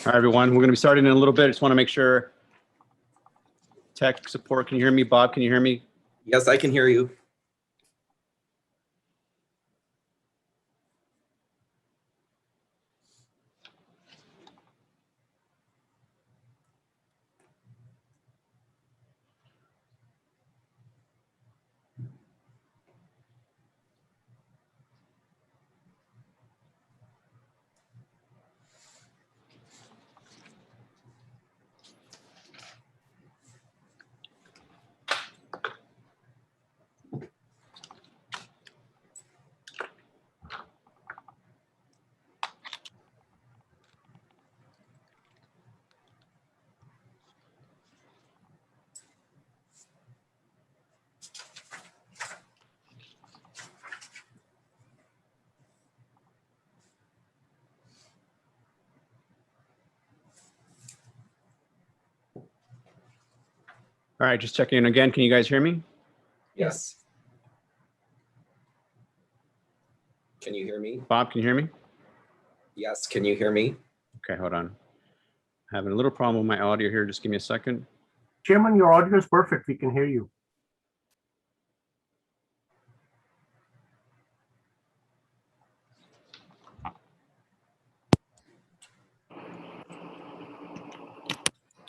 All right, everyone, we're going to be starting in a little bit. I just want to make sure tech support. Can you hear me? Bob, can you hear me? Yes, I can hear you. All right, just checking in again. Can you guys hear me? Yes. Can you hear me? Bob, can you hear me? Yes, can you hear me? Okay, hold on. Having a little problem with my audio here. Just give me a second. Chairman, your audio is perfect. We can hear you.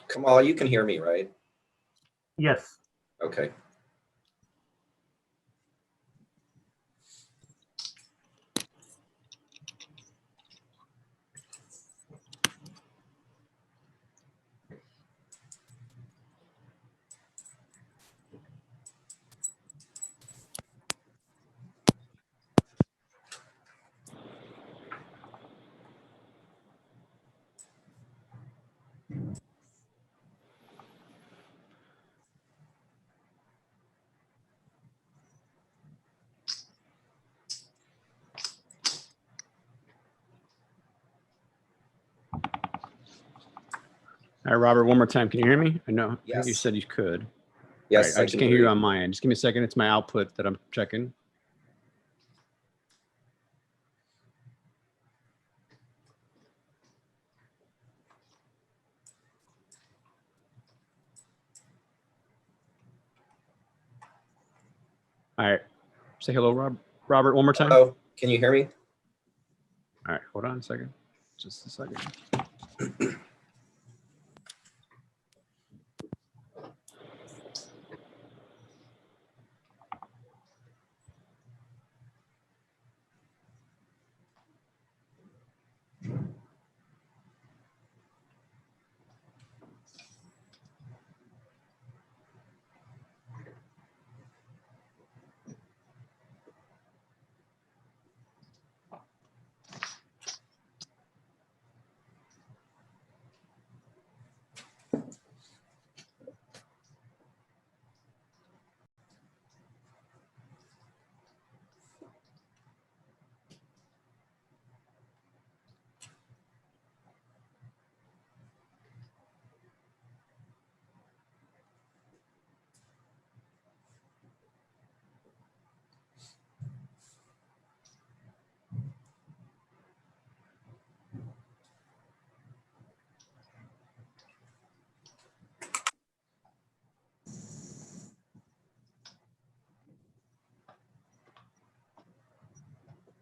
Kamal, you can hear me, right? Yes. Okay. All right, Robert, one more time. Can you hear me? I know. I think you Yes. said you could. Yes, All right, I just can't hear you on my end. Just give me a second. It's my output that I'm checking. All right. Say hello, Robert, one more time. Hello, can you hear me? All right, hold on a second. Just a second.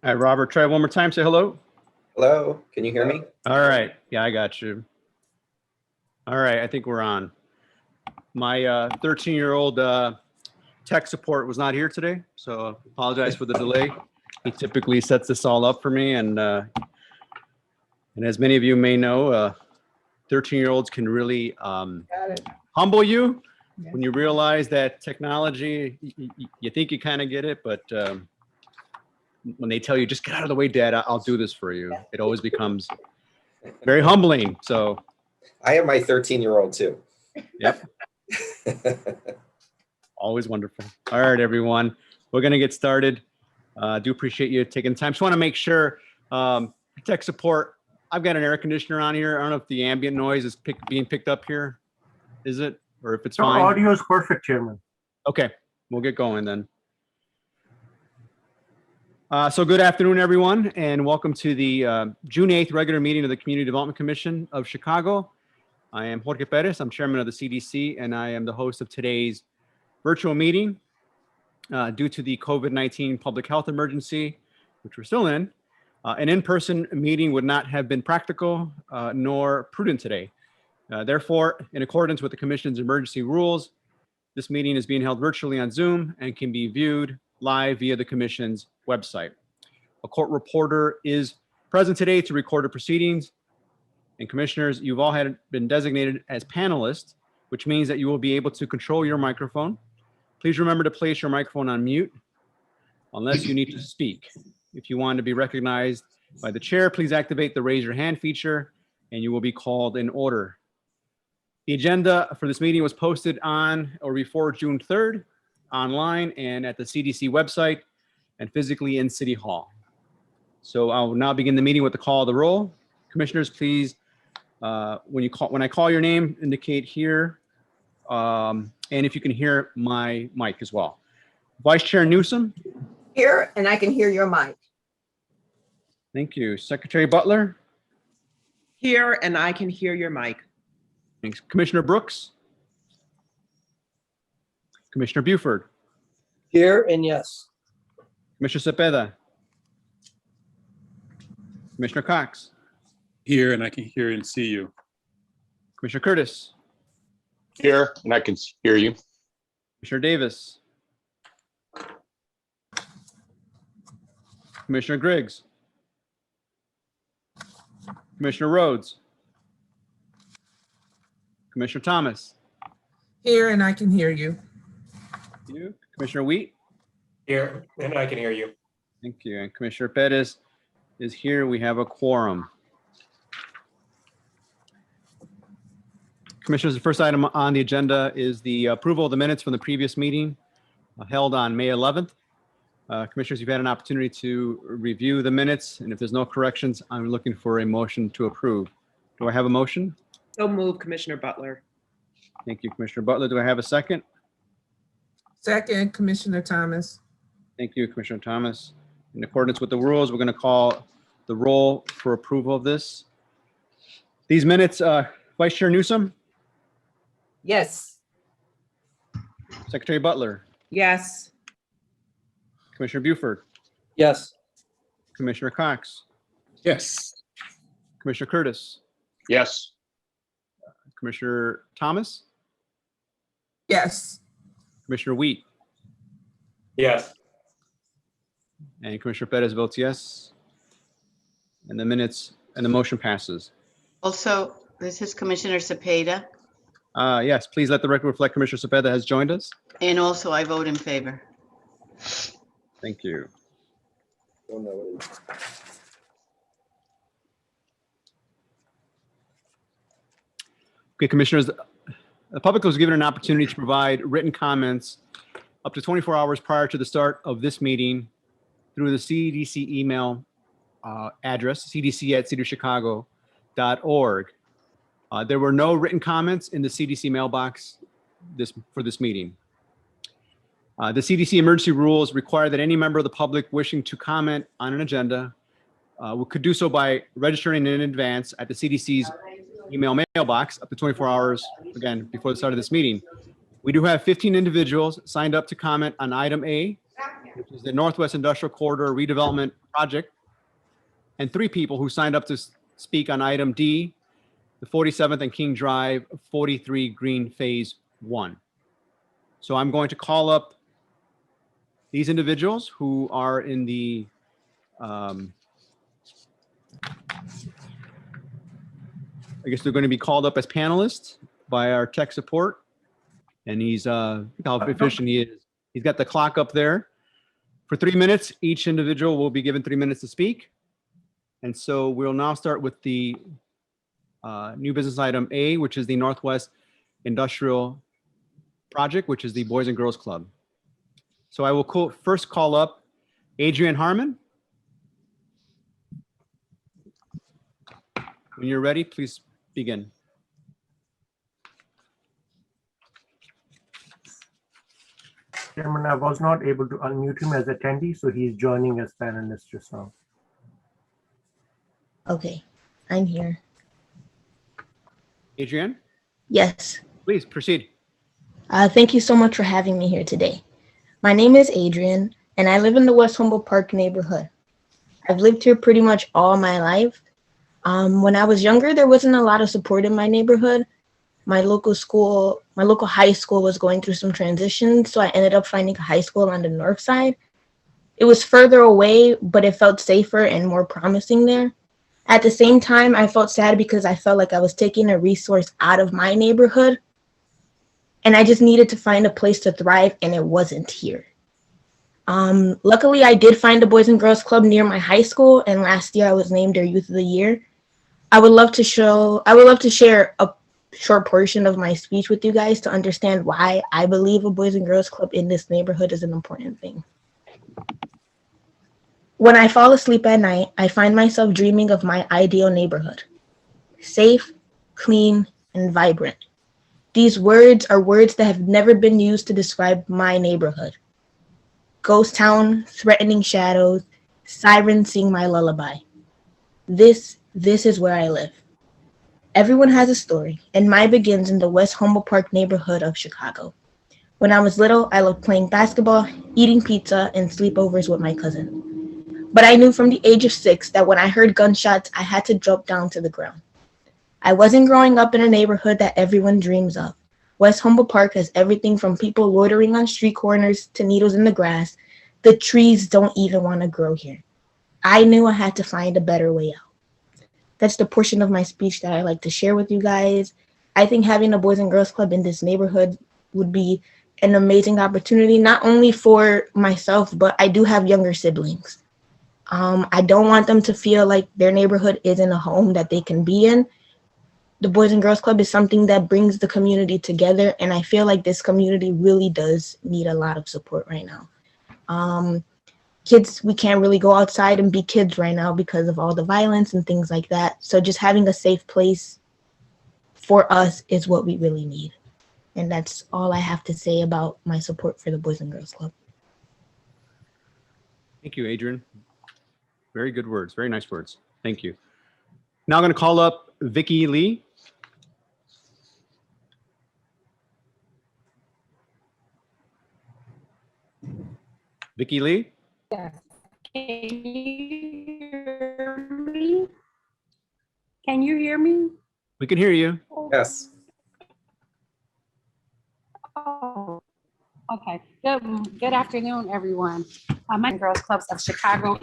All right, Robert, try one more time. Say hello. Hello, can you hear me? All right. Yeah, I got you. All right, I think we're on. My 13-year-old tech support was not here today, so apologize for the delay. He typically sets this all up for me, and as many of you may know, 13-year-olds can really humble you when you realize that technology, you think you kind of get it, but when they tell you, just get out of the way, Dad, I'll do this for you, it always becomes very humbling. So I have my 13-year-old too. Yep. Always wonderful. All right, everyone, we're going to get started. I do appreciate you taking the time. Just want to make sure tech support, I've got an air conditioner on here. I don't know if the ambient noise is being picked up here. Is it? Or if it's Your fine? audio is perfect, Chairman. Okay, we'll get going then. So good afternoon, everyone, and welcome to the June 8th regular meeting of the Community Development Commission of Chicago. I am Jorge Perez. I'm chairman of the CDC, and I am the host of today's virtual meeting. Due to the COVID-19 public health emergency, which we're still in, an in-person meeting would not have been practical nor prudent today. Therefore, in accordance with the Commission's emergency rules, this meeting is being held virtually on Zoom and can be viewed live via the Commission's website. A court reporter is present today to record the proceedings. And Commissioners, you've all been designated as panelists, which means that you will be able to control your microphone. Please remember to place your microphone on mute unless you need to speak. If you want to be recognized by the chair, please activate the raise your hand feature and you will be called in order. The agenda for this meeting was posted on or before June 3rd, online and at the CDC website and physically in City Hall. So I'll now begin the meeting with the call of the roll. Commissioners, please, when I call your name, indicate here. And if you can hear my mic as well. Vice Chair Newsom. Here, and I can hear your mic. Thank you. Secretary Butler. Here, and I can hear your mic. Thanks. Commissioner Brooks. Commissioner Buford. Here and yes. Commissioner Cepeda. Commissioner Cox. Here, and I can hear and see you. Commissioner Curtis. Here, and I can hear you. Commissioner Davis. Commissioner Griggs. Commissioner Rhodes. Commissioner Thomas. Here, and I can hear you. Thank you. Commissioner Wheat. Here and I can hear you. Thank you. And Commissioner Perez is here. We have a quorum. Commissioners, the first item on the agenda is the approval of the minutes from the previous meeting held on May 11th. Commissioners, you've had an opportunity to review the minutes, and if there's no corrections, I'm looking for a motion to approve. Do I have a motion? So move, Commissioner Butler. Thank you, Commissioner Butler. Do I have a second? Second, Commissioner Thomas. Thank you, Commissioner Thomas. In accordance with the rules, we're going to call the roll for approval of this. These minutes, Vice Chair Newsom, Yes. Secretary Butler, Yes. Commissioner Buford, Yes. Commissioner Cox, Yes. Commissioner Curtis, Yes. Commissioner Thomas, Yes. Commissioner Wheat, Yes. and Commissioner Perez votes yes. And the minutes and the motion passes. Also, this is Commissioner Cepeda, Yes, please let the record reflect Commissioner Cepeda has joined us. and also I vote in favor. Thank you. Okay, Commissioners, the public was given an opportunity to provide written comments up to 24 hours prior to the start of this meeting through the CDC email address, cdc@cityofchicago.org. There were no written comments in the CDC mailbox for this meeting. The CDC emergency rules require that any member of the public wishing to comment on an agenda could do so by registering in advance at the CDC's email mailbox up to 24 hours, again, before the start of this meeting. We do have 15 individuals signed up to comment on item A, which is the Northwest Industrial Corridor redevelopment project, and 3 people who signed up to speak on item D, the 47th and King Drive 43 Green Phase 1. So I'm going to call up these individuals who are in the I guess they're going to be called up as panelists by our tech support. And he's how efficient he is. He's got the clock up there. For 3 minutes, each individual will be given 3 minutes to speak. And so we'll now start with the new business item A, which is the Northwest Industrial Project, which is the Boys and Girls Club. So I will first call up Adrienne Harmon. When you're ready, please begin. Chairman, I was not able to unmute him as attendee, so he's joining as panelist just now. Okay, I'm here. Adrienne, Yes. please proceed. Thank you so much for having me here today. My name is Adrian, and I live in the West Humboldt Park neighborhood. I've lived here pretty much all my life. When I was younger, there wasn't a lot of support in my neighborhood. My local high school was going through some transitions, so I ended up finding a high school on the north side. It was further away, but it felt safer and more promising there. At the same time, I felt sad because I felt like I was taking a resource out of my neighborhood, and I just needed to find a place to thrive, and it wasn't here. Luckily, I did find a Boys and Girls Club near my high school, and last year I was named their Youth of the Year. I would love to share a short portion of my speech with you guys to understand why I believe a Boys and Girls Club in this neighborhood is an important thing. When I fall asleep at night, I find myself dreaming of my ideal neighborhood. Safe, clean, and vibrant. These words are words that have never been used to describe my neighborhood. Ghost town, threatening shadows, sirens sing my lullaby. This is where I live. Everyone has a story, and mine begins in the West Humboldt Park neighborhood of Chicago. When I was little, I loved playing basketball, eating pizza, and sleepovers with my cousin. But I knew from the age of 6 that when I heard gunshots, I had to drop down to the ground. I wasn't growing up in a neighborhood that everyone dreams of. West Humboldt Park has everything from people loitering on street corners to needles in the grass. The trees don't even want to grow here. I knew I had to find a better way out. That's the portion of my speech that I like to share with you guys. I think having a Boys and Girls Club in this neighborhood would be an amazing opportunity, not only for myself, but I do have younger siblings. I don't want them to feel like their neighborhood isn't a home that they can be in. The Boys and Girls Club is something that brings the community together, and I feel like this community really does need a lot of support right now. Kids, we can't really go outside and be kids right now because of all the violence and things like that. So just having a safe place for us is what we really need. And that's all I have to say about my support for the Boys and Girls Club. Thank you, Adrian. Very good words. Very nice words. Thank you. Now I'm going to call up Vicky Lee. Vicky Lee. Yes. Can you hear me? Can you hear me? We can hear you. Yes. Oh, okay. Good afternoon, everyone. My Girls Clubs of Chicago.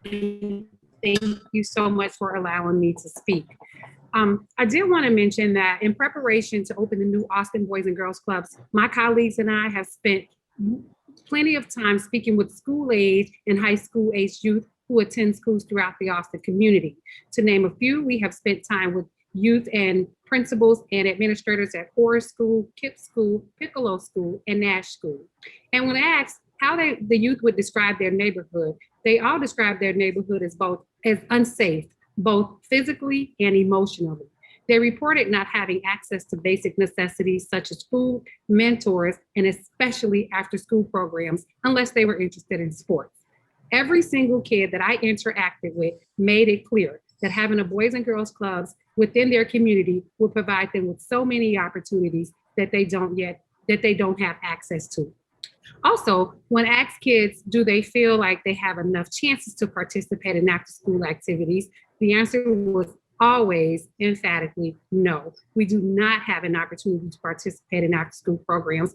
Thank you so much for allowing me to speak. I did want to mention that in preparation to open the new Austin Boys and Girls Clubs, my colleagues and I have spent plenty of time speaking with school age and high school age youth who attend schools throughout the Austin community. To name a few, we have spent time with youth and principals and administrators at Horace School, Kip School, Piccolo School, and Nash School. And when asked how the youth would describe their neighborhood, they all describe their neighborhood as unsafe, both physically and emotionally. They reported not having access to basic necessities such as food, mentors, and especially after-school programs, unless they were interested in sports. Every single kid that I interacted with made it clear that having a Boys and Girls Clubs within their community would provide them with so many opportunities that they don't have access to. Also, when asked kids, do they feel like they have enough chances to participate in after-school activities, the answer was always emphatically no. We do not have an opportunity to participate in after-school programs.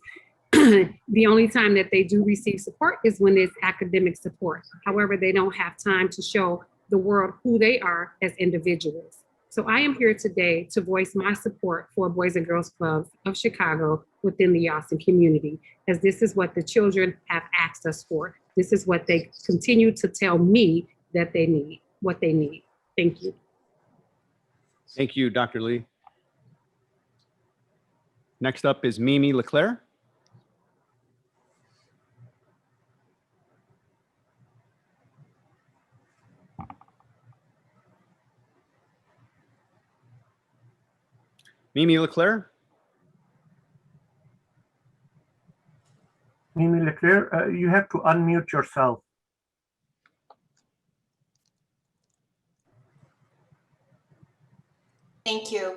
The only time that they do receive support is when it's academic support. However, they don't have time to show the world who they are as individuals. So I am here today to voice my support for Boys and Girls Clubs of Chicago within the Austin community, as this is what the children have asked us for. This is what they continue to tell me that they need, what they need. Thank you. Thank you, Dr. Lee. Next up is Mimi Leclaire. Mimi Leclaire. Mimi Leclaire, you have to unmute yourself. Thank you.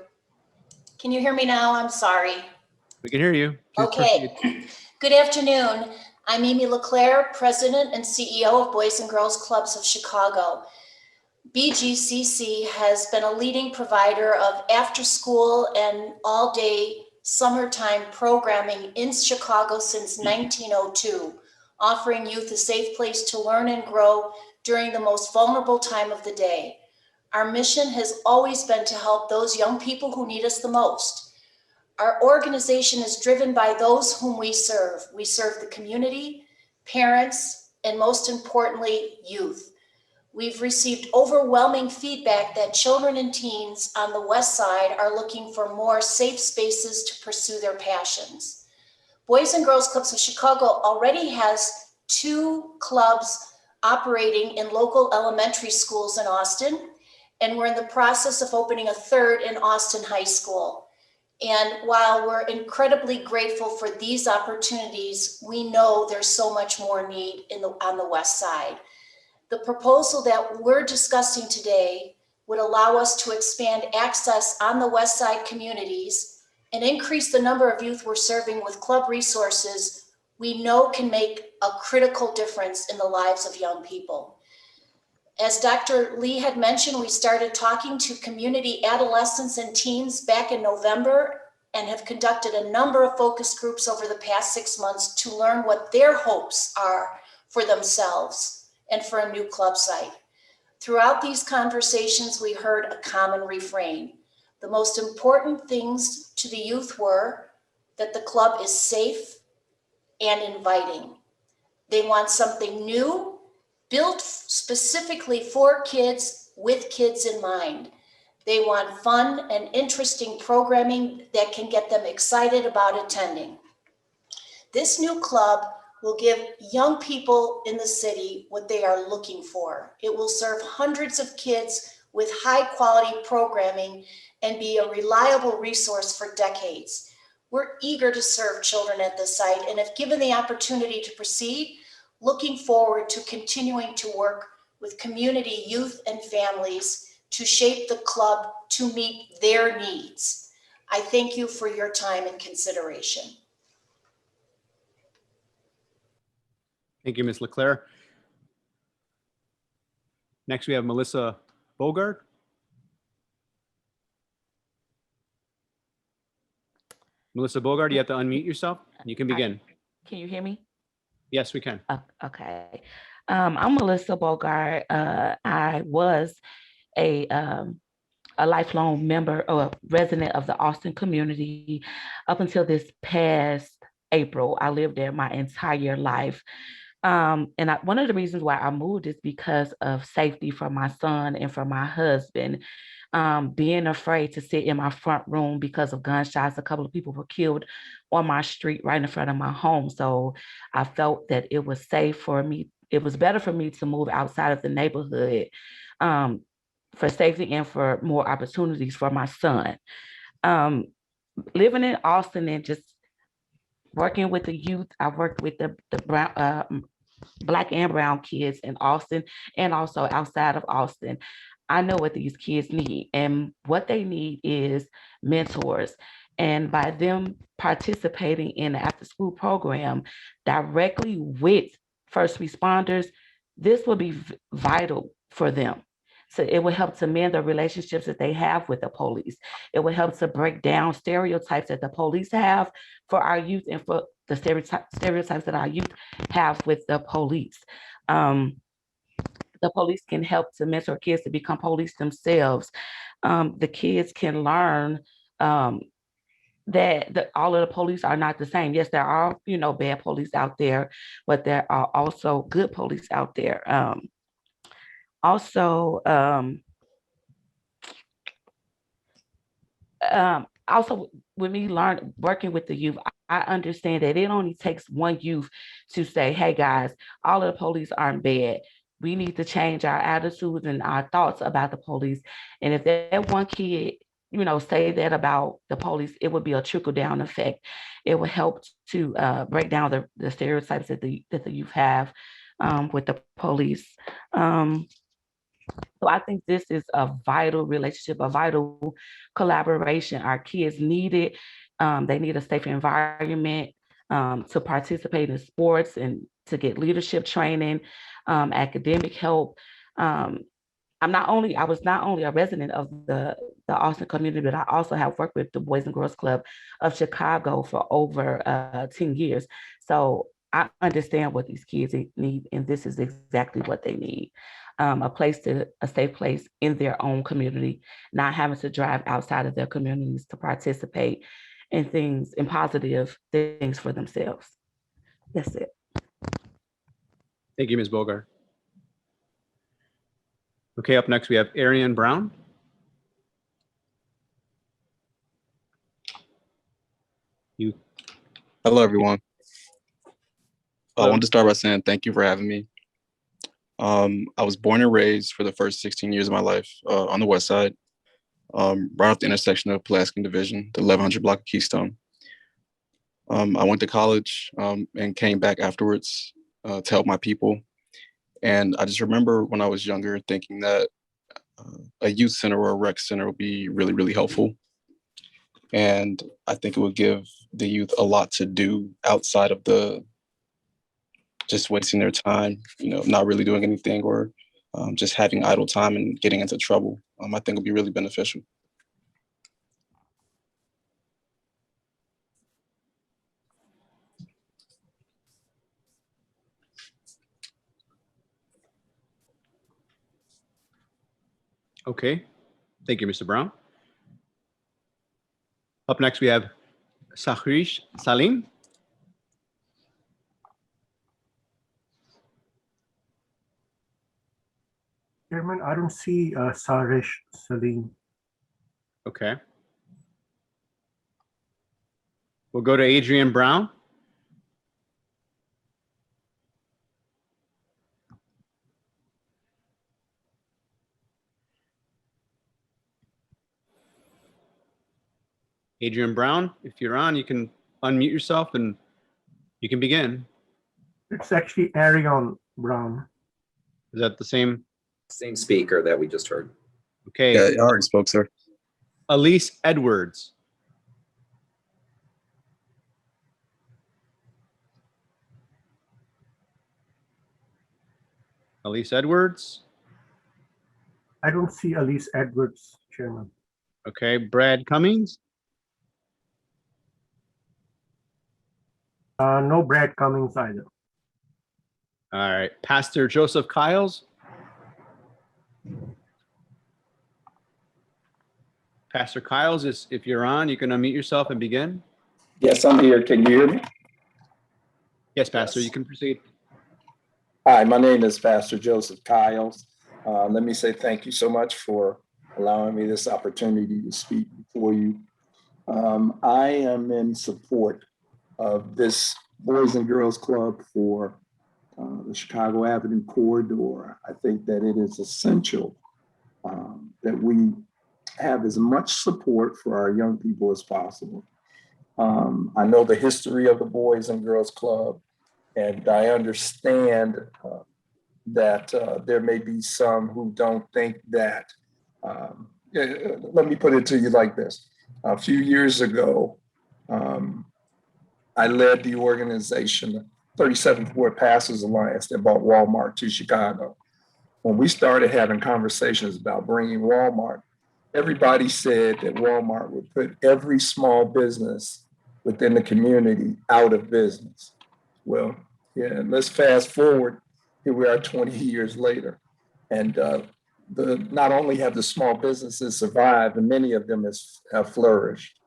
Can you hear me now? I'm sorry. We can hear you. Please Okay. proceed. Good afternoon. I'm Amy Leclaire, President and CEO of Boys and Girls Clubs of Chicago. BGCC has been a leading provider of after-school and all-day summertime programming in Chicago since 1902, offering youth a safe place to learn and grow during the most vulnerable time of the day. Our mission has always been to help those young people who need us the most. Our organization is driven by those whom we serve. We serve the community, parents, and most importantly, youth. We've received overwhelming feedback that children and teens on the West Side are looking for more safe spaces to pursue their passions. Boys and Girls Clubs of Chicago already has 2 clubs operating in local elementary schools in Austin, and we're in the process of opening a 3rd in Austin High School. And while we're incredibly grateful for these opportunities, we know there's so much more need on the West Side. The proposal that we're discussing today would allow us to expand access on the West Side communities and increase the number of youth we're serving with club resources we know can make a critical difference in the lives of young people. As Dr. Lee had mentioned, we started talking to community adolescents and teens back in November and have conducted a number of focus groups over the past 6 months to learn what their hopes are for themselves and for a new club site. Throughout these conversations, we heard a common refrain. The most important things to the youth were that the club is safe and inviting. They want something new, built specifically for kids, with kids in mind. They want fun and interesting programming that can get them excited about attending. This new club will give young people in the city what they are looking for. It will serve hundreds of kids with high quality programming and be a reliable resource for decades. We're eager to serve children at the site, and if given the opportunity to proceed, looking forward to continuing to work with community youth and families to shape the club to meet their needs. I thank you for your time and consideration. Thank you, Ms. Leclaire. Next, we have Melissa Bogart. Melissa Bogart, you have to unmute yourself. You can begin. Can you hear me? Yes, we can. Okay. I'm Melissa Bogart. I was a lifelong member or resident of the Austin community up until this past April. I lived there my entire life. One of the reasons why I moved is because of safety for my son and for my husband. Being afraid to sit in my front room because of gunshots. A couple of people were killed on my street right in front of my home. So I felt that it was safe for me. It was better for me to move outside of the neighborhood for safety and for more opportunities for my son. Living in Austin and just working with the youth, I worked with the Black and brown kids in Austin and also outside of Austin. I know what these kids need, and what they need is mentors. And by them participating in the after-school program directly with first responders, this will be vital for them. So it will help to mend the relationships that they have with the police. It will help to break down stereotypes that the police have for our youth and for the stereotypes that our youth have with the police. The police can help to mentor kids to become police themselves. The kids can learn that all of the police are not the same. Yes, there are, bad police out there, but there are also good police out there. Also, when we learn working with the youth, I understand that it only takes one youth to say, hey guys, all of the police aren't bad. We need to change our attitudes and our thoughts about the police. And if that one kid say that about the police, it would be a trickle down effect. It would help to break down the stereotypes that the youth have with the police. So I think this is a vital relationship, a vital collaboration. Our kids need it. They need a safe environment to participate in sports and to get leadership training, academic help. I was not only a resident of the Austin community, but I also have worked with the Boys and Girls Club of Chicago for over 10 years. So I understand what these kids need, and this is exactly what they need. A safe place in their own community, not having to drive outside of their communities to participate in positive things for themselves. That's it. Thank you, Ms. Bogart. Okay, up next we have Ariane Brown. Hello, everyone. Hello. I want to start by saying thank you for having me. I was born and raised for the first 16 years of my life on the west side, right off the intersection of Pulaski and Division, the 1100 block of Keystone. I went to college and came back afterwards to help my people. And I just remember when I was younger thinking that a youth center or a rec center would be really, really helpful. And I think it would give the youth a lot to do outside of just wasting their time, not really doing anything, or just having idle time and getting into trouble. I think would be really beneficial. Okay, thank you, Mr. Brown. Up next, we have Sahrish Salim. Chairman, I don't see Sahrish Salim. Okay. We'll go to Ariane Brown. Ariane Brown, if you're on, you can unmute yourself and you can begin. It's actually Ariane Brown. Is that the same? Same speaker that we just heard. Okay. Yeah, I already spoke, sir. Elise Edwards. Elise Edwards. I don't see Elise Edwards, Chairman. Okay. Brad Cummings. No Brad Cummings either. All right. Pastor Joseph Kiles. Pastor Kiles, if you're on, you can unmute yourself and begin. Yes, I'm here. Can you hear me? Yes, Pastor, you can proceed. Hi, my name is Pastor Joseph Kiles. Let me say thank you so much for allowing me this opportunity to speak before you. I am in support of this Boys and Girls Club for the Chicago Avenue corridor. I think that it is essential that we have as much support for our young people as possible. I know the history of the Boys and Girls Club, and I understand that there may be some who don't think that. Let me put it to you like this. A few years ago, I led the organization, 37th Ward Pastors Alliance, that brought Walmart to Chicago. When we started having conversations about bringing Walmart, everybody said that Walmart would put every small business within the community out of business. Well, yeah, let's fast forward. Here we are 20 years later. And not only have the small businesses survived, and many of them have flourished.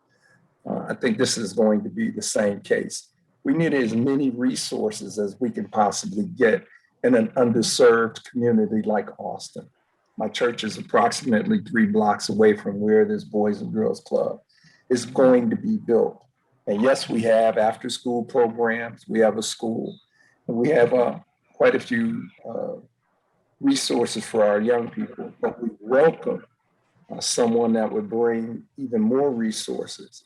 I think this is going to be the same case. We need as many resources as we can possibly get in an underserved community like Austin. My church is approximately 3 blocks away from where this Boys and Girls Club is going to be built. And yes, we have after-school programs. We have a school, and we have quite a few resources for our young people. But we welcome someone that would bring even more resources.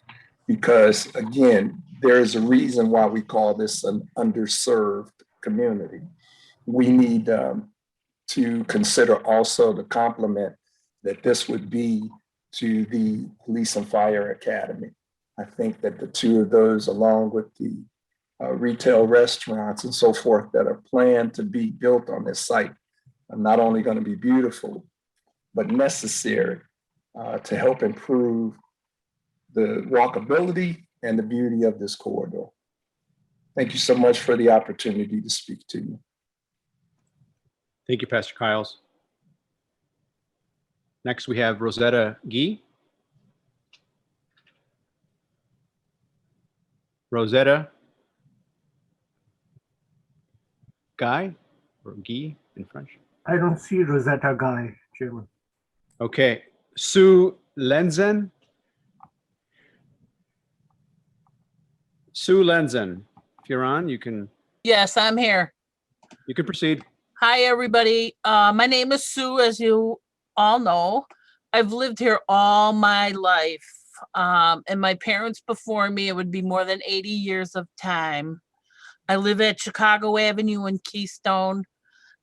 Because again, there is a reason why we call this an underserved community. We need to consider also the complement that this would be to the Police and Fire Academy. I think that the two of those, along with the retail restaurants and so forth that are planned to be built on this site, are not only going to be beautiful, but necessary to help improve the walkability and the beauty of this corridor. Thank you so much for the opportunity to speak to you. Thank you, Pastor Kyles. Next, we have Rosetta Guy. Rosetta Guy or Guy in French? I don't see Rosetta Guy, Chairman. Okay. Sue Lenzen. Sue Lenzen, if you're on, you can Yes, I'm here. proceed. Hi, everybody. My name is Sue, as you all know. I've lived here all my life. And my parents before me, it would be more than 80 years of time. I live at Chicago Avenue in Keystone.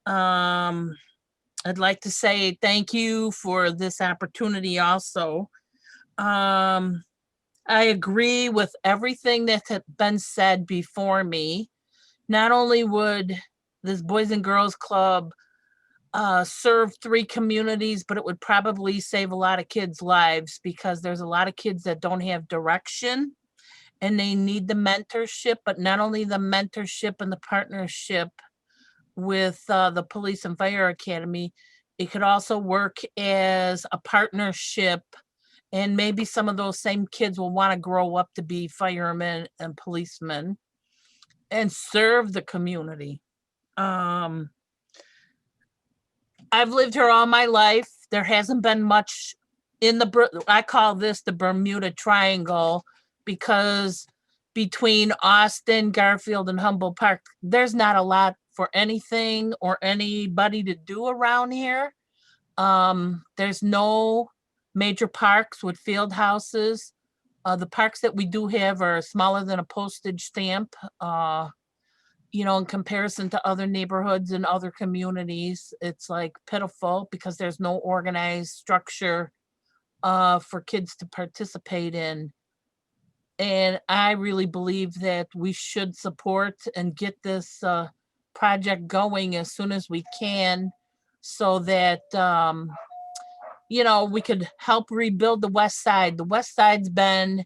I'd like to say thank you for this opportunity also. I agree with everything that had been said before me. Not only would this Boys and Girls Club serve 3 communities, but it would probably save a lot of kids' lives, because there's a lot of kids that don't have direction and they need the mentorship, but not only the mentorship and the partnership with the Police and Fire Academy, it could also work as a partnership, and maybe some of those same kids will want to grow up to be firemen and policemen and serve the community. I've lived here all my life. There hasn't been much in I call this the Bermuda Triangle, because between Austin, Garfield, and Humboldt Park, there's not a lot for anything or anybody to do around here. There's no major parks with field houses. The parks that we do have are smaller than a postage stamp, in comparison to other neighborhoods and other communities. It's like pitiful, because there's no organized structure for kids to participate in. And I really believe that we should support and get this project going as soon as we can, so that we could help rebuild the West Side. The West Side's been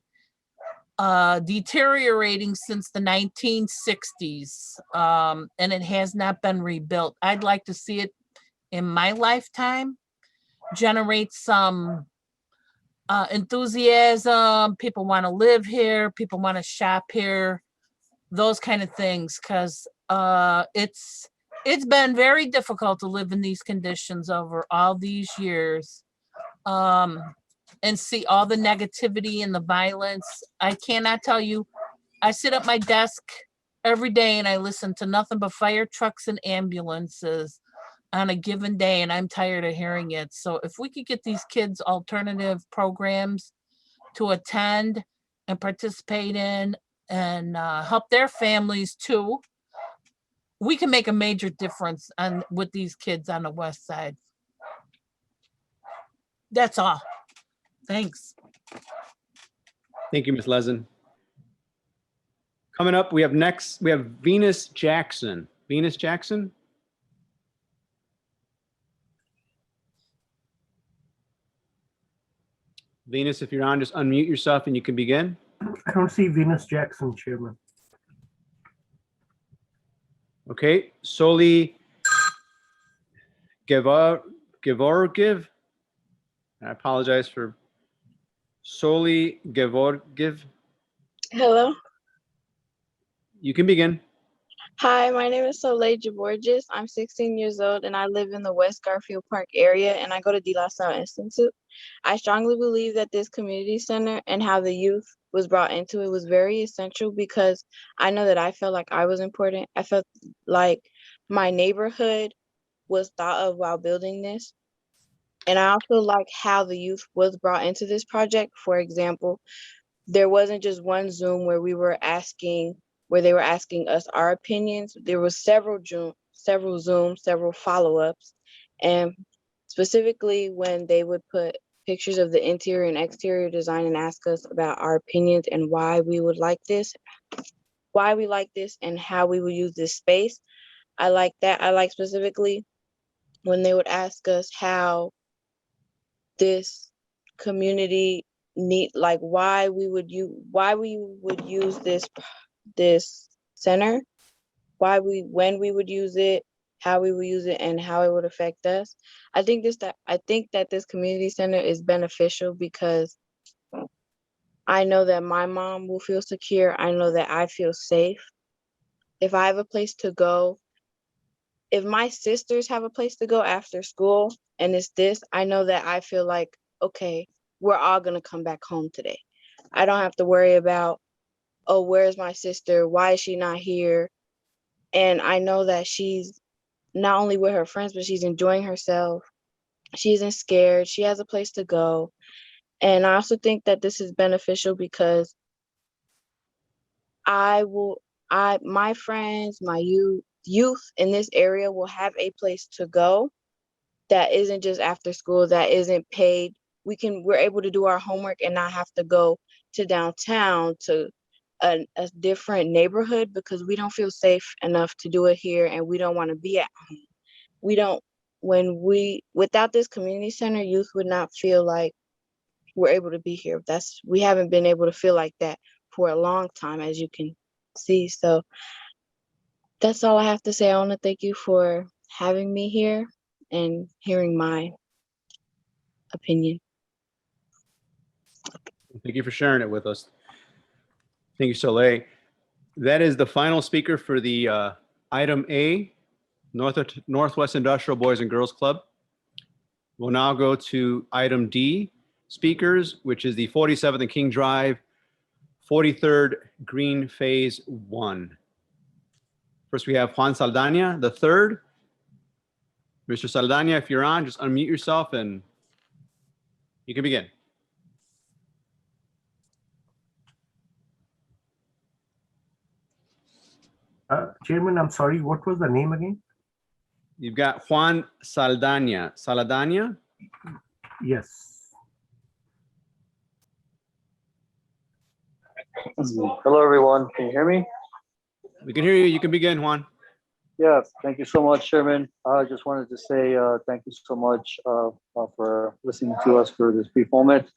deteriorating since the 1960s, and it has not been rebuilt. I'd like to see it in my lifetime generate some enthusiasm. People want to live here, people want to shop here, those kind of things, because it's been very difficult to live in these conditions over all these years, and see all the negativity and the violence. I cannot tell you, I sit at my desk every day and I listen to nothing but fire trucks and ambulances on a given day, and I'm tired of hearing it. So if we could get these kids alternative programs to attend and participate in, and help their families too, we can make a major difference with these kids on the West Side. That's all. Thanks. Thank you, Ms. Lezen. Coming up, we have Venus Jackson. Venus Jackson? Venus, if you're on, just unmute yourself and you can begin. I don't see Venus Jackson, Chairman. Okay, Soli Gevorgiv. I apologize for Soli Gevorgiv. Hello. You can begin. Hi, my name is Soleil Gevorgis. I'm 16 years old and I live in the West Garfield Park area, and I go to De La Salle Institute. I strongly believe that this community center and how the youth was brought into it was very essential, because I know that I felt like I was important. I felt like my neighborhood was thought of while building this. And I also like how the youth was brought into this project. For example, there wasn't just one Zoom where they were asking us our opinions. There was several Zooms, several follow-ups. And specifically when they would put pictures of the interior and exterior design and ask us about our opinions and why we would like this, and how we would use this space. I like that. I like specifically when they would ask us how this community why we would use this center, when we would use it, how we would use it, and how it would affect us. I think that this community center is beneficial because I know that my mom will feel secure. I know that I feel safe. If I have a place to go, if my sisters have a place to go after school and it's this, I know that I feel like, okay, we're all gonna come back home today. I don't have to worry about, oh, where's my sister? Why is she not here? And I know that she's not only with her friends, but she's enjoying herself. She isn't scared. She has a place to go. And I also think that this is beneficial because my friends, my youth in this area will have a place to go that isn't just after school, that isn't paid. We're able to do our homework and not have to go to downtown to a different neighborhood because we don't feel safe enough to do it here and we don't want to be at home. Without this community center, youth would not feel like we're able to be here. We haven't been able to feel like that for a long time, as you can see. So that's all I have to say. I want to thank you for having me here and hearing my opinion. Thank you for sharing it with us. Thank you, Soleil. That is the final speaker for the item A, Northwest Industrial Boys and Girls Club. We'll now go to item D, speakers, which is the 47th and King Drive, 43rd Green Phase 1. First, we have Juan Saldana, the third. Mr. Saldana, if you're on, just unmute yourself and you can begin. Chairman, I'm sorry, what was the name again? You've got Juan Saldana. Saldana? Yes. Hello, everyone. Can you hear me? We can hear you. You can begin, Juan. Yes. Thank you so much, Chairman. I just wanted to say thank you so much for listening to us for this brief moment.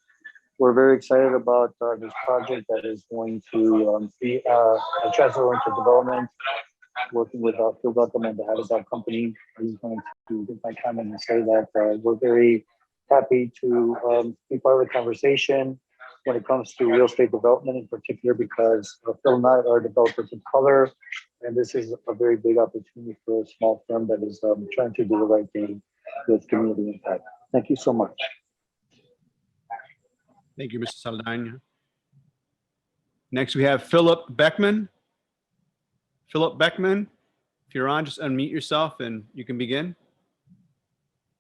We're very excited about this project that is going to be a transfer-oriented development, working with Phil Beckman and the head of that company. He's going to give my comment and say that we're very happy to be part of the conversation when it comes to real estate development in particular, because Phil and I are developers of color, and this is a very big opportunity for a small firm that is trying to do the right thing with community impact. Thank you so much. Thank you, Mr. Saldana. Next, we have Philip Beckman. Philip Beckman, if you're on, just unmute yourself and you can begin.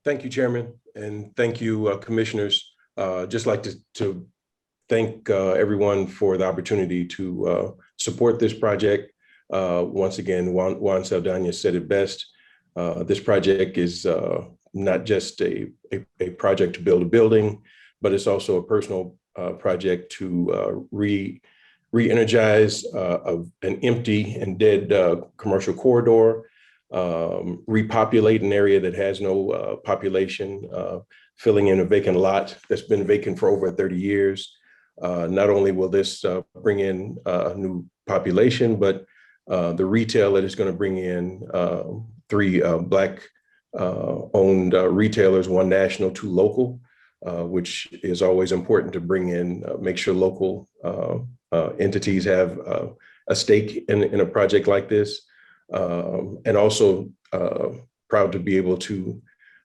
Thank you, Chairman, and thank you, Commissioners. Just like to thank everyone for the opportunity to support this project. Once again, Juan Saldana said it best. This project is not just a project to build a building, but it's also a personal project to re-energize an empty and dead commercial corridor, repopulate an area that has no population, filling in a vacant lot that's been vacant for over 30 years. Not only will this bring in a new population, but the retail that is going to bring in 3 Black owned retailers, 1 national, 2 local, which is always important to bring in, make sure local entities have a stake in a project like this. And also proud to be able to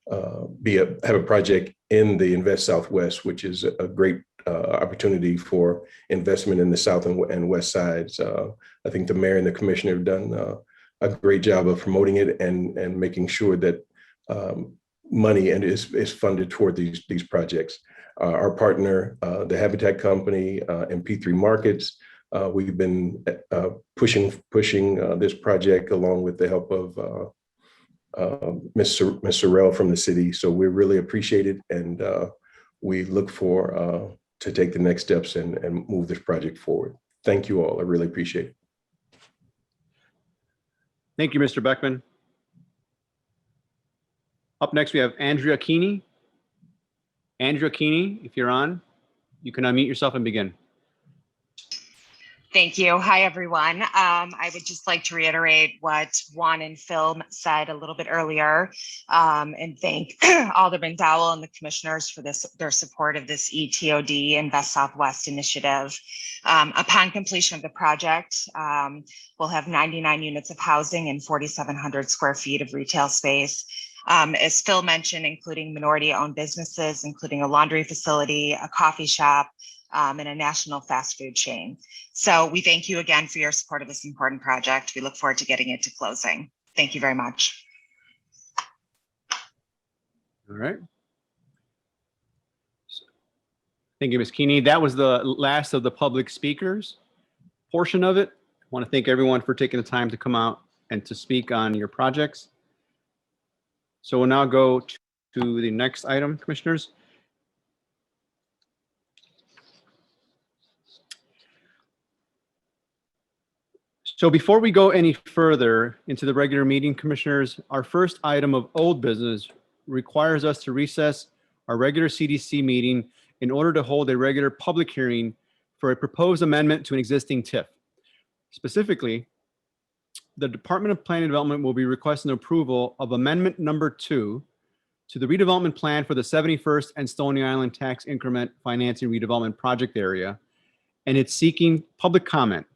have a project in the Invest Southwest, which is a great opportunity for investment in the South and West sides. I think the mayor and the commissioner have done a great job of promoting it and making sure that money and is funded toward these projects. Our partner, the Habitat Company and P3 Markets, we've been pushing this project along with the help of Ms. Sorrell from the city. So we really appreciate it, and we look for to take the next steps and move this project forward. Thank you all. I really appreciate it. Thank you, Mr. Beckman. Up next, we have Andrea Keeney. Andrea Keeney, if you're on, you can unmute yourself and begin. Thank you. Hi, everyone. I would just like to reiterate what Juan and Phil said a little bit earlier, and thank Alderman Dowell and the commissioners for their support of this ETOD Invest Southwest initiative. Upon completion of the project, we'll have 99 units of housing and 4,700 square feet of retail space. As Phil mentioned, including minority-owned businesses, including a laundry facility, a coffee shop, and a national fast food chain. So we thank you again for your support of this important project. We look forward to getting it to closing. Thank you very much. All right. Thank you, Ms. Keeney. That was the last of the public speakers portion of it. I want to thank everyone for taking the time to come out and to speak on your projects. So we'll now go to the next item, commissioners. So before we go any further into the regular meeting, commissioners, our first item of old business requires us to recess our regular CDC meeting in order to hold a regular public hearing for a proposed amendment to an existing TIF. Specifically, the Department of Planning and Development will be requesting approval of amendment number 2 to the redevelopment plan for the 71st and Stony Island tax increment financing redevelopment project area, and it's seeking public comment.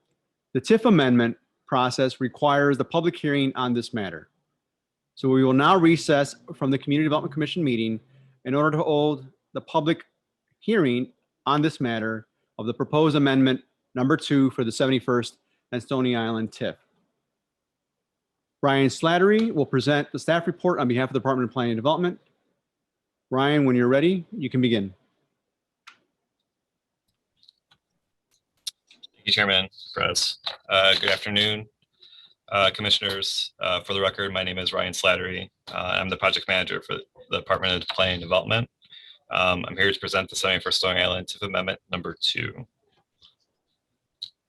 The TIF amendment process requires the public hearing on this matter. So we will now recess from the Community Development Commission meeting in order to hold the public hearing on this matter of the proposed amendment number 2 for the 71st and Stony Island TIF. Ryan Slattery will present the staff report on behalf of the Department of Planning and Development. Ryan, when you're ready, you can begin. Thank you, Chairman, Press. Good afternoon, commissioners. For the record, my name is Ryan Slattery. I'm the project manager for the Department of Planning and Development. I'm here to present the 71st Stony Island TIF Amendment number 2.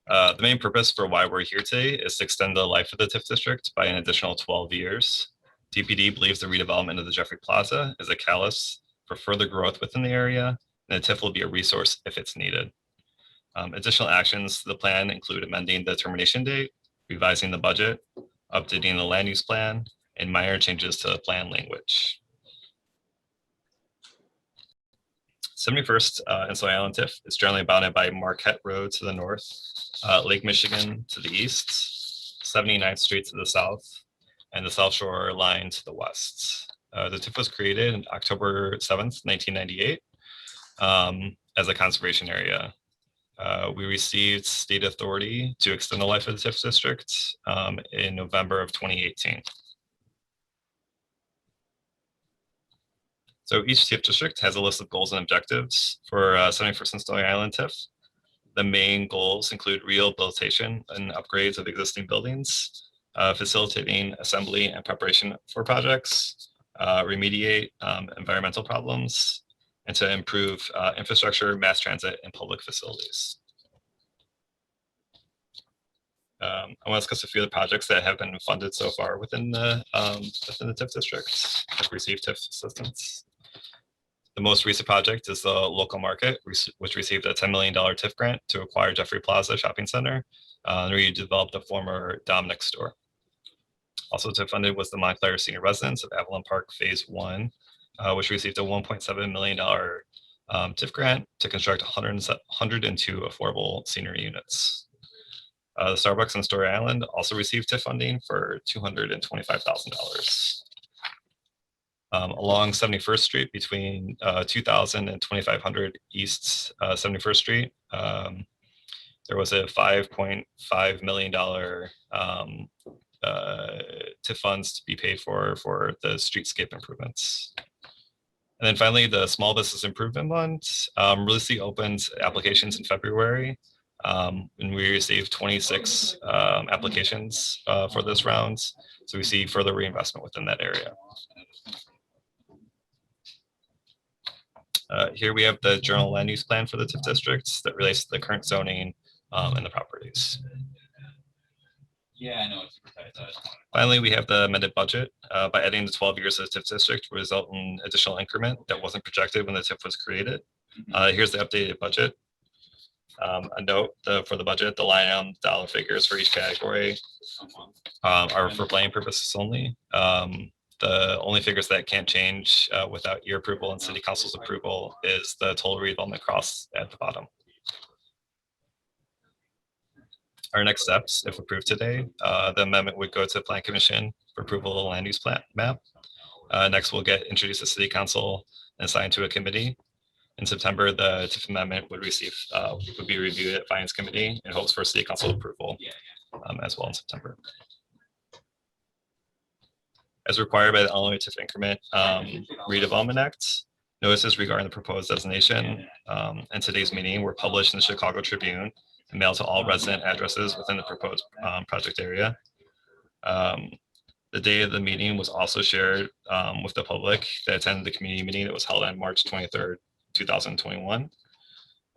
The main purpose for why we're here today is to extend the life of the TIF district by an additional 12 years. DPD believes the redevelopment of the Jeffrey Plaza is a catalyst for further growth within the area, and the TIF will be a resource if it's needed. Additional actions to the plan include amending the termination date, revising the budget, updating the land use plan, and minor changes to the plan language. 71st and Stony Island TIF is generally bounded by Marquette Road to the north, Lake Michigan to the east, 79th Street to the south, and the South Shore line to the west. The TIF was created on October 7th, 1998 as a conservation area. We received state authority to extend the life of the TIF district in November of 2018. So each TIF district has a list of goals and objectives for 71st and Stony Island TIF. The main goals include rehabilitation and upgrades of existing buildings, facilitating assembly and preparation for projects, remediate environmental problems, and to improve infrastructure, mass transit, and public facilities. I want to discuss a few of the projects that have been funded so far within the TIF district, have received TIF assistance. The most recent project is the local market, which received a $10 million TIF grant to acquire Jeffrey Plaza Shopping Center and redevelop the former Dominick store. Also TIF funded was the Leclaire Senior Residence of Avalon Park Phase 1, which received a $1.7 million TIF grant to construct 102 affordable senior units. The Starbucks on Story Island also received TIF funding for $225,000. Along 71st Street between 2000 and 2500 East 71st Street, there was a $5.5 million TIF funds to be paid for the streetscape improvements. And then finally, the Small Business Improvement Fund recently opened applications in February. And we received 26 applications for this round. So we see further reinvestment within that area. Here we have the general land use plan for the TIF districts that relates to the current zoning and the properties. Yeah, I know. It's Finally, we have the amended budget. By adding the 12 years of the TIF district will result in additional increment that wasn't projected when the TIF was created. Here's the updated budget. A note for the budget, the line item dollar figures for each category are for planning purposes only. The only figures that can't change without your approval and city council's approval is the total redevelopment costs at the bottom. Our next steps, if approved today, the amendment would go to the Plan Commission for approval of the land use plan map. Next, we'll get introduced to City Council and assigned to a committee. In September, the TIF amendment would be reviewed at Finance Committee in hopes for City Council approval as well in September. As required by the Illinois TIF Increment Redevelopment Act, notices regarding the proposed designation and today's meeting were published in the Chicago Tribune and mailed to all resident addresses within the proposed project area. The day of the meeting was also shared with the public that attended the community meeting that was held on March 23rd, 2021.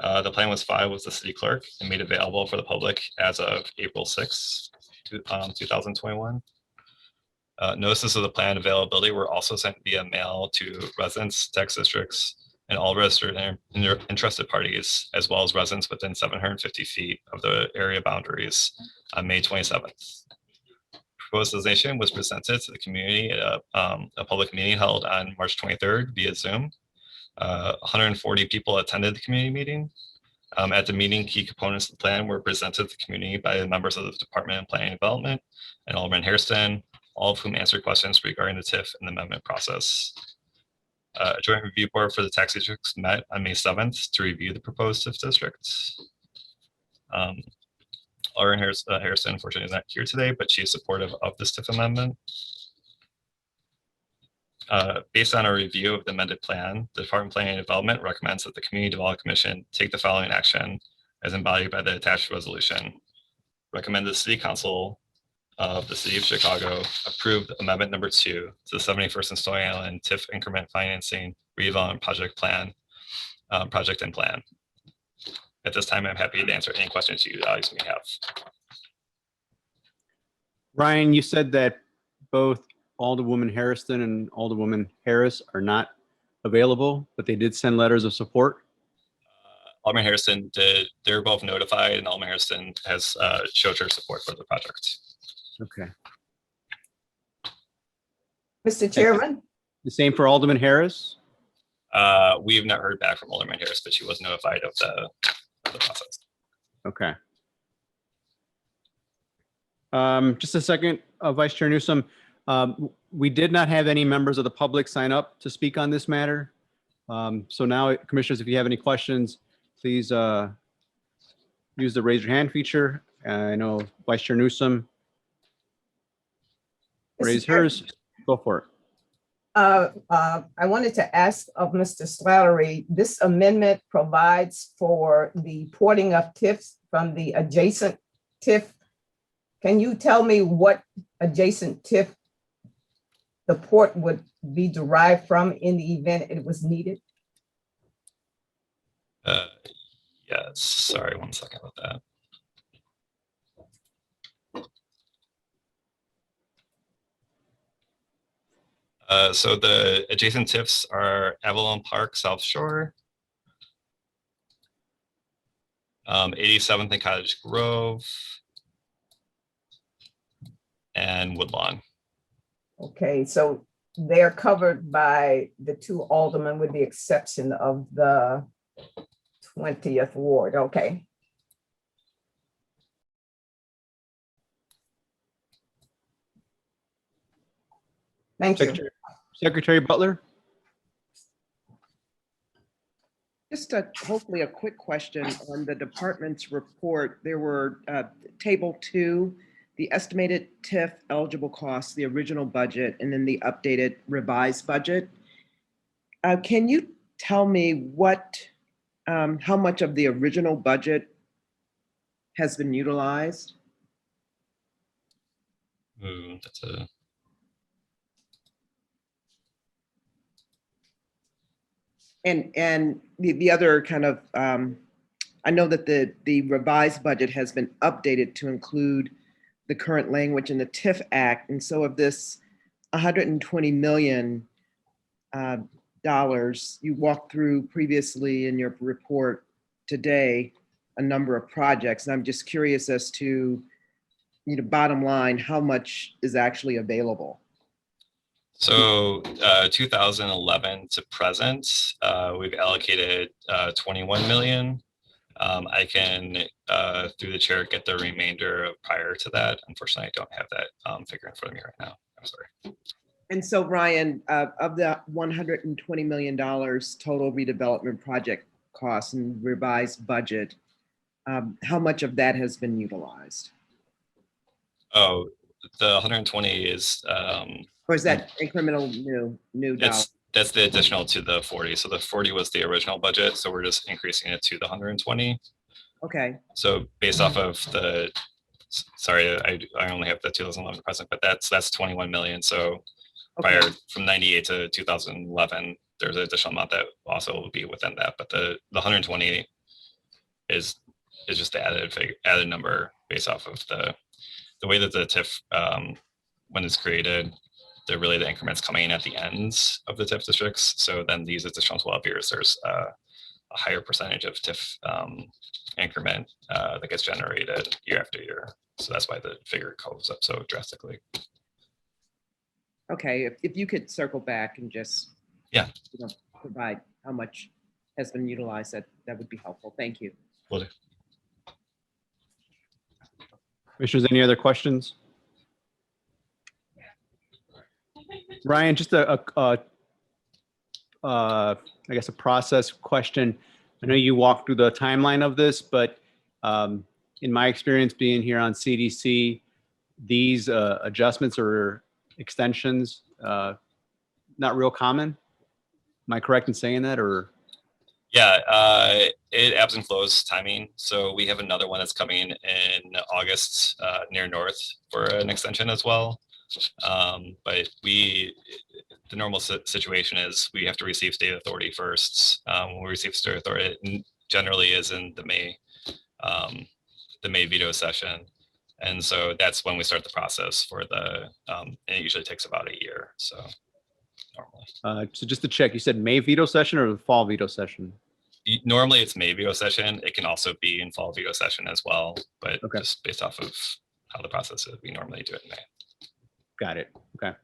The plan was filed with the city clerk and made available for the public as of April 6th, 2021. Notices of the plan availability were also sent via mail to residents, tax districts, and all registered and interested parties, as well as residents within 750 feet of the area boundaries on May 27th. Proposed designation was presented to the community at a public meeting held on March 23rd via Zoom. 140 people attended the community meeting. At the meeting, key components of the plan were presented to the community by the members of the Department of Planning and Development and Alderman Hairston, all of whom answered questions regarding the TIF and the amendment process. A joint review board for the tax districts met on May 7th to review the proposed TIF districts. Alderman Hairston, unfortunately, is not here today, but she is supportive of this TIF amendment. Based on a review of the amended plan, the Department of Planning and Development recommends that the Community Development Commission take the following action as embodied by the attached resolution. Recommend the City Council of the City of Chicago approve Amendment number 2 to the 71st and Stony Island TIF Increment Financing Redevelopment Project and Plan. At this time, I'm happy to answer any questions you guys may have. Ryan, you said that both Alderwoman Hairston and Alderwoman Harris are not available, but they did send letters of support. Alderman Hairston they're both notified, and Alderman Hairston has showed her support for the project. Okay. Mr. Chairman? The same for Alderman Harris? We have not heard back from Alderman Harris, but she was notified of the process. Okay. Just a second, Vice Chair Newsom. We did not have any members of the public sign up to speak on this matter. So now, commissioners, if you have any questions, please use the raise your hand feature. I know Vice Chair Newsom raised hers. Go for it. I wanted to ask of Mr. Slattery, this amendment provides for the porting of TIFs from the adjacent TIF. Can you tell me what adjacent TIF the port would be derived from in the event it was needed? Yes, sorry, 1 second about that. So the adjacent TIFs are Avalon Park, South Shore, 87th and Cottage Grove, and Woodlawn. Okay, so they're covered by the two aldermen with the exception of the 20th Ward. Okay. Thank you. Secretary Butler. Just hopefully a quick question on the department's report. There were table 2, the estimated TIF eligible costs, the original budget, and then the updated revised budget. Can you tell me how much of the original budget has been utilized? That's a. And the other kind of, I know that the revised budget has been updated to include the current language in the TIF Act. And so of this $120 million, you walked through previously in your report today, a number of projects. And I'm just curious as to, bottom line, how much is actually available? So 2011 to present, we've allocated 21 million. I can, through the chair, get the remainder prior to that. Unfortunately, I don't have that figure in front of me right now. I'm sorry. And so, Ryan, of the $120 million total redevelopment project costs and revised budget, how much of that has been utilized? Oh, the 120 is. Or is that incremental new dollars? That's the additional to the 40. So the 40 was the original budget. So we're just increasing it to the 120. Okay. So based off of the, sorry, I only have the 2011 present, but that's 21 million. So prior from 98 to 2011, there's an additional amount that also will be within that. But the 120 is just the added number based off of the way that the TIF, when it's created, they're really the increments coming in at the ends of the TIF districts. So then these additional 12 years, there's a higher percentage of TIF increment that gets generated year after year. So that's why the figure goes up so drastically. Okay, if you could circle back and just provide how much has been utilized, that would be helpful. Thank you. Will do. Commissioners, any other questions? Ryan, just I guess a process question. I know you walked through the timeline of this, but in my experience being here on CDC, these adjustments or extensions, not real common. Am I correct in saying that, or? Yeah, it ebbs and flows timing. So we have another one that's coming in August near North for an extension as well. But the normal situation is we have to receive state authority first. When we receive state authority, it generally is in the May veto session. And so that's when we start the process for and it usually takes about a year. So normally. So just to check, you said May veto session or the fall veto session? Normally it's May veto session. It can also be in fall veto session as well, but just based off of how the process is, we normally do it in May. Got it. Okay.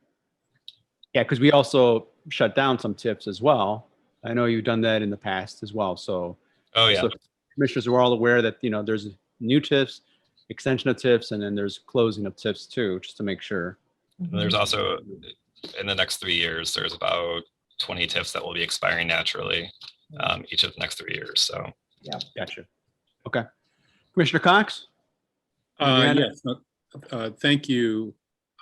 Yeah, because we also shut down some TIFs as well. I know you've done that in the past as well. So, so commissioners are all aware that there's new TIFs, extension of TIFs, and then there's closing of TIFs too, just to make sure. And there's also in the next 3 years, there's about 20 TIFs that will be expiring naturally each of the next 3 years. So yeah, gotcha. Okay, Commissioner Cox. Yes, thank you.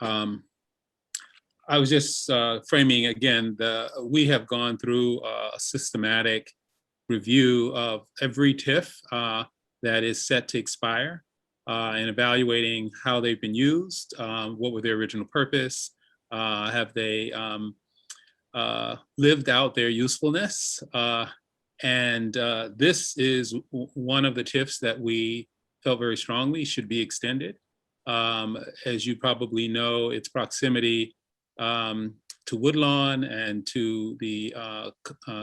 I was just framing again, we have gone through a systematic review of every TIF that is set to expire and evaluating how they've been used, what were their original purpose, have they lived out their usefulness. And this is one of the TIFs that we felt very strongly should be extended. As you probably know, its proximity to Woodlawn and to the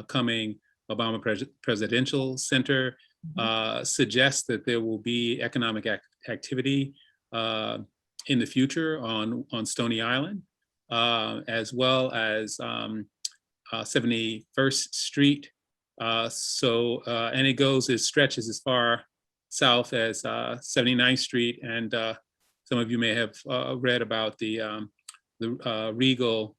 coming Obama Presidential Center suggests that there will be economic activity in the future on Stony Island, as well as 71st Street. And it stretches as far south as 79th Street, and some of you may have read about the Regal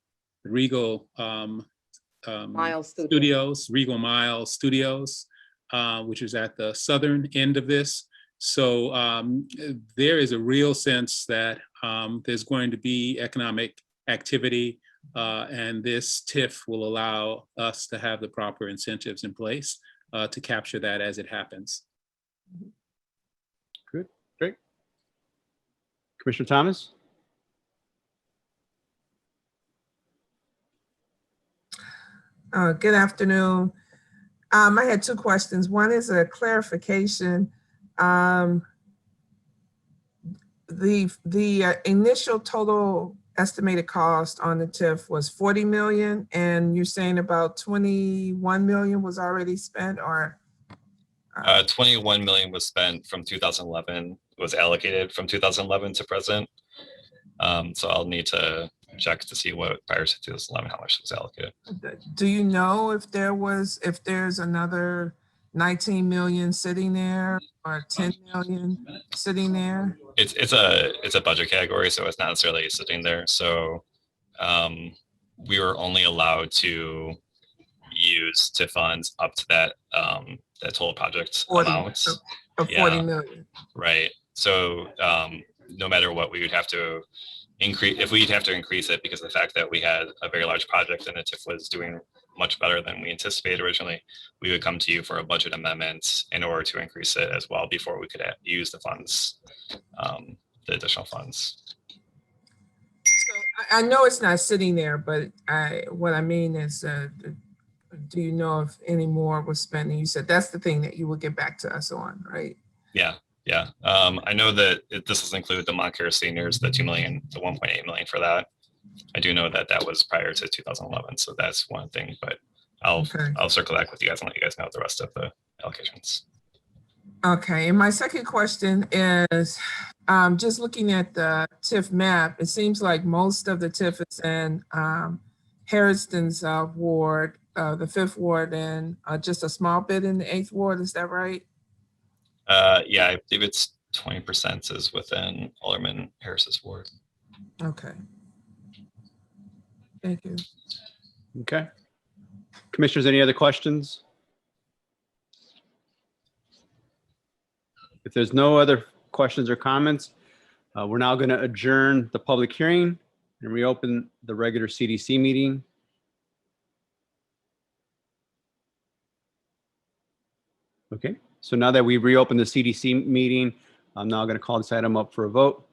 Miles Studios, Regal Miles Studios, which is at the southern end of this. So there is a real sense that there's going to be economic activity And this TIF will allow us to have the proper incentives in place to capture that as it happens. Good, great. Commissioner Thomas? Good afternoon. I had two questions. One is a clarification. The initial total estimated cost on the TIF was 40 million, and you're saying about 21 million was already spent, or? 21 million was spent from 2011, was allocated from 2011 to present. So I'll need to check to see what prior to 2011, how much was allocated. Do you know if there's another 19 million sitting there or 10 million sitting there? It's a budget category, so it's not necessarily sitting there. So we were only allowed to use TIF funds up to that that total project 40, amount. Of 40 million. Right. So no matter what, we would have to increase, if we'd have to increase it because of the fact that we had a very large project and the TIF was doing much better than we anticipated originally, we would come to you for a budget amendment in order to increase it as well before we could use the funds, the additional funds. So I know it's not sitting there, but what I mean is, do you know if any more was spent? And you said that's the thing that you will get back to us on, right? Yeah. Yeah. I know that this does include the Montclair seniors, the 2 million, the 1.8 million for that. I do know that that was prior to 2011. So that's one thing, but I'll circle back with you guys and let you guys know the rest of the allocations. Okay. And my second question is, just looking at the TIF map, it seems like most of the TIF is in Harrison's ward, the 5th ward, and just a small bit in the 8th ward. Is that right? Yeah, I believe it's 20% is within Alderman Harris's ward. Okay. Thank you. Okay. Commissioners, any other questions? If there's no other questions or comments, we're now going to adjourn the public hearing and reopen the regular CDC meeting. Okay, so now that we've reopened the CDC meeting, I'm now going to call this item up for a vote.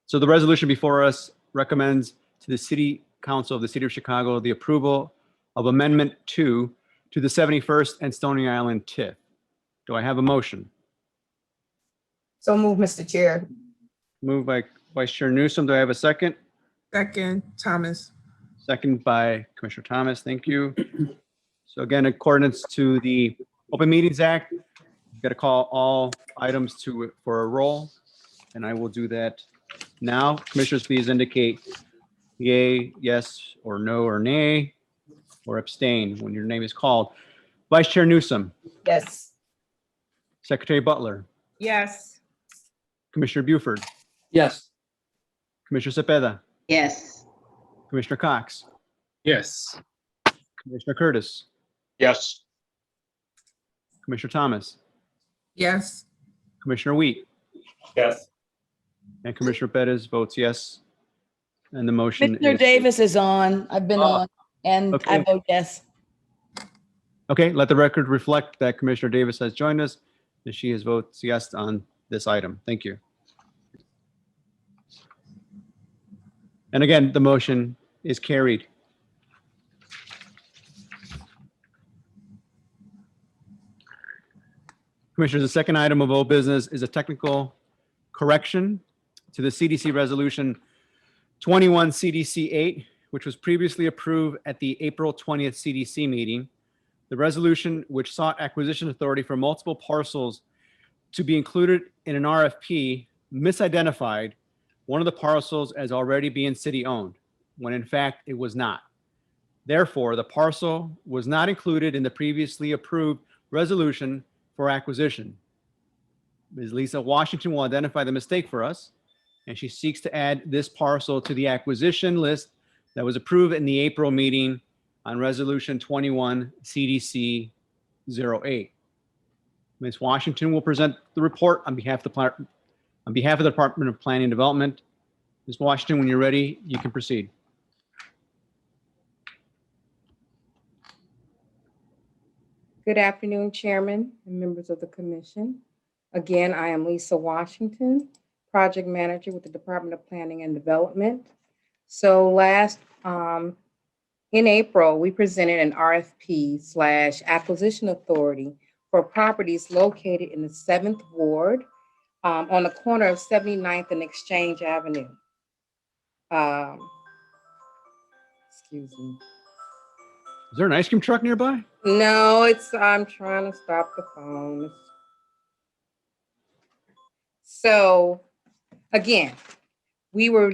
So the resolution before us recommends to the City Council of the City of Chicago the approval of Amendment 2 to the 71st and Stony Island TIF. Do I have a motion? So move, Mr. Chair. Moved by Vice Chair Newsom. Do I have a second? Second, Thomas. Second by Commissioner Thomas. Thank you. So again, in accordance to the Open Meetings Act, you've got to call all items for a roll, and I will do that now. Commissioners, please indicate yay, yes, or no, or nay, or abstain when your name is called. Vice Chair Newsom. Yes. Secretary Butler. Yes. Commissioner Buford. Yes. Commissioner Cepeda. Yes. Commissioner Cox. Yes. Commissioner Curtis. Yes. Commissioner Thomas. Yes. Commissioner Wheat. Yes. And Commissioner Bettis votes yes. And the motion Commissioner is. Davis is on. I've been on, and okay. I vote yes. Okay, let the record reflect that Commissioner Davis has joined us, and she has votes yes on this item. Thank you. And again, the motion is carried. Commissioners, the second item of old business is a technical correction to the CDC Resolution 21 CDC 8, which was previously approved at the April 20th CDC meeting. The resolution, which sought acquisition authority for multiple parcels to be included in an RFP, misidentified one of the parcels as already being city-owned, when in fact it was not. Therefore, the parcel was not included in the previously approved resolution for acquisition. Ms. Lisa Washington will identify the mistake for us, and she seeks to add this parcel to the acquisition list that was approved in the April meeting on Resolution 21 CDC 08. Ms. Washington will present the report on behalf of the Department of Planning and Development. Ms. Washington, when you're ready, you can proceed. Good afternoon, Chairman and members of the Commission. Again, I am Lisa Washington, Project Manager with the Department of Planning and Development. So in April, we presented an RFP/acquisition authority for properties located in the 7th Ward on the corner of 79th and Exchange Avenue. Excuse me. Is there an ice cream truck nearby? No, I'm trying to stop the phone. So again, we were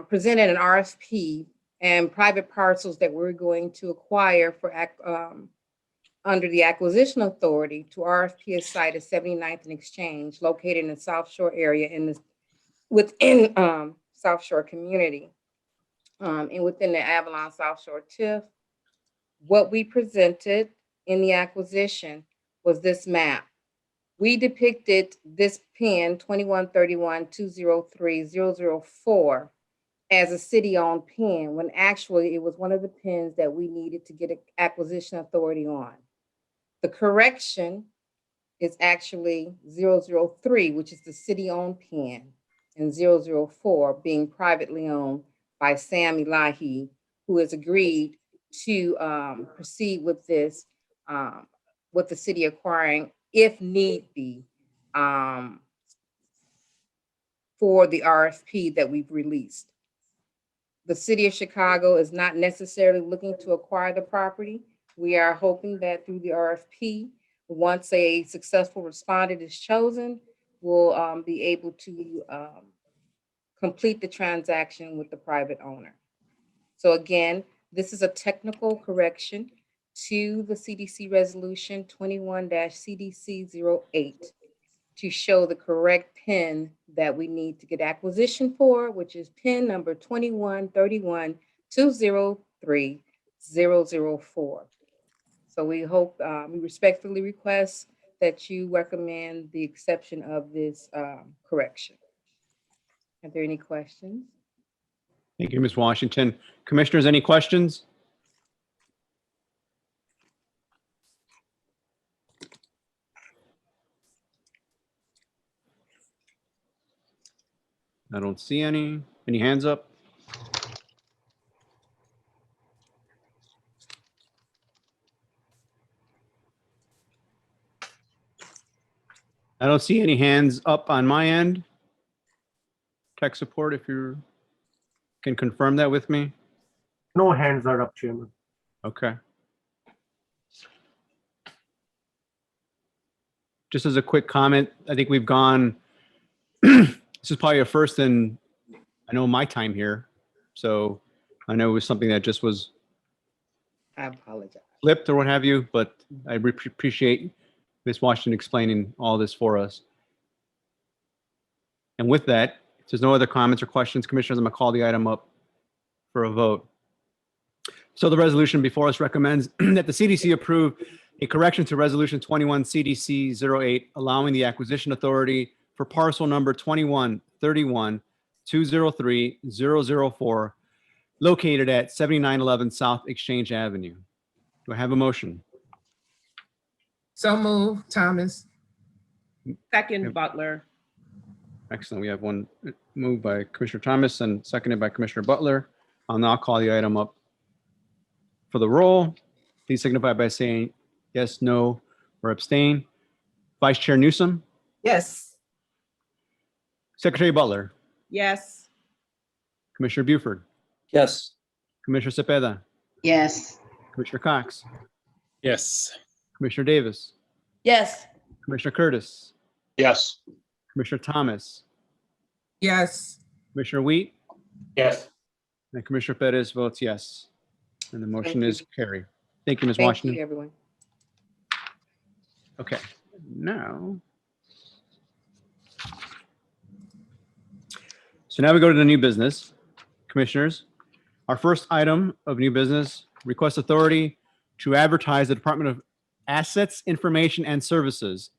presented an RFP and private parcels that we're going to acquire for under the acquisition authority to RFP a site at 79th and Exchange located in the South Shore area within South Shore community and within the Avalon South Shore TIF. What we presented in the acquisition was this map. We depicted this pin 2131-203-004 as a city-owned pin, when actually it was one of the pins that we needed to get an acquisition authority on. The correction is actually 003, which is the city-owned pin, and 004 being privately owned by Sam Elahi, who has agreed to proceed with this, with the city acquiring, if need be, for the RFP that we've released. The city of Chicago is not necessarily looking to acquire the property. We are hoping that through the RFP, once a successful respondent is chosen, we'll be able to complete the transaction with the private owner. So again, this is a technical correction to the CDC resolution 21-CDC-08 to show the correct PIN that we need to get acquisition for, which is PIN number 2131-203-004. So we hope, we respectfully request that you recommend the exception of this correction. Are there any questions? Thank you, Ms. Washington. Commissioners, any questions? I don't see any. Any hands up? I don't see any hands up on my end. Tech support, if you can confirm that with me. No hands are up, Chairman. Okay. Just as a quick comment, I think we've gone, this is probably a first in, I know, my time here. So I know it was something that just was I apologize. flipped or what have you, but I appreciate Ms. Washington explaining all this for us. And with that, if there's no other comments or questions, Commissioners, I'm going to call the item up for a vote. So the resolution before us recommends that the CDC approve a correction to Resolution 21 CDC-08, allowing the acquisition authority for parcel number 2131-203-004, located at 7911 South Exchange Avenue. Do I have a motion? So move, Thomas. Second, Butler. Excellent. We have one moved by Commissioner Thomas and seconded by Commissioner Butler. I'll now call the item up for the roll. Please signify by saying yes, no, or abstain. Vice Chair Newsom, Yes. Secretary Butler, Yes. Commissioner Buford, Yes. Commissioner Cepeda, Yes. Commissioner Cox, Yes. Commissioner Davis, Yes. Commissioner Curtis, Yes. Commissioner Thomas, Yes. Commissioner Wheat, Yes. and Commissioner Perez votes yes. And the motion you. is carried. Thank you, Ms. Thank Washington. you, everyone. Okay, now. So now we go to the new business. Commissioners, our first item of new business, request authority to advertise the Department of Assets, Information, and Services.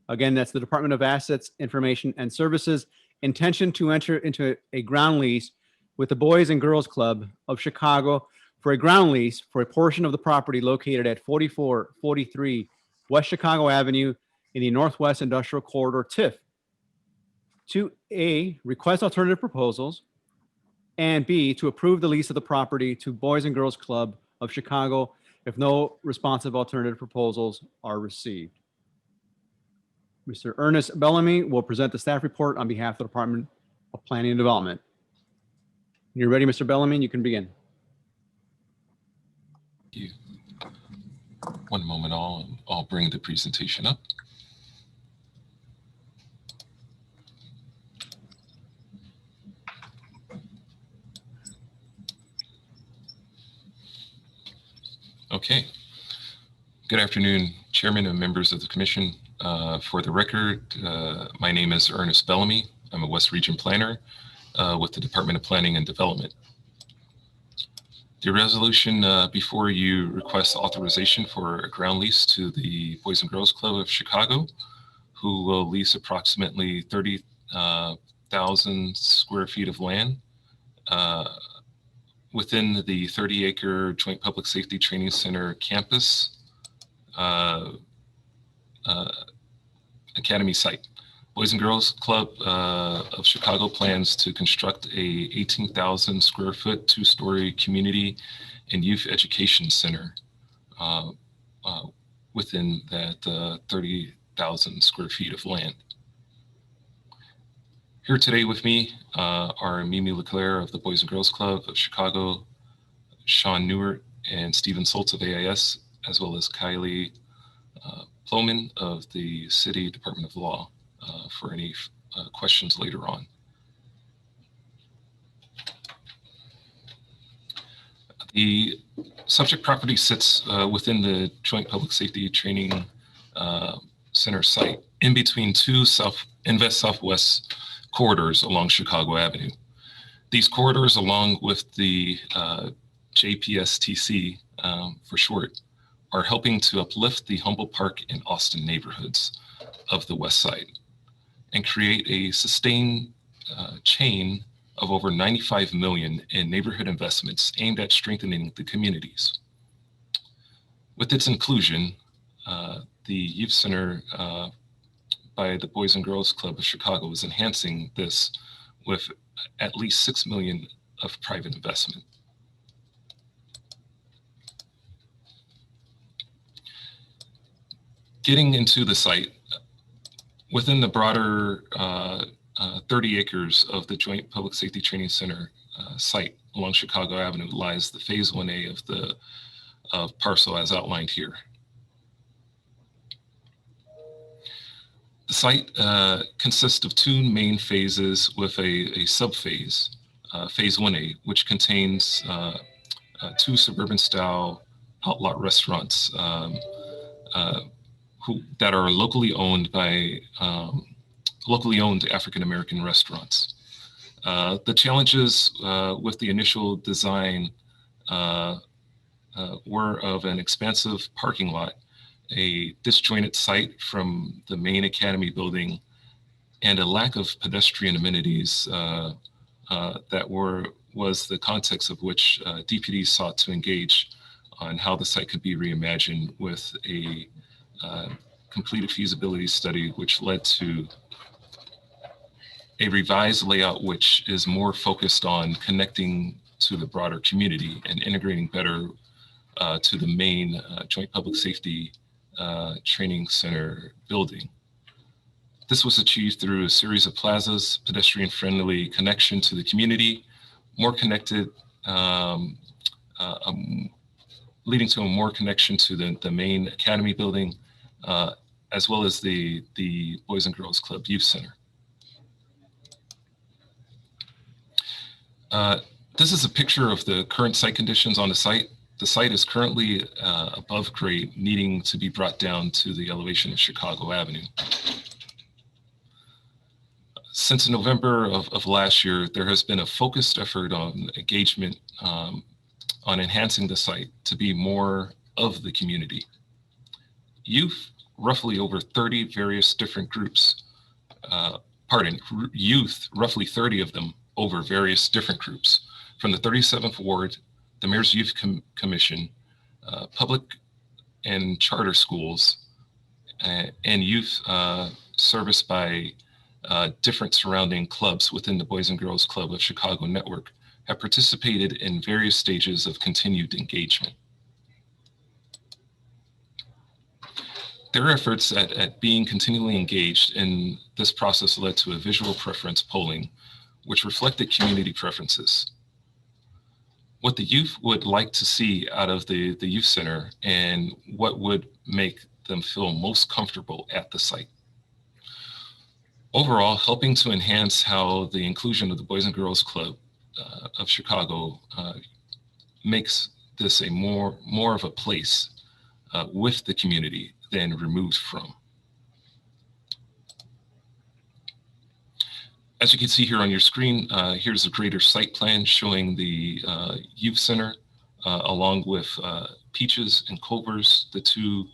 Again, that's the Department of Assets, Information, and Services intention to enter into a ground lease with the Boys and Girls Club of Chicago for a ground lease for a portion of the property located at 4443 West Chicago Avenue in the Northwest Industrial Corridor TIF. 2A, request alternative proposals. And B, to approve the lease of the property to Boys and Girls Club of Chicago if no responsive alternative proposals are received. Mr. Ernest Bellamy will present the staff report on behalf of the Department of Planning and Development. When you're ready, Mr. Bellamy, you can begin. Thank you. One moment, I'll bring the presentation up. Okay. Good afternoon, Chairman and members of the Commission. For the record, my name is Ernest Bellamy. I'm a West Region Planner with the Department of Planning and Development. The resolution before you requests authorization for a ground lease to the Boys and Girls Club of Chicago, who will lease approximately 30,000 square feet of land within the 30-acre Joint Public Safety Training Center campus academy site. Boys and Girls Club of Chicago plans to construct a 18,000 square foot, 2-story community and youth education center within that 30,000 square feet of land. Here today with me are Mimi Leclaire of the Boys and Girls Club of Chicago, Sean Newert and Stephen Soltz of AIS, as well as Kylie Ploman of the City Department of Law for any questions later on. The subject property sits within the Joint Public Safety Training Center site in between two Invest-Southwest corridors along Chicago Avenue. These corridors, along with the JPSTC for short, are helping to uplift the Humboldt Park and Austin neighborhoods of the West Side and create a sustained chain of over 95 million in neighborhood investments aimed at strengthening the communities. With its inclusion, the Youth Center by the Boys and Girls Club of Chicago is enhancing this with at least 6 million of private investment. Getting into the site, within the broader 30 acres of the Joint Public Safety Training Center site along Chicago Avenue lies the Phase 1A of the parcel as outlined here. The site consists of two main phases with a subphase, Phase 1A, which contains two suburban-style outlot restaurants that are locally owned by locally owned African-American restaurants. The challenges with the initial design were of an expansive parking lot, a disjointed site from the main academy building, and a lack of pedestrian amenities that was the context of which DPD sought to engage on how the site could be reimagined with a completed feasibility study, which led to a revised layout which is more focused on connecting to the broader community and integrating better to the main Joint Public Safety Training Center building. This was achieved through a series of plazas, pedestrian-friendly connection to the community, more connected, leading to a more connection to the main academy building, as well as the Boys and Girls Club Youth Center. This is a picture of the current site conditions on the site. The site is currently above grade, needing to be brought down to the elevation of Chicago Avenue. Since November of last year, there has been a focused effort on engagement on enhancing the site to be more of the community. Youth, roughly over 30 various different groups, youth, roughly 30 of them over various different groups, from the 37th Ward the Mayor's Youth Commission, public and charter schools, and youth serviced by different surrounding clubs within the Boys and Girls Club of Chicago network have participated in various stages of continued engagement. Their efforts at being continually engaged in this process led to a visual preference polling, which reflected community preferences. What the youth would like to see out of the youth center and what would make them feel most comfortable at the site. Overall, helping to enhance how the inclusion of the Boys and Girls Club of Chicago makes this a more of a place with the community than removed from. As you can see here on your screen, here's a greater site plan showing the youth center along with Peaches and Culver's, the two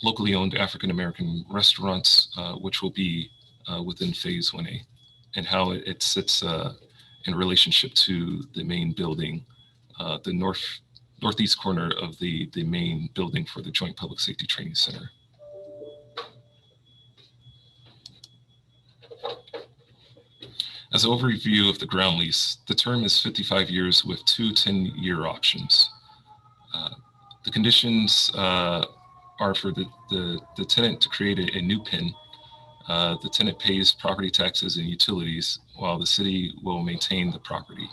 locally owned African-American restaurants, which will be within Phase 1A, and how it sits in relationship to the main building, the northeast corner of the main building for the Joint Public Safety Training Center. As an overview of the ground lease, the term is 55 years with two 10-year options. The conditions are for the tenant to create a new PIN. The tenant pays property taxes and utilities while the city will maintain the property.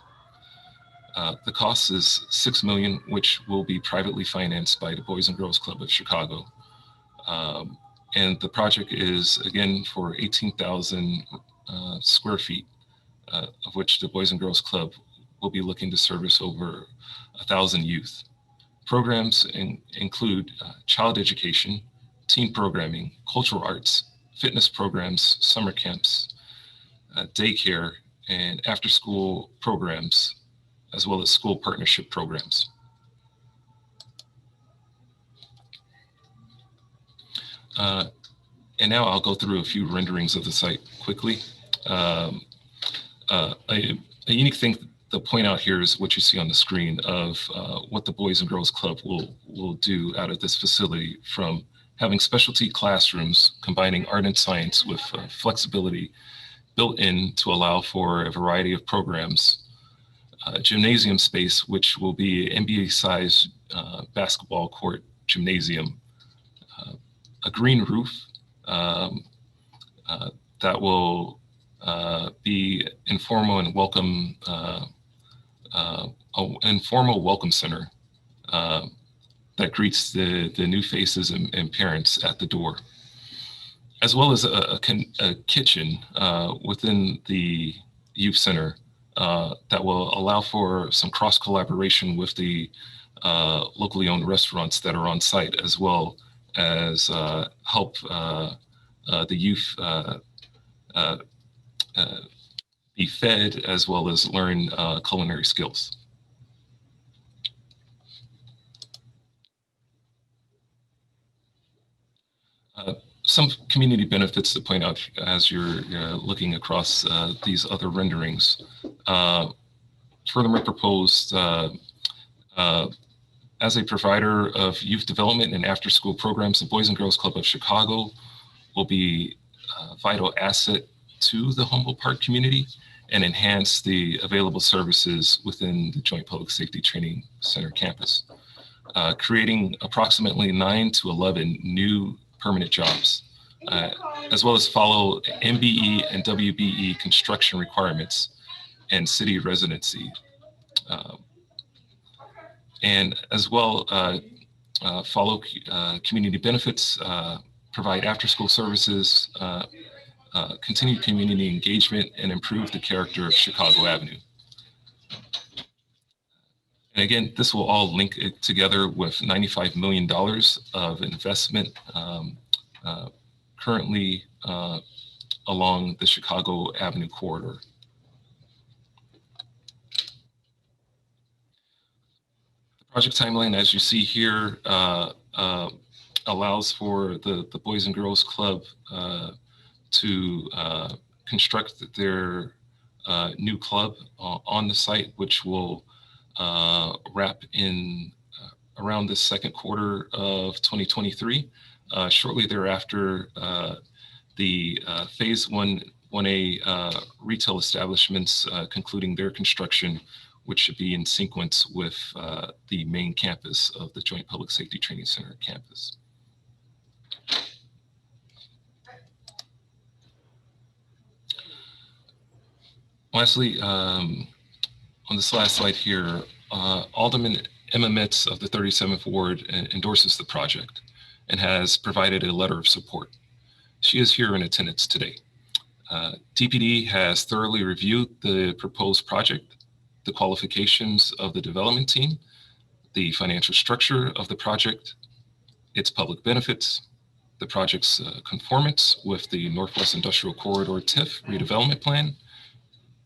The cost is $6 million, which will be privately financed by the Boys and Girls Club of Chicago. And the project is, again, for 18,000 square feet, of which the Boys and Girls Club will be looking to service over 1,000 youth. Programs include child education, teen programming, cultural arts, fitness programs, summer camps, daycare, and after-school programs, as well as school partnership programs. And now I'll go through a few renderings of the site quickly. A unique thing to point out here is what you see on the screen of what the Boys and Girls Club will do out of this facility, from having specialty classrooms combining art and science with flexibility built in to allow for a variety of programs, gymnasium space, which will be an NBA-sized basketball court gymnasium, a green roof that will be informal and welcome, informal welcome center that greets the new faces and parents at the door, as well as a kitchen within the youth center that will allow for some cross collaboration with the locally owned restaurants that are on site, as well as help the youth be fed, as well as learn culinary skills. Some community benefits to point out as you're looking across these other renderings. Furthermore proposed, as a provider of youth development and after-school programs, the Boys and Girls Club of Chicago will be a vital asset to the Humboldt Park community and enhance the available services within the Joint Public Safety Training Center campus, creating approximately 9 to 11 new permanent jobs, as well as follow MBE and WBE construction requirements and city residency. And as well, follow community benefits, provide after-school services, continue community engagement, and improve the character of Chicago Avenue. And again, this will all link it together with $95 million of investment currently along the Chicago Avenue corridor. The project timeline, as you see here, allows for the Boys and Girls Club to construct their new club on the site, which will wrap in around the second quarter of 2023. Shortly thereafter, the phase 1A retail establishments concluding their construction, which should be in sequence with the main campus of the Joint Public Safety Training Center campus. Lastly, on this last slide here, Alderman Emma Mitz of the 37th Ward endorses the project and has provided a letter of support. She is here in attendance today. DPD has thoroughly reviewed the proposed project, the qualifications of the development team, the financial structure of the project, its public benefits, the project's conformance with the Northwest Industrial Corridor TIF redevelopment plan,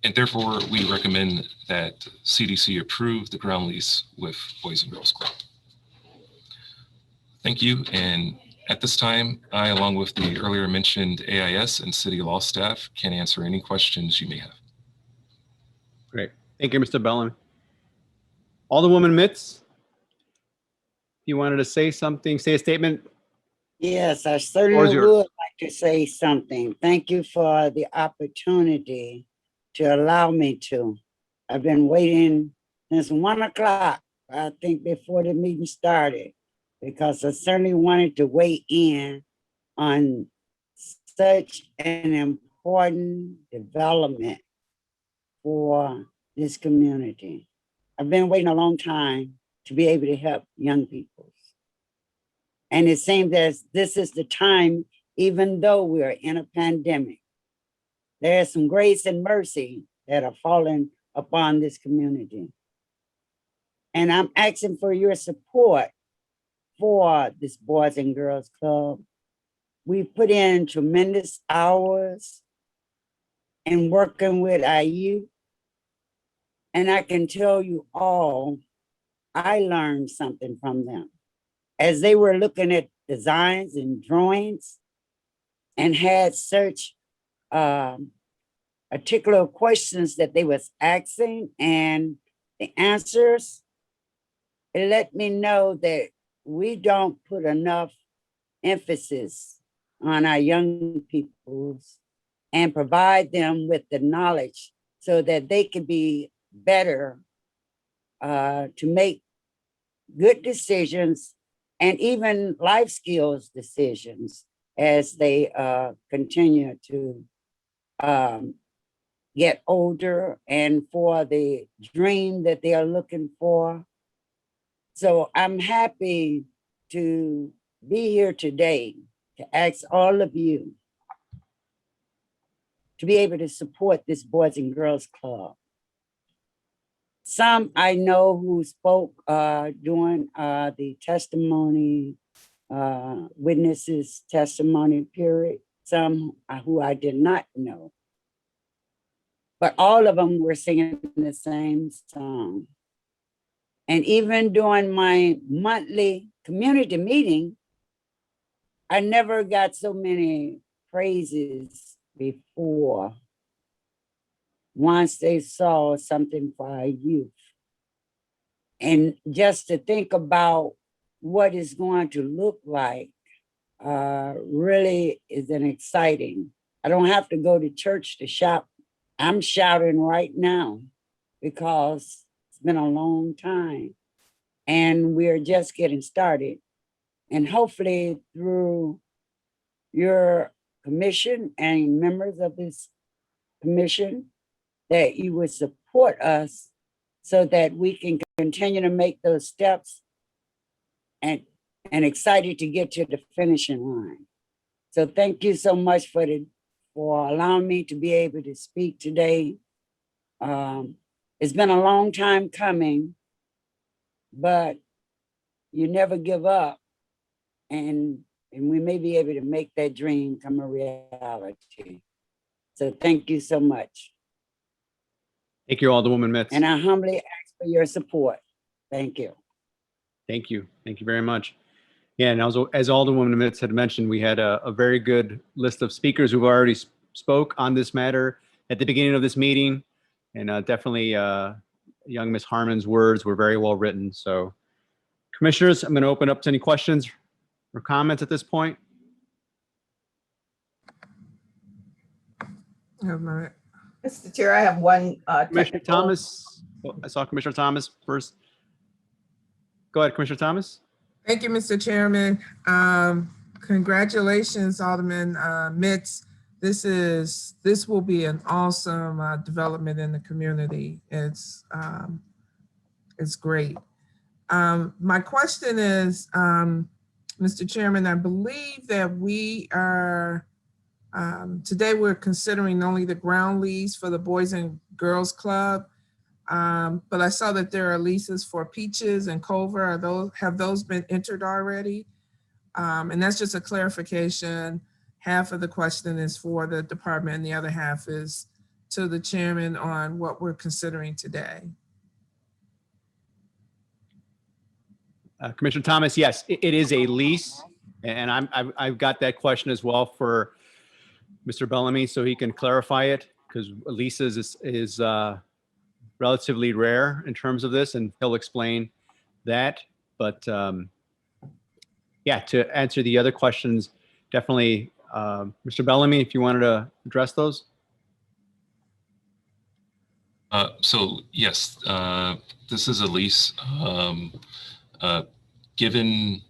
and therefore we recommend that CDC approve the ground lease with Boys and Girls Club. Thank you. And at this time, I, along with the earlier mentioned AIS and city law staff, can answer any questions you may have. Great. Thank you, Mr. Bellamy. Alderwoman Mitz, you wanted to say something, say a statement? Yes, I certainly would like to say something. Thank you for the opportunity to allow me to. I've been waiting since 1 o'clock, I think, before the meeting started, because I certainly wanted to weigh in on such an important development for this community. I've been waiting a long time to be able to help young people. And it seems as this is the time, even though we're in a pandemic, there's some grace and mercy that are falling upon this community. And I'm asking for your support for this Boys and Girls Club. We put in tremendous hours in working with our youth. And I can tell you all, I learned something from them. As they were looking at designs and drawings and had such particular questions that they was asking and the answers, it let me know that we don't put enough emphasis on our young peoples and provide them with the knowledge so that they can be better to make good decisions and even life skills decisions as they continue to get older and for the dream that they are looking for. So I'm happy to be here today to ask all of you to be able to support this Boys and Girls Club. Some I know who spoke during the testimony, witnesses testimony period, some who I did not know. But all of them were singing the same song. And even during my monthly community meeting, I never got so many praises before once they saw something for our youth. And just to think about what it's going to look like really is an exciting. I don't have to go to church to shout. I'm shouting right now because it's been a long time and we're just getting started. And hopefully through your commission and members of this commission, that you would support us so that we can continue to make those steps and excited to get to the finishing line. So thank you so much for allowing me to be able to speak today. It's been a long time coming, but you never give up, and we may be able to make that dream come a reality. So thank you so much. Thank you, Alderwoman Mitz. And I humbly ask for your support. Thank you. Thank you. Thank you very much. Yeah, and as Alderwoman Mitz had mentioned, we had a very good list of speakers who've already spoke on this matter at the beginning of this meeting, and definitely young Miss Harmon's words were very well written. So commissioners, I'm going to open up to any questions or comments at this point. Mr. Chair, I have one Commissioner technical. Thomas. Oh, I saw Commissioner Thomas first. Go ahead, Commissioner Thomas. Thank you, Mr. Chairman. Congratulations, Alderman Mitz. This will be an awesome development in the community. It's great. My question is, Mr. Chairman, I believe that we are today we're considering only the ground lease for the Boys and Girls Club. But I saw that there are leases for Peaches and Culver. Have those been entered already? And that's just a clarification. Half of the question is for the department and the other half is to the chairman on what we're considering today. Commissioner Thomas, yes, it is a lease. And I've got that question as well for Mr. Bellamy so he can clarify it, because leases is relatively rare in terms of this, and he'll explain that. But yeah, to answer the other questions, definitely, Mr. Bellamy, if you wanted to address those. So yes, this is a lease. Given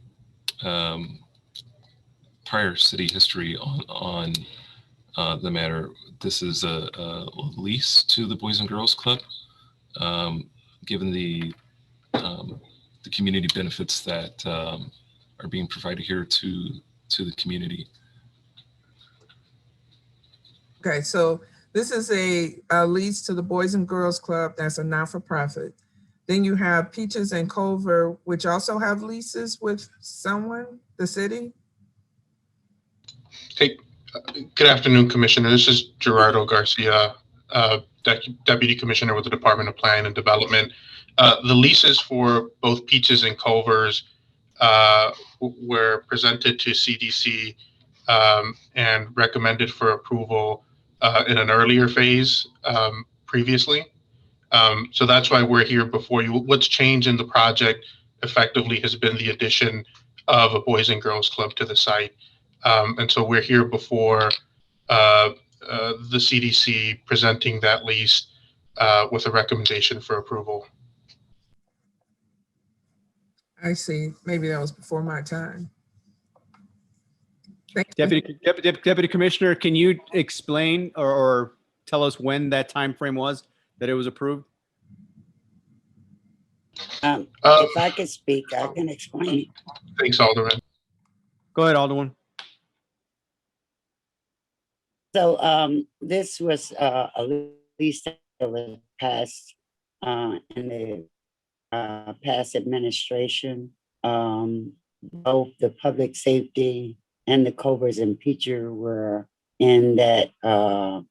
prior city history on the matter, this is a lease to the Boys and Girls Club. Given the community benefits that are being provided here to the community. Okay, so this is a lease to the Boys and Girls Club. That's a not-for-profit. Then you have Peaches and Culver, which also have leases with someone, the city. Hey, good afternoon, Commissioner. This is Gerardo Garcia, Deputy Commissioner with the Department of Planning and Development. The leases for both Peaches and Culvers were presented to CDC and recommended for approval in an earlier phase previously. So that's why we're here before you. What's changed in the project effectively has been the addition of a Boys and Girls Club to the site. And so we're here before the CDC presenting that lease with a recommendation for approval. I see. Maybe that was before my time. Deputy Commissioner, can you explain or tell us when that time frame was that it was approved? If I could speak, I can explain. Thanks, Alderman. Go ahead, Alderman. So this was a lease that was passed in the past administration. Both the public safety and the Culvers and Peacher were in that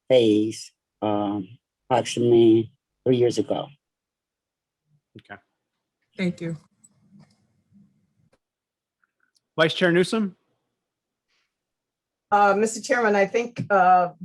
phase approximately 3 years ago. Okay. Thank you. Vice Chair Newsom. Mr. Chairman, I think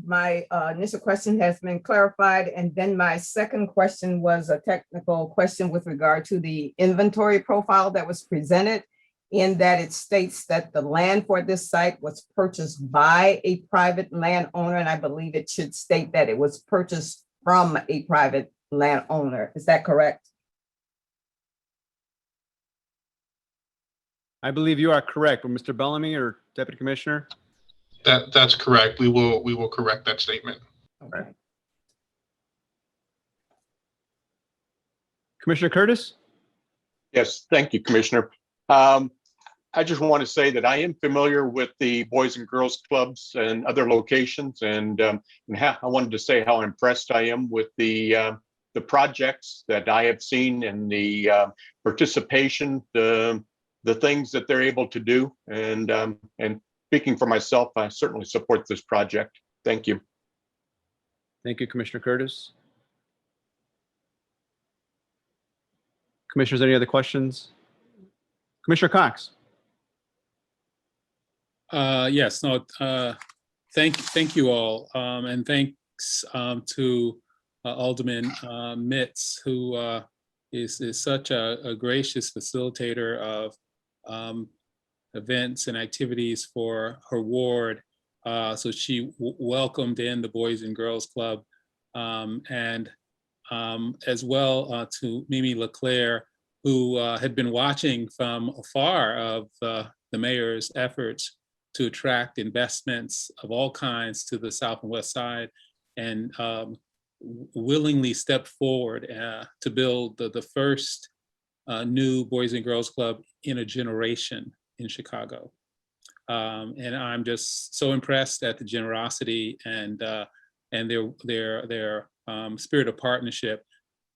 my initial question has been clarified, and then my second question was a technical question with regard to the inventory profile that was presented, in that it states that the land for this site was purchased by a private landowner, and I believe it should state that it was purchased from a private landowner. Is that correct? I believe you are correct. Mr. Bellamy or Deputy Commissioner? That's correct. We will correct that statement. Okay. Commissioner Curtis? Yes, thank you, Commissioner. I just want to say that I am familiar with the Boys and Girls Clubs and other locations, and I wanted to say how impressed I am with the projects that I have seen and the participation, the things that they're able to do, and speaking for myself, I certainly support this project. Thank you. Thank you, Commissioner Curtis. Commissioners, any other questions? Commissioner Cox. Yes, no, thank you all. And thanks to Alderman Mitz, who is such a gracious facilitator of events and activities for her ward. So she welcomed in the Boys and Girls Club, and as well to Mimi Leclaire, who had been watching from afar of the mayor's efforts to attract investments of all kinds to the South and West Side, and willingly stepped forward to build the first new Boys and Girls Club in a generation in Chicago. And I'm just so impressed at the generosity and their spirit of partnership.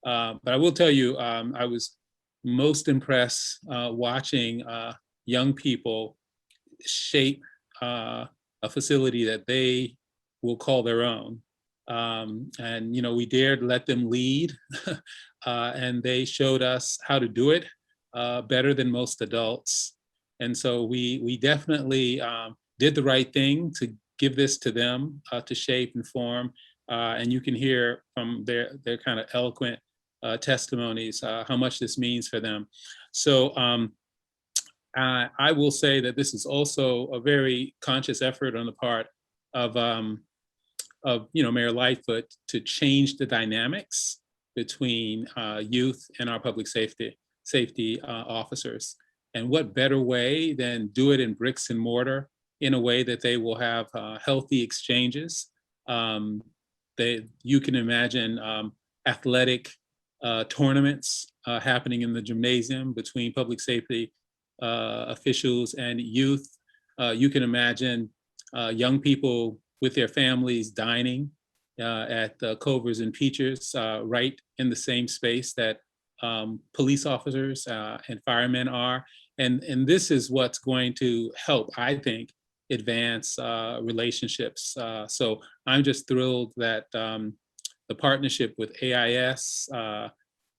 But I will tell you, I was most impressed watching young people shape a facility that they will call their own. And we dared let them lead, and they showed us how to do it better than most adults. And so we definitely did the right thing to give this to them to shape and form. And you can hear from their kind of eloquent testimonies how much this means for them. So I will say that this is also a very conscious effort on the part of Mayor Lightfoot to change the dynamics between youth and our public safety officers. And what better way than do it in bricks and mortar in a way that they will have healthy exchanges. You can imagine athletic tournaments happening in the gymnasium between public safety officials and youth. You can imagine young people with their families dining at Culver's and Peaches right in the same space that police officers and firemen are. And this is what's going to help, I think, advance relationships. So I'm just thrilled that the partnership with AIS,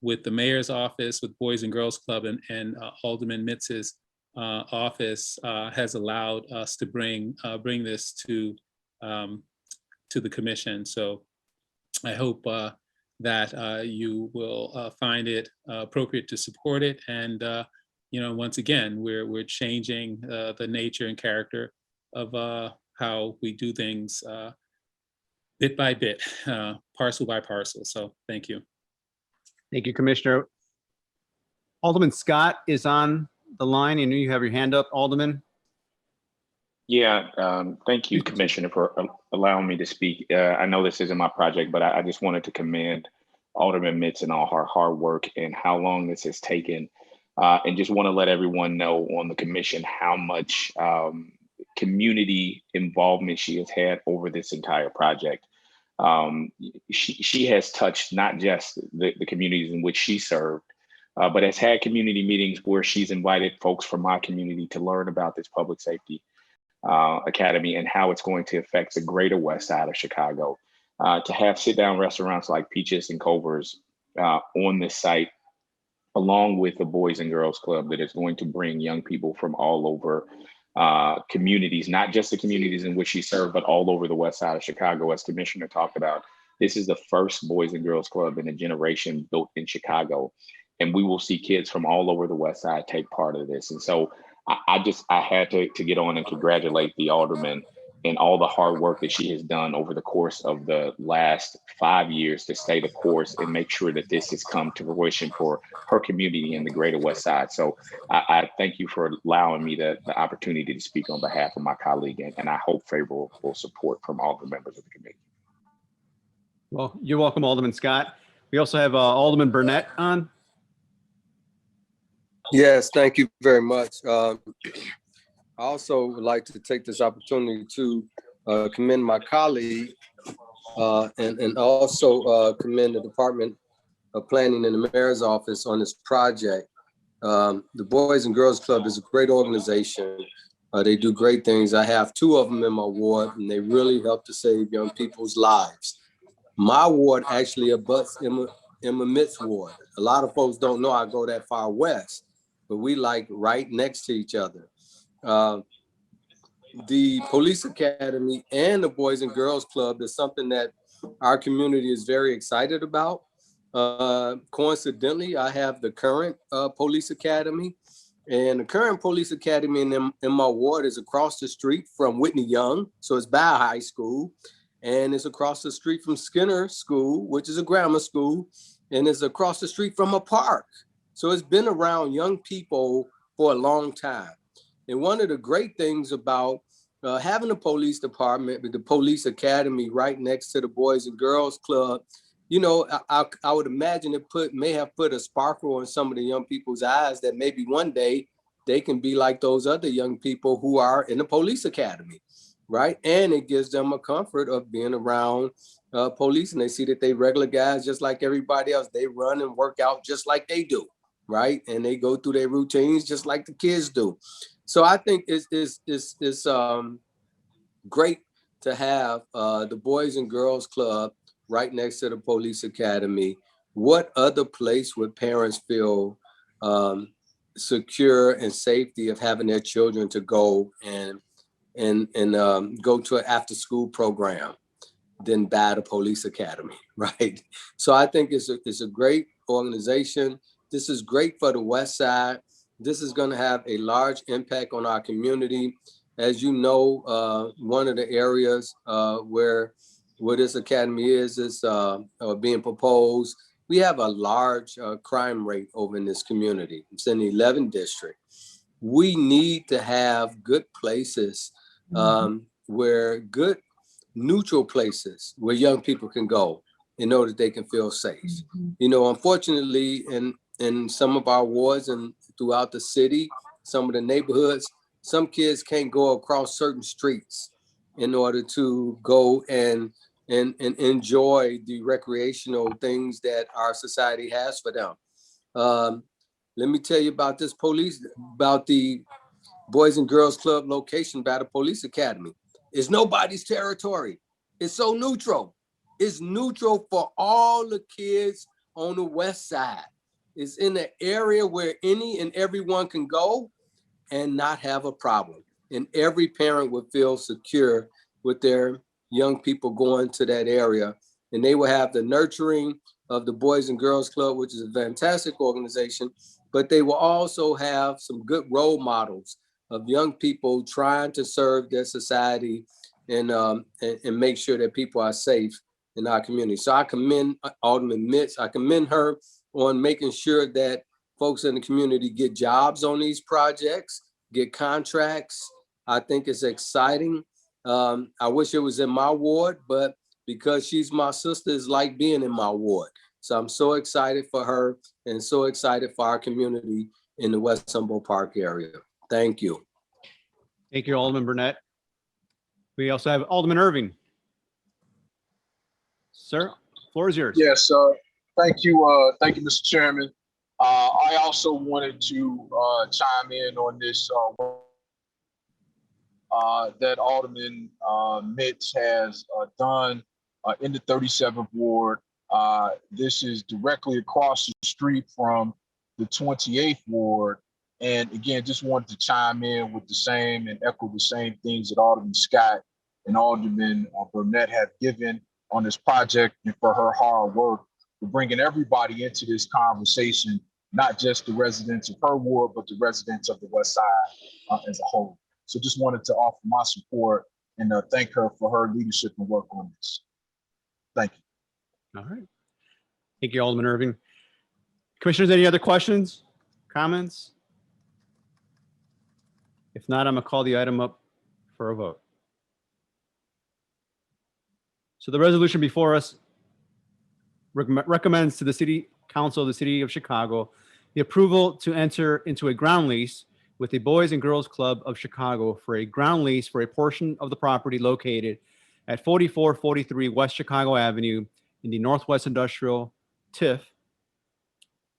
with the mayor's office, with Boys and Girls Club, and Alderman Mitz's office has allowed us to bring this to the commission. So I hope that you will find it appropriate to support it. And once again, we're changing the nature and character of how we do things bit by bit, parcel by parcel. So thank you. Thank you, Commissioner. Alderman Scott is on the line. I know you have your hand up, Alderman. Yeah, thank you, Commissioner, for allowing me to speak. I know this isn't my project, but I just wanted to commend Alderman Mitz and all her hard work and how long this has taken. And just want to let everyone know on the commission how much community involvement she has had over this entire project. She has touched not just the communities in which she served, but has had community meetings where she's invited folks from my community to learn about this public safety academy and how it's going to affect the greater West Side of Chicago. To have sit-down restaurants like Peaches and Culver's on this site, along with the Boys and Girls Club that is going to bring young people from all over communities, not just the communities in which she served, but all over the West Side of Chicago. As Commissioner talked about, this is the first Boys and Girls Club in a generation built in Chicago. And we will see kids from all over the West Side take part of this. And so I had to get on and congratulate the alderman and all the hard work that she has done over the course of the last 5 years to stay the course and make sure that this has come to fruition for her community in the greater West Side. So I thank you for allowing me the opportunity to speak on behalf of my colleague, and I hope favorable support from all the members of the committee. Well, you're welcome, Alderman Scott. We also have Alderman Burnett on. Yes, thank you very much. I also would like to take this opportunity to commend my colleague and also commend the Department of Planning and the Mayor's Office on this project. The Boys and Girls Club is a great organization. They do great things. I have 2 of them in my ward, and they really help to save young people's lives. My ward actually abuts Emma Mitz ward. A lot of folks don't know I go that far west, but we like right next to each other. The Police Academy and the Boys and Girls Club is something that our community is very excited about. Coincidentally, I have the current police academy, and the current police academy in my ward is across the street from Whitney Young, so it's by high school, and it's across the street from Skinner School, which is a grammar school, and it's across the street from a park. So it's been around young people for a long time. And one of the great things about having a police department with the police academy right next to the Boys and Girls Club, you know, I would imagine it may have put a sparkle in some of the young people's eyes that maybe one day they can be like those other young people who are in the police academy, right? And it gives them a comfort of being around police, and they see that they regular guys just like everybody else. They run and work out just like they do, right? And they go through their routines just like the kids do. So I think it's great to have the Boys and Girls Club right next to the police academy. What other place would parents feel secure and safety of having their children to go and go to an after school program than by the police academy, right? So I think it's a great organization. This is great for the West Side. This is going to have a large impact on our community. As you know, one of the areas where this academy is being proposed, we have a large crime rate over in this community. It's in the 11th district. We need to have good places where good neutral places where young people can go in order that they can feel safe. You know, unfortunately, in some of our wards and throughout the city, some of the neighborhoods, some kids can't go across certain streets in order to go and enjoy the recreational things that our society has for them. Let me tell you about about the Boys and Girls Club location by the police academy. It's nobody's territory. It's so neutral. It's neutral for all the kids on the West Side. It's in the area where any and everyone can go and not have a problem. And every parent would feel secure with their young people going to that area. And they will have the nurturing of the Boys and Girls Club, which is a fantastic organization, but they will also have some good role models of young people trying to serve their society and make sure that people are safe in our community. So I commend Alderman Mitz. I commend her on making sure that folks in the community get jobs on these projects, get contracts. I think it's exciting. I wish it was in my ward, but because she's my sister, it's like being in my ward. So I'm so excited for her and so excited for our community in the West Humboldt Park area. Thank you. Thank you, Alderman Burnett. We also have Alderman Irving. Sir, floor is yours. Yes, thank you, Mr. Chairman. I also wanted to chime in on this that Alderman Mitz has done in the 37th Ward. This is directly across the street from the 28th Ward. And again, just wanted to chime in with the same and echo the same things that Alderman Scott and Alderman Burnett have given on this project and for her hard work for bringing everybody into this conversation, not just the residents of her ward, but the residents of the West Side as a whole. So just wanted to offer my support and thank her for her leadership and work on this. Thank you. All right. Thank you, Alderman Irving. Commissioners, any other questions, comments? If not, I'm gonna call the item up for a vote. So the resolution before us recommends to the City Council of the City of Chicago the approval to enter into a ground lease with the Boys and Girls Club of Chicago for a ground lease for a portion of the property located at 4443 West Chicago Avenue in the Northwest Industrial TIF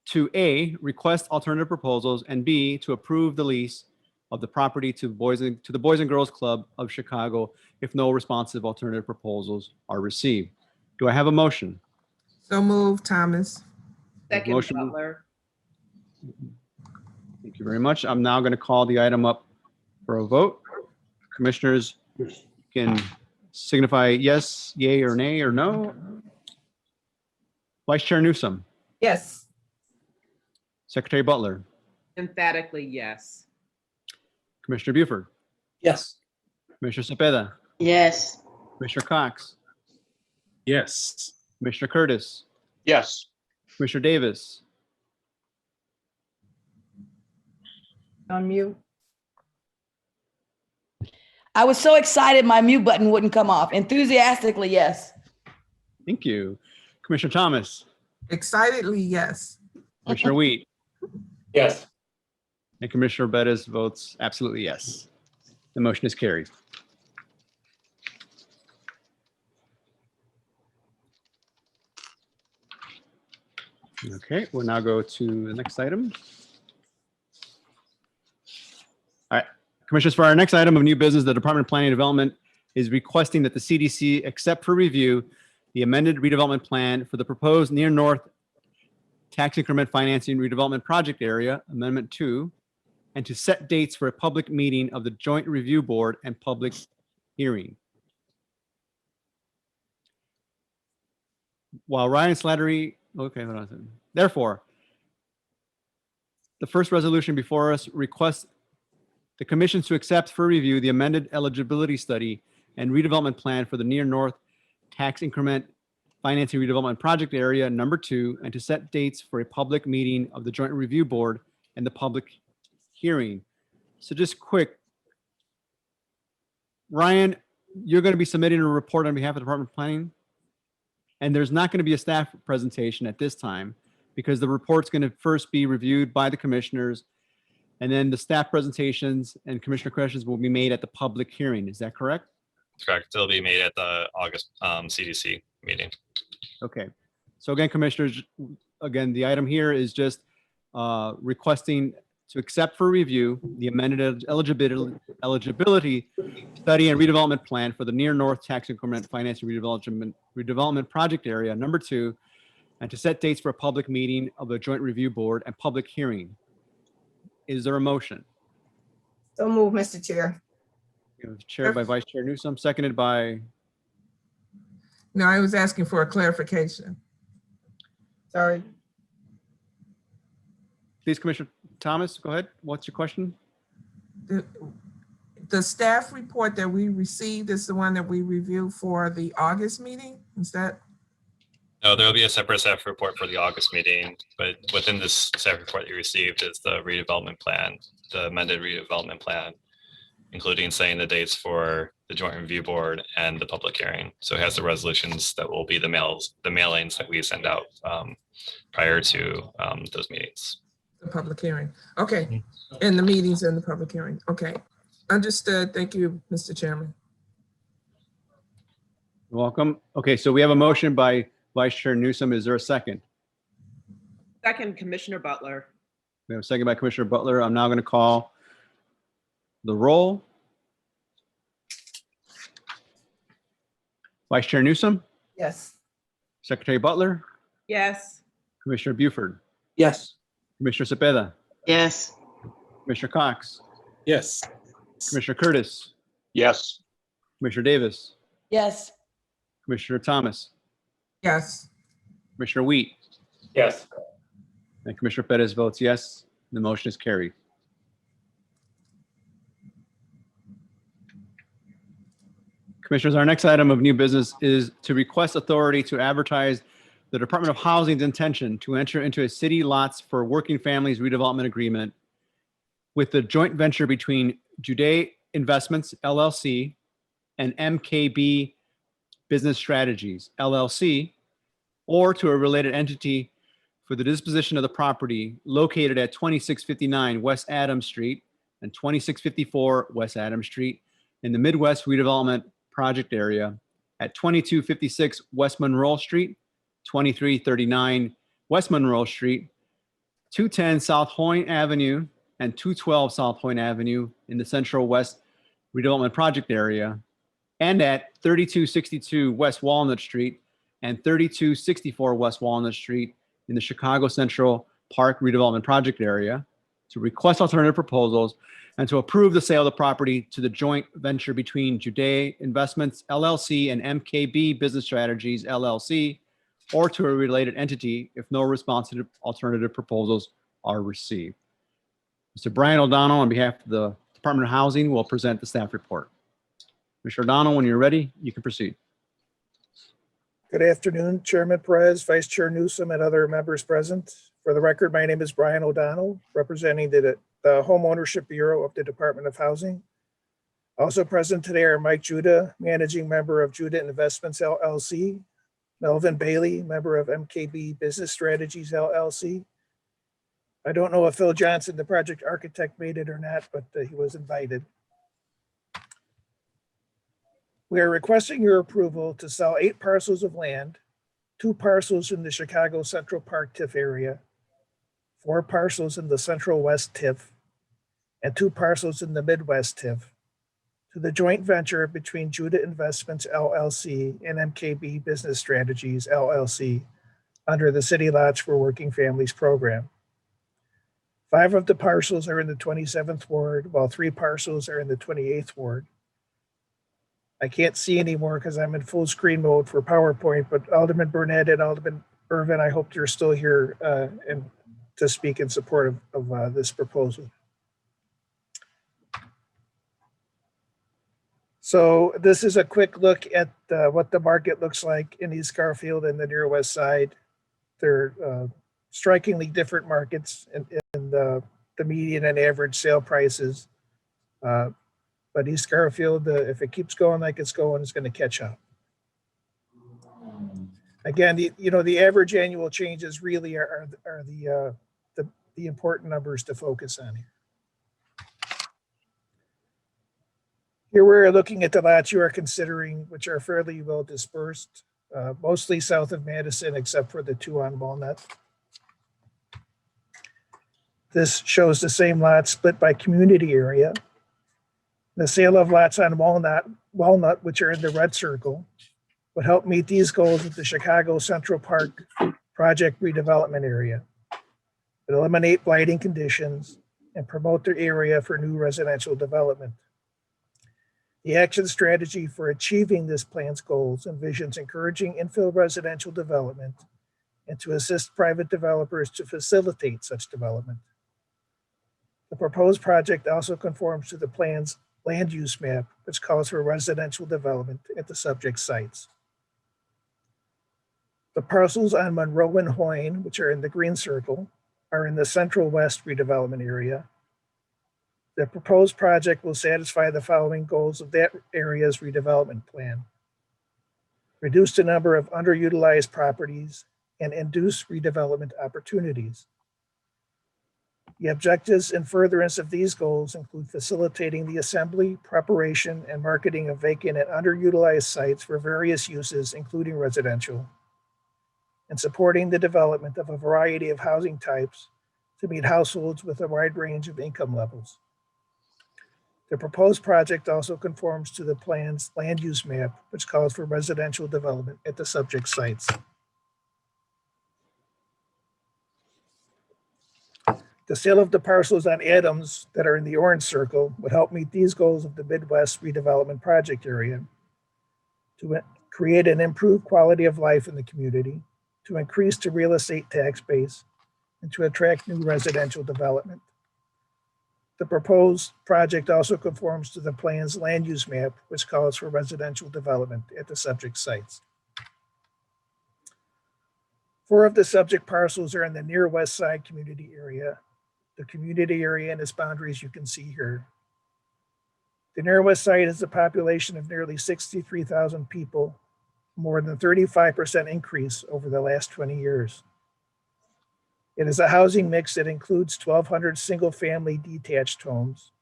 to A, request alternative proposals, and B, to approve the lease of the property to the Boys and Girls Club of Chicago if no responsive alternative proposals are received. Do I have a motion? So moved, Thomas. Second, Motion. Butler. Thank you very much. I'm now going to call the item up for a vote. Commissioners can signify yes, yay, or nay, or no. Vice Chair Newsom, Yes. Secretary Butler, Emphatically, yes. Commissioner Buford, Yes. Commissioner Cepeda, Yes. Commissioner Cox, Yes. Commissioner Curtis, Yes. Commissioner Davis, On mute. I was so excited my mute button wouldn't come off. Enthusiastically, yes. thank you. Commissioner Thomas, Excitedly, yes. Commissioner Wheat, Yes. and Commissioner Bettis votes absolutely yes. The motion is carried. Okay, we'll now go to the next item. All right, Commissioners, for our next item of new business, the Department of Planning and Development is requesting that the CDC accept for review the amended redevelopment plan for the proposed near north tax increment financing redevelopment project area, Amendment 2, and to set dates for a public meeting of the Joint Review Board and public hearing. While Ryan Slattery, okay, hold on a second. Therefore, the first resolution before us requests the commission to accept for review the amended eligibility study and redevelopment plan for the near north tax increment financing redevelopment project area number 2, and to set dates for a public meeting of the Joint Review Board and the public hearing. So just quick, Ryan, you're going to be submitting a report on behalf of the Department of Planning, and there's not going to be a staff presentation at this time because the report's going to first be reviewed by the commissioners, and then the staff presentations and commissioner questions will be made at the public hearing. Is that correct? Correct. It'll be made at the August CDC meeting. Okay. So again, commissioners, again, the item here is just requesting to accept for review the amended eligibility study and redevelopment plan for the near north tax increment financing redevelopment project area number 2, and to set dates for a public meeting of the Joint Review Board and public hearing. Is there a motion? So move, Mr. Chair. Chaired by Vice Chair Newsom, seconded by, No, I was asking for a clarification. Sorry. please, Commissioner Thomas, go ahead. What's your question? The staff report that we received is the one that we reviewed for the August meeting? Is that? No, there'll be a separate staff report for the August meeting, but within this staff report you received is the redevelopment plan, the amended redevelopment plan, including setting the dates for the Joint Review Board and the public hearing. So it has the resolutions that will be the mailings that we send out prior to those meetings. The public hearing. Okay. And the meetings and the public hearing. Okay. Understood. Thank you, Mr. Chairman. You're welcome. Okay, so we have a motion by Vice Chair Newsom. Is there a second? Second, Commissioner Butler. We have a second by Commissioner Butler. I'm now going to call the roll. Vice Chair Newsom, Yes. Secretary Butler, Yes. Commissioner Buford, Yes. Commissioner Cepeda, Yes. Commissioner Cox, Yes. Commissioner Curtis, Yes. Commissioner Davis, Yes. Commissioner Thomas, Yes. Commissioner Wheat, Yes. and Commissioner Bettis votes yes. The motion is carried. Commissioners, our next item of new business is to request authority to advertise the Department of Housing's intention to enter into a city lots for working families redevelopment agreement with the joint venture between Jude Investments LLC and MKB Business Strategies LLC, or to a related entity for the disposition of the property located at 2659 West Adams Street and 2654 West Adams Street in the Midwest Redevelopment Project area at 2256 West Monroe Street, 2339 West Monroe Street, 210 South Hoyne Avenue, and 212 South Hoyne Avenue in the Central West Redevelopment Project area, and at 3262 West Walnut Street and 3264 West Walnut Street in the Chicago Central Park Redevelopment Project area, to request alternative proposals and to approve the sale of the property to the joint venture between Jude Investments LLC and MKB Business Strategies LLC, or to a related entity if no responsive alternative proposals are received. Mr. Brian O'Donnell, on behalf of the Department of Housing, will present the staff report. Mr. O'Donnell, when you're ready, you can proceed. Good afternoon, Chairman Perez, Vice Chair Newsom, and other members present. For the record, my name is Brian O'Donnell, representing the Home Ownership Bureau of the Department of Housing. Also present today are Mike Judah, Managing Member of Judah Investments LLC, Melvin Bailey, member of MKB Business Strategies LLC. I don't know if Phil Johnson, the project architect, made it or not, but he was invited. We are requesting your approval to sell 8 parcels of land, 2 parcels in the Chicago Central Park TIF area, 4 parcels in the Central West TIF, and 2 parcels in the Midwest TIF, to the joint venture between Judah Investments LLC and MKB Business Strategies LLC under the City Lots for Working Families program. 5 of the parcels are in the 27th Ward, while 3 parcels are in the 28th Ward. I can't see anymore because I'm in full screen mode for PowerPoint, but Alderman Burnett and Alderman Irvin, I hope you're still here and to speak in support of this proposal. So this is a quick look at what the market looks like in East Garfield and the Near West Side. They're strikingly different markets in the median and average sale prices. But East Garfield, if it keeps going like it's going, it's going to catch up. Again, the average annual changes really are the important numbers to focus on here. Here we're looking at the lots you are considering, which are fairly well dispersed, mostly south of Madison, except for the 2 on Walnut. This shows the same lots split by community area. The sale of lots on Walnut, which are in the red circle, would help meet these goals with the Chicago Central Park project redevelopment area. It eliminate blighting conditions and promote the area for new residential development. The action strategy for achieving this plan's goals envisions encouraging infill residential development and to assist private developers to facilitate such development. The proposed project also conforms to the plan's land use map, which calls for residential development at the subject sites. The parcels on Monroe and Hoyne, which are in the green circle, are in the Central West redevelopment area. The proposed project will satisfy the following goals of that area's redevelopment plan: reduce the number of underutilized properties and induce redevelopment opportunities. The objectives and furtherance of these goals include facilitating the assembly, preparation, and marketing of vacant and underutilized sites for various uses, including residential, and supporting the development of a variety of housing types to meet households with a wide range of income levels. The proposed project also conforms to the plan's land use map, which calls for residential development at the subject sites. The sale of the parcels on Adams that are in the orange circle would help meet these goals of the Midwest redevelopment project area: to create an improved quality of life in the community, to increase the real estate tax base, and to attract new residential development. The proposed project also conforms to the plan's land use map, which calls for residential development at the subject sites. 4 of the subject parcels are in the Near West Side community area. The community area and its boundaries you can see here. The Near West Side has a population of nearly 63,000 people, more than 35% increase over the last 20 years. It is a housing mix that includes 1,200 single-family detached homes,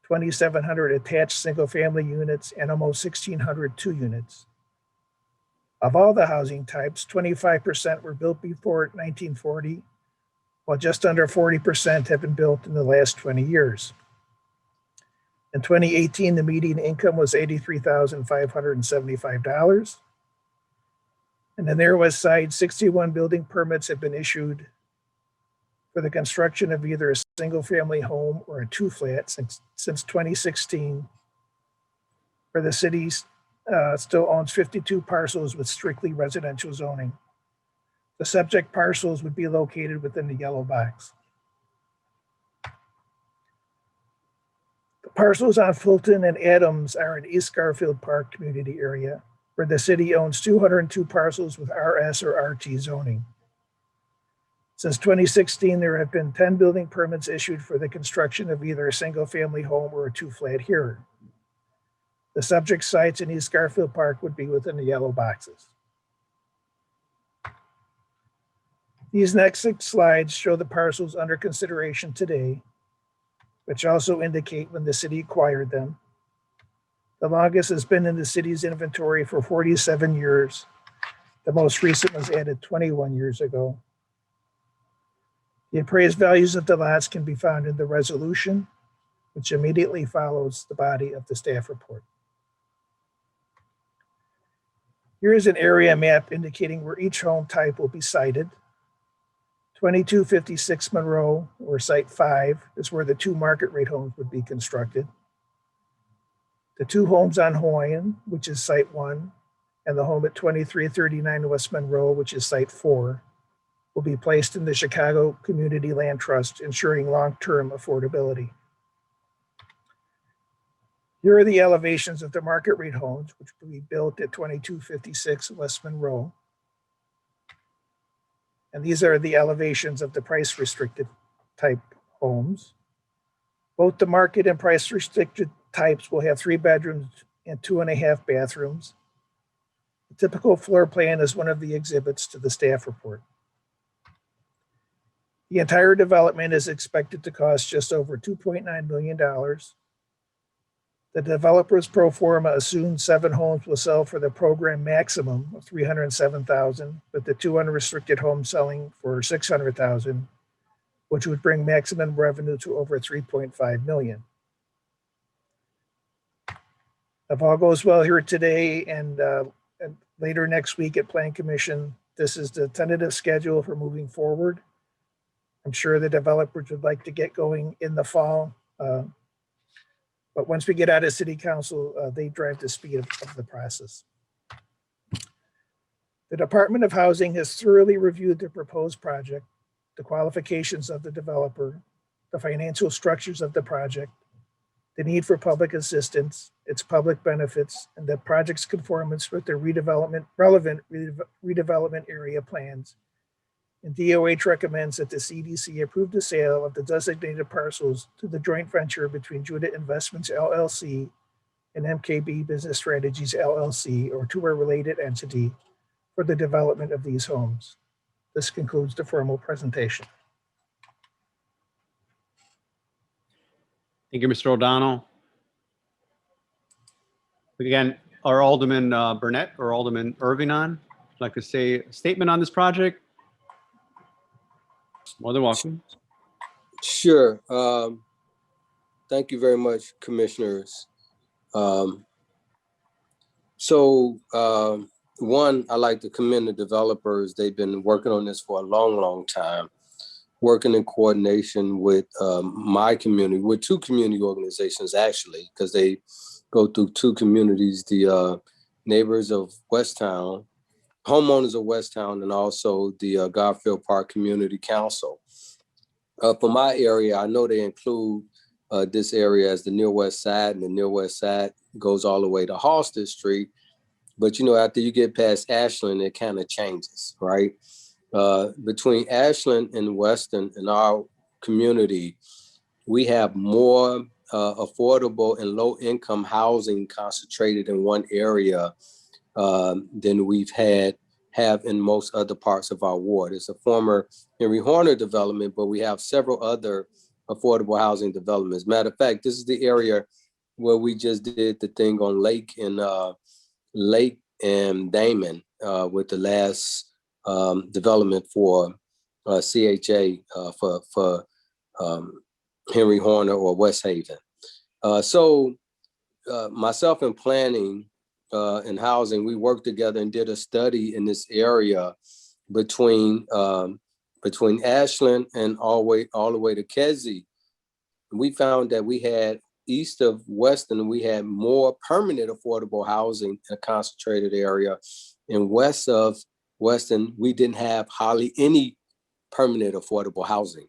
2,700 attached single-family units, and almost 1,600 two units. Of all the housing types, 25% were built before 1940, while just under 40% have been built in the last 20 years. In 2018, the median income was $83,575. In the Near West Side, 61 building permits have been issued for the construction of either a single-family home or a two-flat since 2016, where the city still owns 52 parcels with strictly residential zoning. The subject parcels would be located within the yellow box. The parcels on Fulton and Adams are in East Garfield Park community area, where the city owns 202 parcels with RS or RT zoning. Since 2016, there have been 10 building permits issued for the construction of either a single-family home or a two-flat here. The subject sites in East Garfield Park would be within the yellow boxes. These next 6 slides show the parcels under consideration today, which also indicate when the city acquired them. The longest has been in the city's inventory for 47 years. The most recent was added 21 years ago. The appraised values of the lots can be found in the resolution, which immediately follows the body of the staff report. Here is an area map indicating where each home type will be sited. 2256 Monroe, or Site 5, is where the 2 market rate homes would be constructed. The 2 homes on Hoyne, which is Site 1, and the home at 2339 West Monroe, which is Site 4, will be placed in the Chicago Community Land Trust, ensuring long-term affordability. Here are the elevations of the market rate homes, which will be built at 2256 West Monroe. And these are the elevations of the price restricted type homes. Both the market and price restricted types will have 3 bedrooms and 2.5 bathrooms. The typical floor plan is one of the exhibits to the staff report. The entire development is expected to cost just over $2.9 million. The developer's pro forma assumes 7 homes will sell for the program maximum of $307,000, with the 2 unrestricted homes selling for $600,000, which would bring maximum revenue to over $3.5 million. If all goes well here today and later next week at Plan Commission, this is the tentative schedule for moving forward. I'm sure the developers would like to get going in the fall. But once we get out of City Council, they drive the speed of the process. The Department of Housing has thoroughly reviewed the proposed project, the qualifications of the developer, the financial structures of the project, the need for public assistance, its public benefits, and the project's conformance with the relevant redevelopment area plans. And DOH recommends that the CDC approve the sale of the designated parcels to the joint venture between Judah Investments LLC and MKB Business Strategies LLC, or to a related entity, for the development of these homes. This concludes the formal presentation. Thank you, Mr. O'Donnell. Again, our Alderman Burnett or Alderman Irving on, would like to say a statement on this project? More than welcome. Sure. Thank you very much, commissioners. One, I'd like to commend the developers. They've been working on this for a long, long time, working in coordination with my community, with 2 community organizations, actually, because they go through 2 communities, the neighbors of Westtown, homeowners of Westtown, and also the Garfield Park Community Council. For my area, I know they include this area as the Near West Side, and the Near West Side goes all the way to Halsted Street. But, you know, after you get past Ashland, it kind of changes, right? Between Ashland and Weston in our community, we have more affordable and low-income housing concentrated in one area than we've have in most other parts of our ward. It's a former Henry Horner development, but we have several other affordable housing developments. Matter of fact, this is the area where we just did the thing on Lake and Damon with the last development for CHA for Henry Horner or West Haven. Myself in planning and housing, we worked together and did a study in this area between Ashland and all the way to Kedzie, we found that we had east of Weston, we had more permanent affordable housing in a concentrated area. And west of Weston, we didn't have hardly any permanent affordable housing.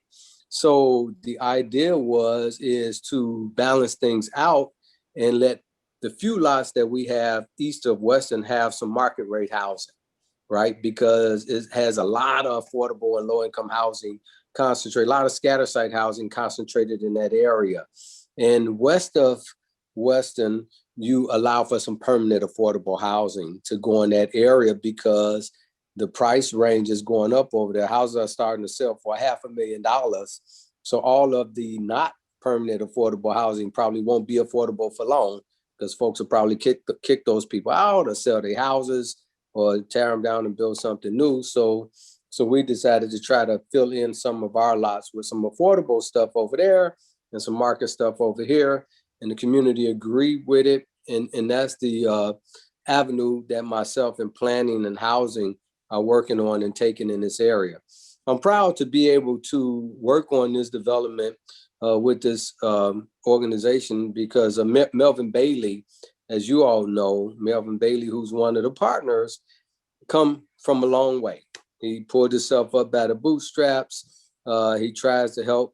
So the idea is to balance things out and let the few lots that we have east of Weston have some market rate housing, right? Because it has a lot of affordable and low income housing concentrated, a lot of scatter site housing concentrated in that area. And west of Weston, you allow for some permanent affordable housing to go in that area because the price range is going up over there. Houses are starting to sell for $500,000. So all of the not permanent affordable housing probably won't be affordable for long because folks will probably kick those people out or sell their houses or tear them down and build something new. So we decided to try to fill in some of our lots with some affordable stuff over there and some market stuff over here. And the community agreed with it. And that's the avenue that myself in planning and housing are working on and taking in this area. I'm proud to be able to work on this development with this organization because Melvin Bailey, as you all know, Melvin Bailey, who's one of the partners, come from a long way. He pulled himself up by the bootstraps. He tries to help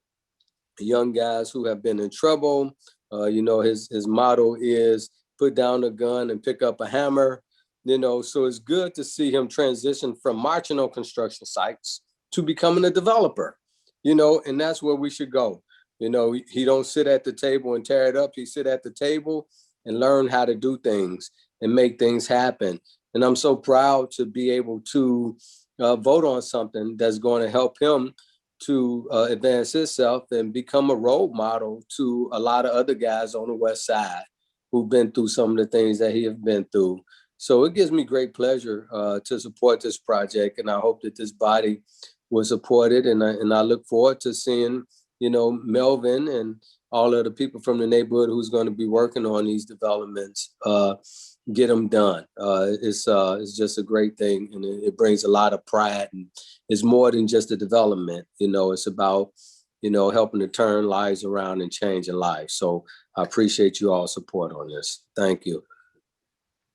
young guys who have been in trouble. His motto is put down a gun and pick up a hammer. So it's good to see him transition from marching on construction sites to becoming a developer, and that's where we should go. He don't sit at the table and tear it up. He sit at the table and learn how to do things and make things happen. And I'm so proud to be able to vote on something that's going to help him to advance himself and become a role model to a lot of other guys on the West Side who've been through some of the things that he has been through. So it gives me great pleasure to support this project, and I hope that this body will support it. And I look forward to seeing, Melvin and all of the people from the neighborhood who's going to be working on these developments, get them done. It's just a great thing, and it brings a lot of pride. And it's more than just a development. It's about, helping to turn lives around and changing lives. So I appreciate you all support on this. Thank you.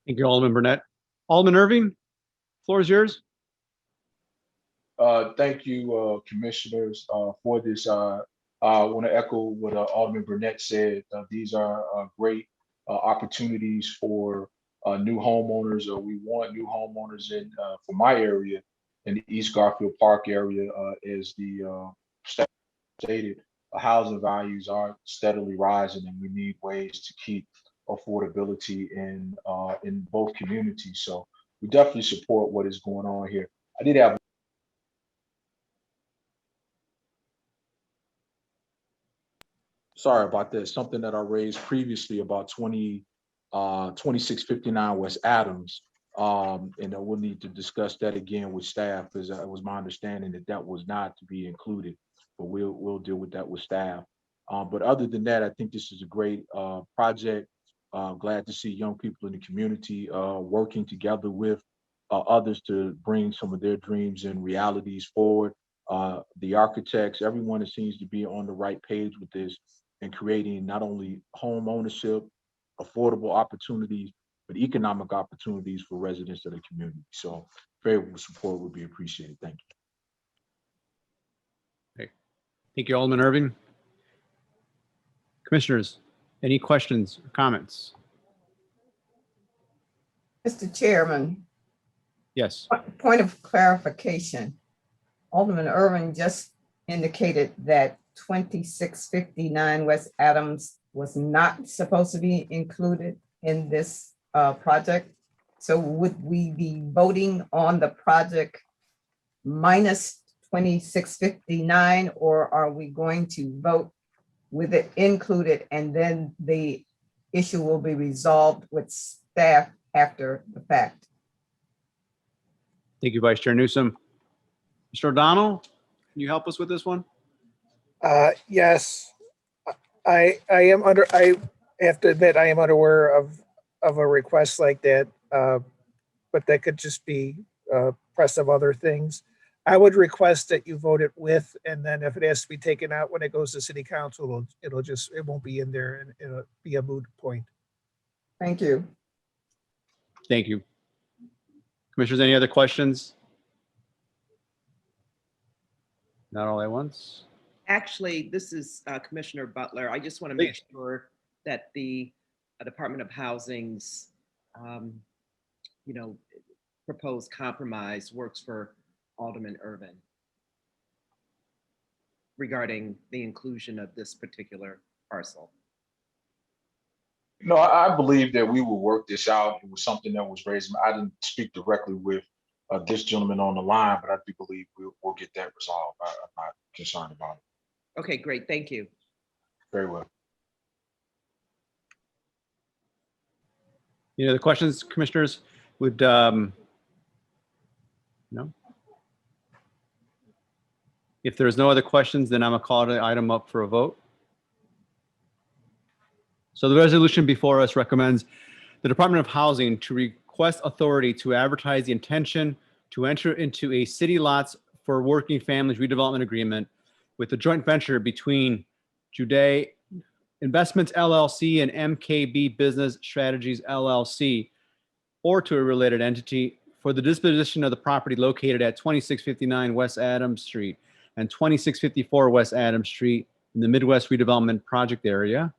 Thank you, Alderman Burnett. Alderman Irving, floor is yours. Thank you, commissioners, for this. I want to echo what Alderman Burnett said. These are great opportunities for new homeowners. We want new homeowners for my area in the East Garfield Park area. As the stated, housing values are steadily rising, and we need ways to keep affordability in both communities. So we definitely support what is going on here. I did have sorry about this, something that I raised previously about 2659 West Adams. And I will need to discuss that again with staff, because it was my understanding that was not to be included, but we'll deal with that with staff. But other than that, I think this is a great project. Glad to see young people in the community working together with others to bring some of their dreams and realities forward. The architects, everyone seems to be on the right page with this and creating not only home ownership, affordable opportunities, but economic opportunities for residents of the community. So favorable support would be appreciated. Thank you. Okay. Thank you, Alderman Irving. Commissioners, any questions or comments? Mr. Chairman. Yes. Point of clarification. Alderman Irving just indicated that 2659 West Adams was not supposed to be included in this project. So would we be voting on the project minus 2659, or are we going to vote with it included and then the issue will be resolved with staff after the fact? Thank you, Vice Chair Newsom. Mr. O'Donnell, can you help us with this one? Yes, I have to admit, I am unaware of a request like that, but that could just be press of other things. I would request that you vote it with, and then if it has to be taken out when it goes to city council, it won't be in there and it'll be a moot point. Thank you. Thank you. Commissioners, any other questions? Not all at once. Actually, this is Commissioner Butler. I just want to make sure that the Department of Housing's, proposed compromise works for Alderman Irvin regarding the inclusion of this particular parcel. No, I believe that we will work this out. It was something that was raised. I didn't speak directly with this gentleman on the line, but I do believe we'll get that resolved. I'm not concerned about it. Okay, great. Thank you. Very well. Any other questions, commissioners? Would, no? If there's no other questions, then I'm gonna call the item up for a vote. So the resolution before us recommends the Department of Housing to request authority to advertise the intention to enter into a city lots for working families redevelopment agreement with the joint venture between Jude Investments LLC and MKB Business Strategies LLC, or to a related entity, for the disposition of the property located at 2659 West Adams Street and 2654 West Adams Street in the Midwest Redevelopment Project area,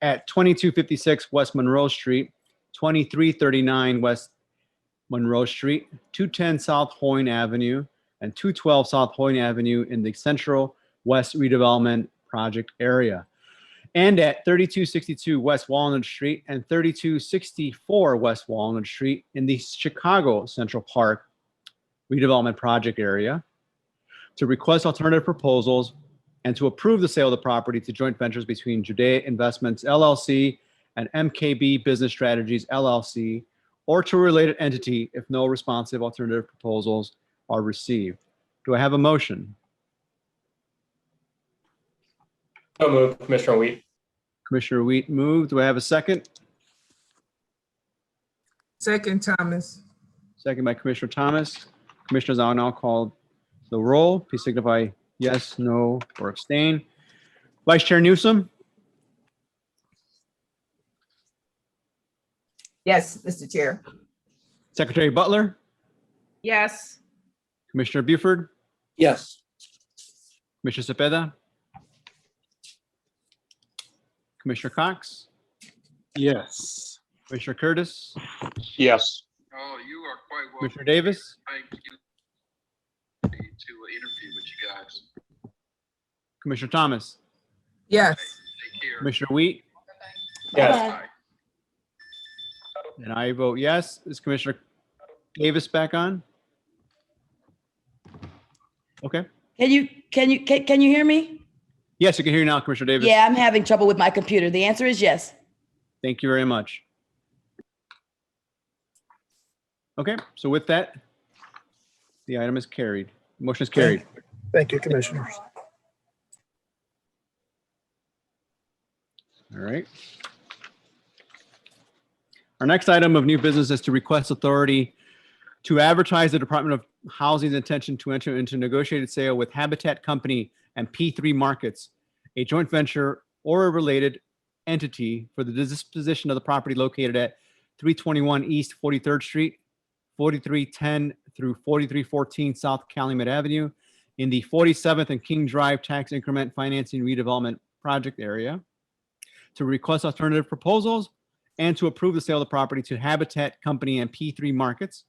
at 2256 West Monroe Street, 2339 West Monroe Street, 210 South Hoyne Avenue, and 212 South Hoyne Avenue in the Central West Redevelopment Project area, and at 3262 West Walnut Street and 3264 West Walnut Street in the Chicago Central Park Redevelopment Project area, to request alternative proposals and to approve the sale of the property to joint ventures between Jude Investments LLC and MKB Business Strategies LLC, or to a related entity if no responsive alternative proposals are received. Do I have a motion? So moved, Commissioner Wheat. Commissioner Wheat moved. Do I have a second? Second, Thomas. Second by Commissioner Thomas. Commissioners, I'll now call the roll. Please signify yes, no, or abstain. Vice Chair Newsom? Yes, Mr. Chair. Secretary Butler? Yes. Commissioner Buford? Yes. Commissioner Cepeda? Commissioner Cox? Yes. Commissioner Curtis? Yes. Oh, you are quite welcome. Commissioner Davis? Thank you to interview with you guys. Commissioner Thomas? Yes. Take care. Commissioner Wheat? Yes. And I vote yes. Is Commissioner Davis back on? Okay. Can you hear me? Yes, I can hear you now, Commissioner Davis. Yeah, I'm having trouble with my computer. The answer is yes. Thank you very much. Okay, so with that, the item is carried. Motion is carried. Thank you, commissioners. All right. Our next item of new business is to request authority to advertise the Department of Housing's intention to enter into negotiated sale with Habitat Company and P3 Markets, a joint venture or a related entity, for the disposition of the property located at 321 East 43rd Street, 4310 through 4314 South Calumet Avenue in the 47th and King Drive Tax Increment Financing Redevelopment Project area, to request alternative proposals and to approve the sale of the property to Habitat Company and P3 Markets,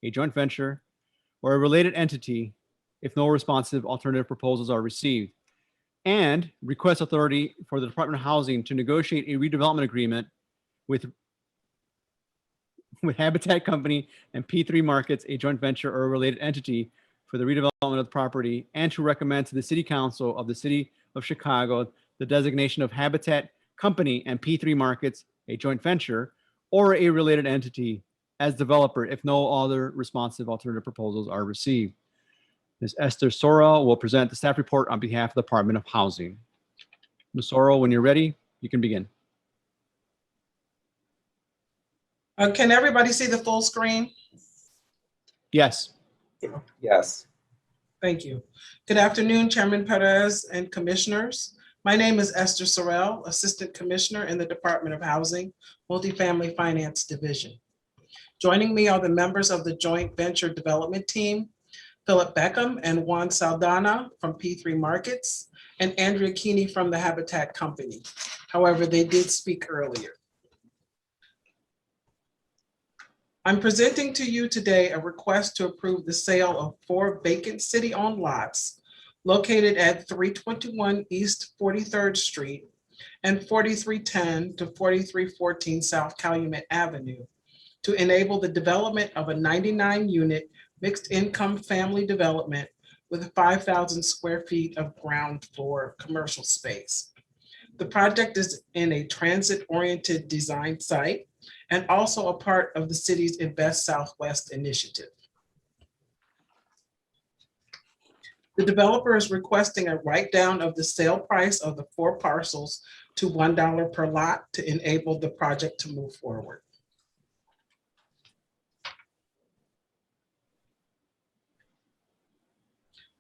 a joint venture or a related entity, if no responsive alternative proposals are received, and request authority for the Department of Housing to negotiate a redevelopment agreement with Habitat Company and P3 Markets, a joint venture or a related entity, for the redevelopment of the property, and to recommend to the City Council of the City of Chicago the designation of Habitat Company and P3 Markets, a joint venture or a related entity, as developer if no other responsive alternative proposals are received. Ms. Esther Sorrell will present the staff report on behalf of the Department of Housing. Ms. Sorrell, when you're ready, you can begin. Can everybody see the full screen? Yes. Yes. Thank you. Good afternoon, Chairman Perez and Commissioners. My name is Esther Sorrell, Assistant Commissioner in the Department of Housing, Multifamily Finance Division. Joining me are the members of the Joint Venture Development Team, Philip Beckham and Juan Saldana from P3 Markets, and Andrea Keeney from the Habitat Company. However, they did speak earlier. I'm presenting to you today a request to approve the sale of 4 vacant city-owned lots located at 321 East 43rd Street and 4310 to 4314 South Calumet Avenue to enable the development of a 99-unit mixed-income family development with 5,000 square feet of ground floor commercial space. The project is in a transit-oriented design site and also a part of the city's Invest Southwest initiative. The developer is requesting a write-down of the sale price of the 4 parcels to $1 per lot to enable the project to move forward.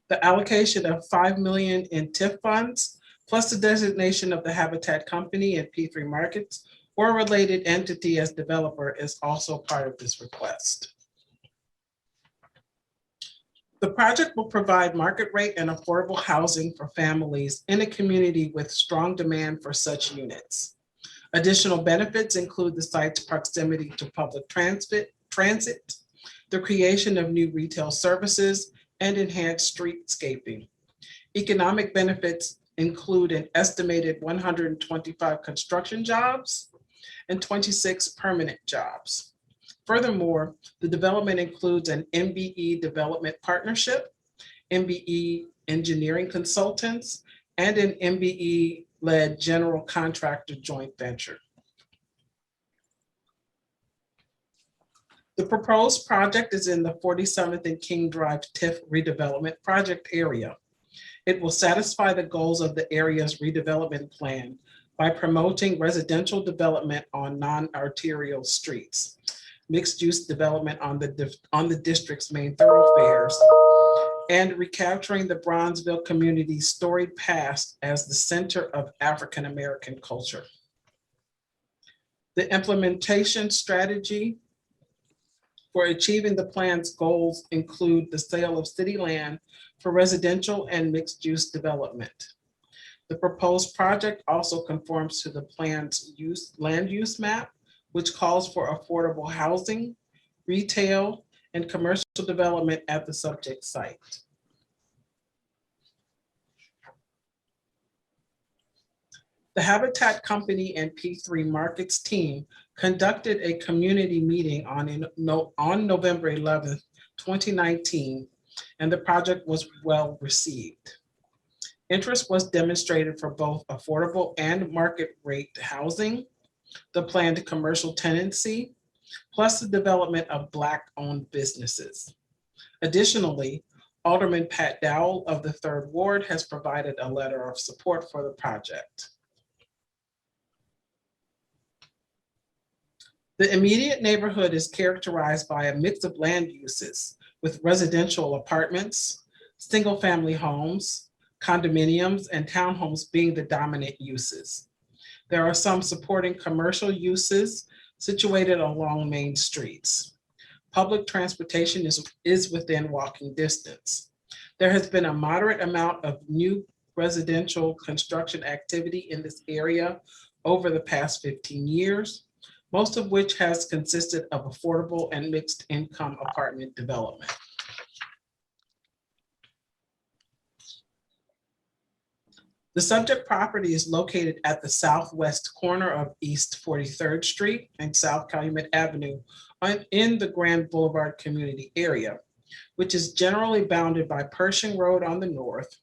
The allocation of $5 million in TIF funds, plus the designation of the Habitat Company and P3 Markets or a related entity as developer is also part of this request. The project will provide market rate and affordable housing for families in a community with strong demand for such units. Additional benefits include the site's proximity to public transit, the creation of new retail services, and enhanced streetscaping. Economic benefits include an estimated 125 construction jobs and 26 permanent jobs. Furthermore, the development includes an MBE development partnership, MBE engineering consultants, and an MBE-led general contractor joint venture. The proposed project is in the 47th and King Drive TIF redevelopment project area. It will satisfy the goals of the area's redevelopment plan by promoting residential development on non-arterial streets, mixed-use development on the district's main thoroughfares, and recapturing the Bronzeville community's storied past as the center of African-American culture. The implementation strategy for achieving the plan's goals include the sale of city land for residential and mixed-use development. The proposed project also conforms to the plan's land use map, which calls for affordable housing, retail, and commercial development at the subject site. The Habitat Company and P3 Markets team conducted a community meeting on November 11th, 2019, and the project was well received. Interest was demonstrated for both affordable and market rate housing, the planned commercial tenancy, plus the development of Black-owned businesses. Additionally, Alderman Pat Dowell of the 3rd Ward has provided a letter of support for the project. The immediate neighborhood is characterized by a mix of land uses with residential apartments, single-family homes, condominiums, and townhomes being the dominant uses. There are some supporting commercial uses situated along main streets. Public transportation is within walking distance. There has been a moderate amount of new residential construction activity in this area over the past 15 years, most of which has consisted of affordable and mixed income apartment development. The subject property is located at the southwest corner of East 43rd Street and South Calumet Avenue in the Grand Boulevard community area, which is generally bounded by Pershing Road on the north,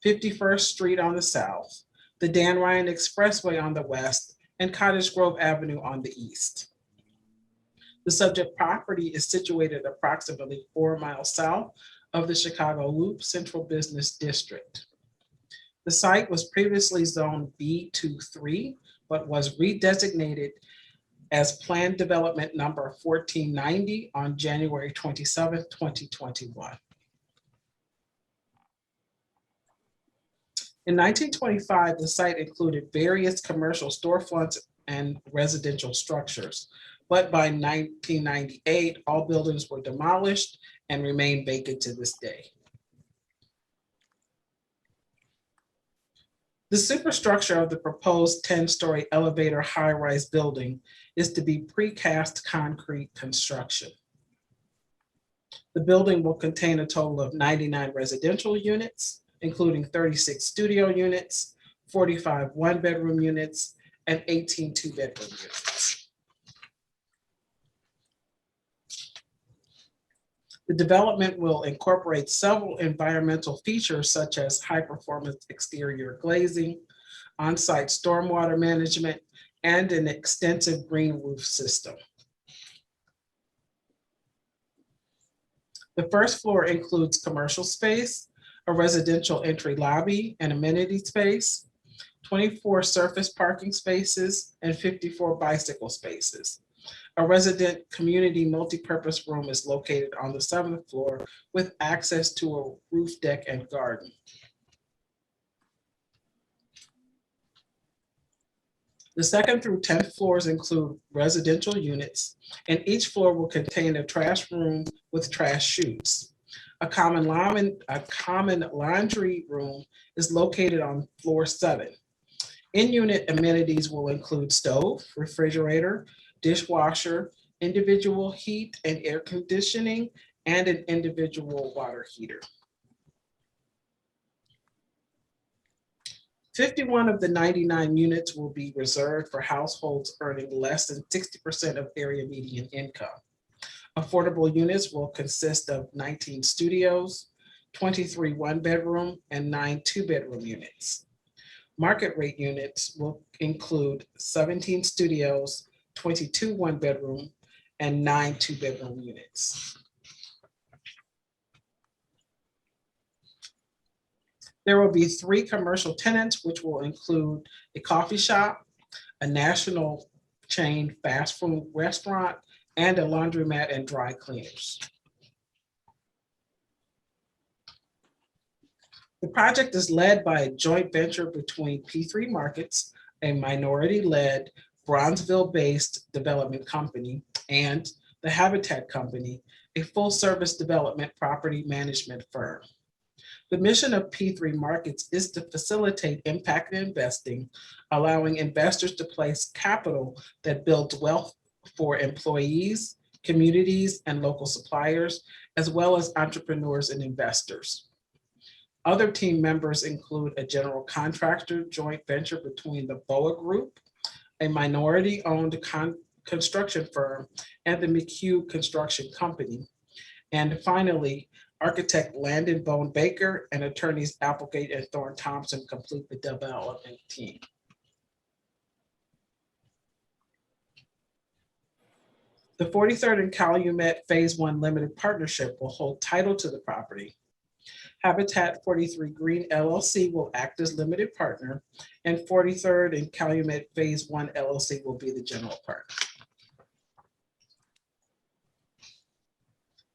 51st Street on the south, the Dan Ryan Expressway on the west, and Cottage Grove Avenue on the east. The subject property is situated approximately 4 miles south of the Chicago Loop Central Business District. The site was previously zoned B23, but was redesignated as Planned Development Number 1490 on January 27, 2021. In 1925, the site included various commercial storefronts and residential structures. But by 1998, all buildings were demolished and remain vacant to this day. The superstructure of the proposed 10-story elevator high-rise building is to be precast concrete construction. The building will contain a total of 99 residential units, including 36 studio units, 45 one-bedroom units, and 18 two-bedroom units. The development will incorporate several environmental features such as high-performance exterior glazing, on-site stormwater management, and an extensive green roof system. The first floor includes commercial space, a residential entry lobby and amenity space, 24 surface parking spaces, and 54 bicycle spaces. A resident community multipurpose room is located on the 7th floor with access to a roof deck and garden. The 2nd through 10th floors include residential units, and each floor will contain a trash room with trash chutes. A common laundry room is located on floor 7. In-unit amenities will include stove, refrigerator, dishwasher, individual heat and air conditioning, and an individual water heater. 51 of the 99 units will be reserved for households earning less than 60% of area median income. Affordable units will consist of 19 studios, 23 one-bedroom, and 9 two-bedroom units. Market rate units will include 17 studios, 22 one-bedroom, and 9 two-bedroom units. There will be 3 commercial tenants, which will include a coffee shop, a national chain fast food restaurant, and a laundromat and dry cleaners. The project is led by a joint venture between P3 Markets, a minority-led Bronzeville-based development company, and the Habitat Company, a full-service development property management firm. The mission of P3 Markets is to facilitate impact investing, allowing investors to place capital that builds wealth for employees, communities, and local suppliers, as well as entrepreneurs and investors. Other team members include a general contractor joint venture between the BOA Group, a minority-owned construction firm, and the McHugh Construction Company. And finally, architect Landon Bone Baker and attorneys Applegate and Thorne Thompson complete the development team. The 43rd and Calumet Phase 1 Limited Partnership will hold title to the property. Habitat 43 Green LLC will act as limited partner, and 43rd and Calumet Phase 1 LLC will be the general partner.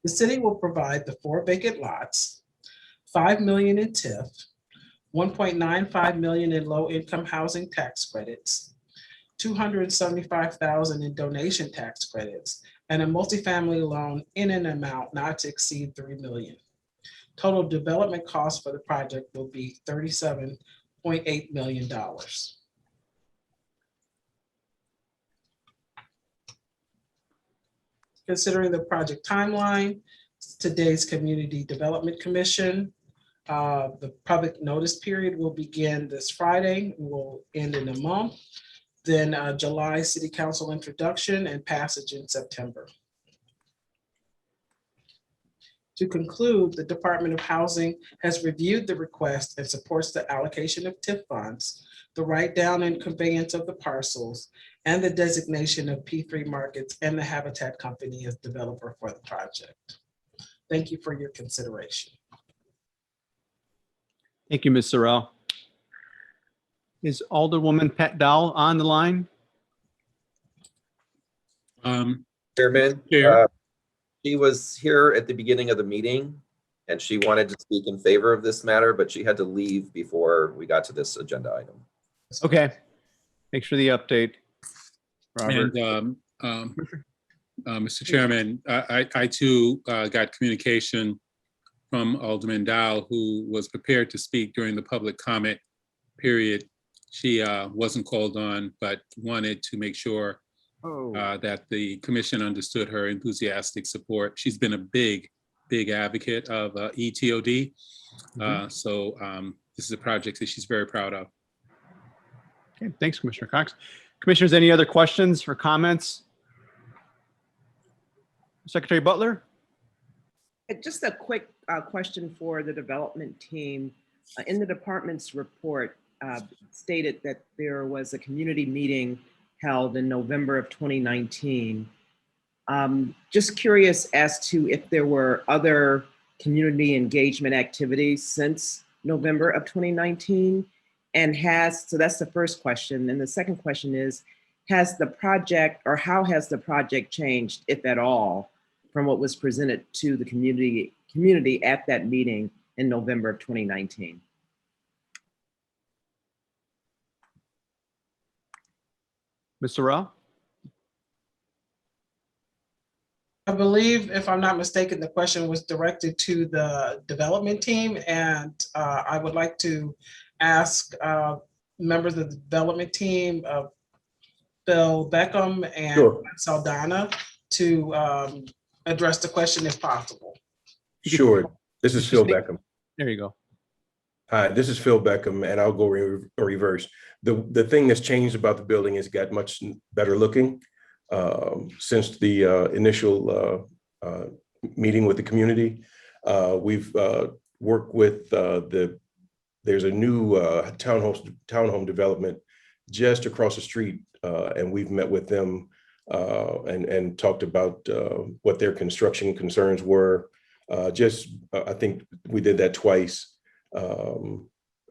The city will provide the 4 vacant lots, $5 million in TIF, $1.95 million in low-income housing tax credits, $275,000 in donation tax credits, and a multifamily loan in an amount not to exceed $3 million. Total development cost for the project will be $37.8 million. Considering the project timeline, today's Community Development Commission, the public notice period will begin this Friday, will end in a month. Then July City Council introduction and passage in September. To conclude, the Department of Housing has reviewed the request and supports the allocation of TIF funds, the write down and conveyance of the parcels, and the designation of P3 Markets and the Habitat Company as developer for the project. Thank you for your consideration. Thank you, Ms. Sorrell. Is Alderwoman Pat Dowell on the line? Chairman, Chair. he was here at the beginning of the meeting, and she wanted to speak in favor of this matter, but she had to leave before we got to this agenda item. Okay. Thanks for the update, Robert. And Mr. Chairman, I too got communication from Alderman Dow, who was prepared to speak during the public comment period. She wasn't called on, but wanted to make sure that the commission understood her enthusiastic support. She's been a big advocate of ETOD. So this is a project that she's very proud of. Okay, thanks, Commissioner Cox. Commissioners, any other questions or comments? Secretary Butler? Just a quick question for the development team. In the department's report, stated that there was a community meeting held in November of 2019. Just curious as to if there were other community engagement activities since November of 2019, and so that's the first question. And the second question is, has the project, or how has the project changed, if at all, from what was presented to the community at that meeting in November of 2019? Mr. Rao? I believe, if I'm not mistaken, the question was directed to the development team, and I would like to ask members of the development team, Phil Beckman and Saldana, to address the question if possible. Sure. This is Phil Beckman. There you go. Hi, this is Phil Beckman, and I'll go reverse. The thing that's changed about the building is got much better looking since the initial meeting with the community. We've worked with there's a new townhome development just across the street, and we've met with them and talked about what their construction concerns were. I think we did that twice.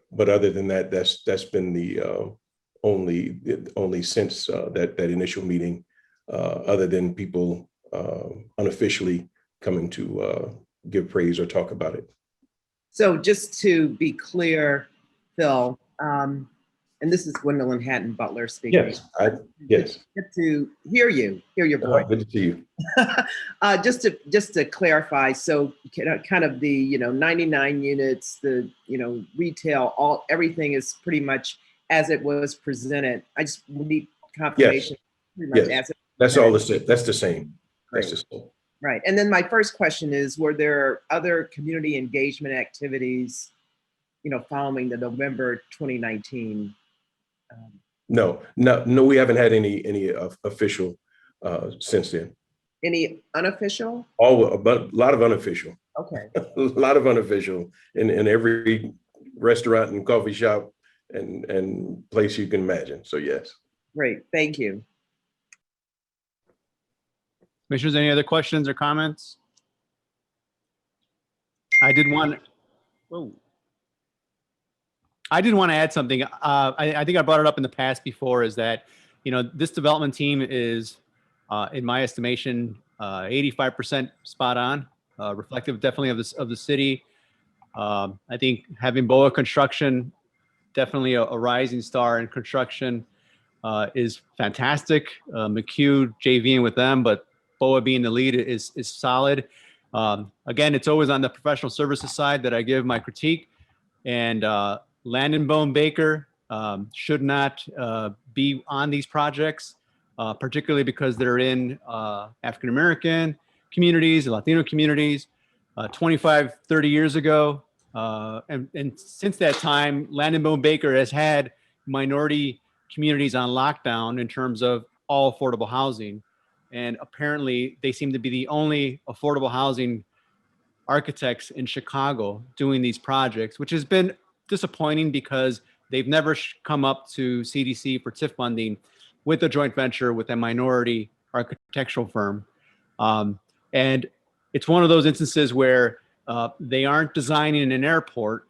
But other than that, that's been the only since that initial meeting, other than people unofficially coming to give praise or talk about it. So just to be clear, Phil, and this is Gwendolyn Hatton Butler speaking. Yes, yes. Good to hear your voice. Good to see you. Just to clarify, so kind of the 99 units, the retail, everything is pretty much as it was presented. I just need confirmation. Yes, yes. That's all the same. That's the same. That's the same. Right. And then my first question is, were there other community engagement activities, following the November 2019? No, we haven't had any official since then. Any unofficial? A lot of unofficial. Okay. A lot of unofficial in every restaurant and coffee shop and place you can imagine. So yes. Great, thank you. Commissioners, any other questions or comments? I did want to add something. I think I brought it up in the past before, is that, this development team is, in my estimation, 85% spot on, reflective definitely of the city. I think having BOA Construction, definitely a rising star in construction, is fantastic. McHugh JVing with them, but BOA being the lead is solid. Again, it's always on the professional services side that I give my critique, and Landon Baker should not be on these projects, particularly because they're in African-American communities and Latino communities 25, 30 years ago. And since that time, Landon Baker has had minority communities on lockdown in terms of all affordable housing. And apparently they seem to be the only affordable housing architects in Chicago doing these projects, which has been disappointing because they've never come up to CDC for TIF funding with a joint venture with a minority architectural firm. And it's one of those instances where they aren't designing an airport,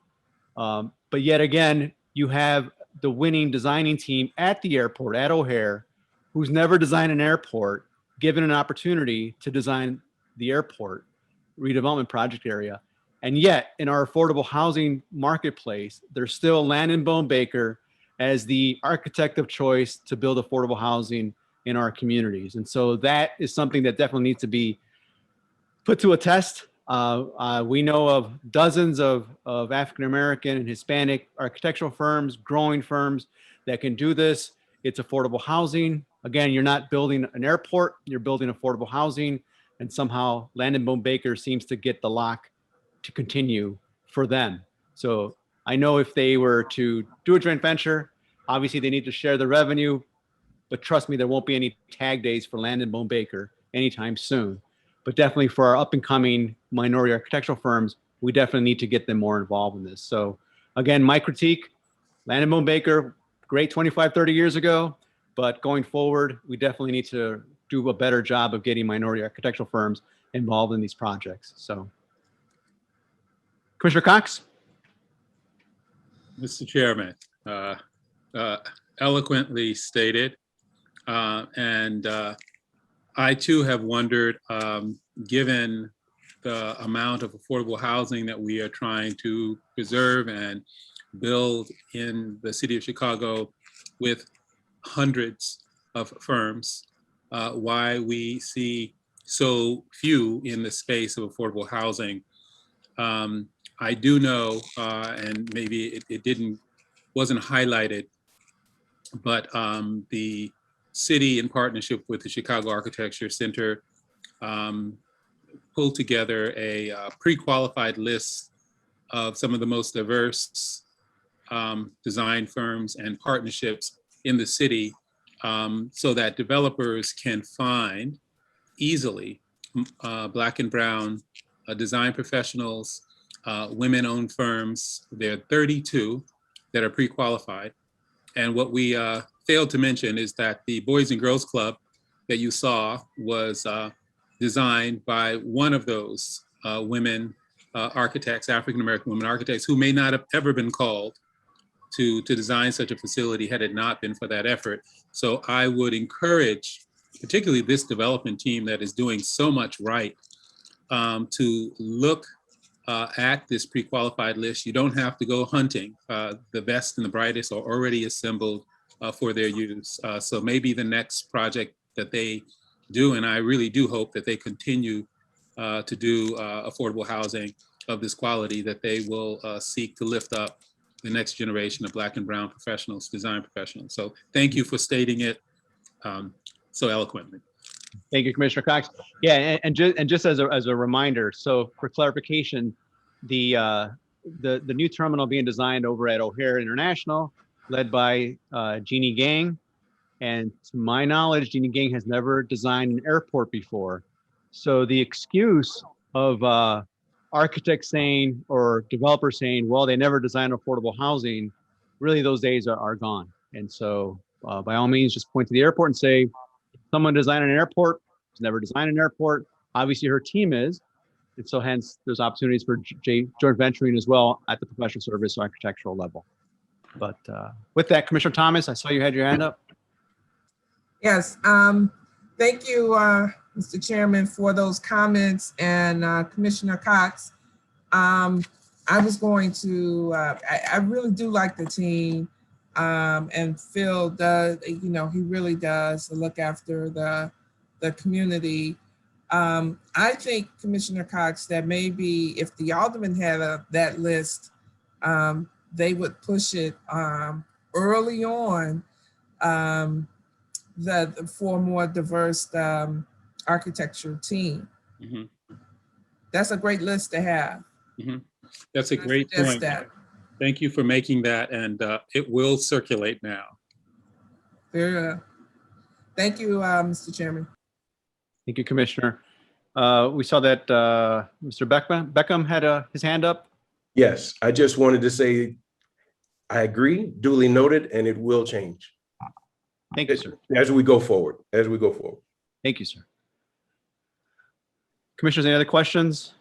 but yet again, you have the winning designing team at the airport, at O'Hare, who's never designed an airport, given an opportunity to design the airport redevelopment project area. And yet, in our affordable housing marketplace, there's still Landon Bone Baker as the architect of choice to build affordable housing in our communities. And so that is something that definitely needs to be put to a test. We know of dozens of African-American and Hispanic architectural firms, growing firms that can do this. It's affordable housing. Again, you're not building an airport, you're building affordable housing. And somehow Landon Bone Baker seems to get the lock to continue for them. So I know if they were to do a joint venture, obviously they need to share the revenue, but trust me, there won't be any tag days for Landon Bone Baker anytime soon. But definitely for our up and coming minority architectural firms, we definitely need to get them more involved in this. So again, my critique, Landon Bone Baker, great 25, 30 years ago, but going forward, we definitely need to do a better job of getting minority architectural firms involved in these projects. So Commissioner Cox? Mr. Chairman, eloquently stated. I too have wondered, given the amount of affordable housing that we are trying to preserve and build in the city of Chicago with hundreds of firms, why we see so few in the space of affordable housing. I do know, and maybe it wasn't highlighted, but the city, in partnership with the Chicago Architecture Center, pulled together a pre-qualified list of some of the most diverse design firms and partnerships in the city, so that developers can find easily Black and Brown design professionals, women-owned firms. There are 32 that are pre-qualified. And what we failed to mention is that the Boys and Girls Club that you saw was designed by one of those women architects, African-American women architects, who may not have ever been called to design such a facility had it not been for that effort. So I would encourage, particularly this development team that is doing so much right, to look at this pre-qualified list. You don't have to go hunting. The best and the brightest are already assembled for their use. So maybe the next project that they do, and I really do hope that they continue to do affordable housing of this quality, that they will seek to lift up the next generation of Black and Brown professionals, design professionals. So thank you for stating it so eloquently. Thank you, Commissioner Cox. Yeah, and just as a reminder, so for clarification, the new terminal being designed over at O'Hare International, led by Jeannie Gang, and to my knowledge, Jeannie Gang has never designed an airport before. So the excuse of architects saying or developers saying, well, they never designed affordable housing, really those days are gone. And so by all means, just point to the airport and say, someone designed an airport, has never designed an airport. Obviously her team is. And so hence there's opportunities for joint venturing as well at the professional service architectural level. But with that, Commissioner Thomas, I saw you had your hand up. Yes, thank you, Mr. Chairman, for those comments, and Commissioner Cox. I was going to, I really do like the team, and Phil does, you know, he really does look after the community. I think, Commissioner Cox, that maybe if the aldermen had that list, they would push it early on for a more diverse architecture team. Mm-hmm. That's a great list to have. Mm-hmm. That's a great point. Thank you for making that, and it will circulate now. Thank you, Mr. Chairman. Thank you, Commissioner. We saw that Mr. Beckman had his hand up. Yes, I just wanted to say, I agree, duly noted, and it will change. Thank you, sir. As we go forward, Thank you, sir. Commissioners, any other questions?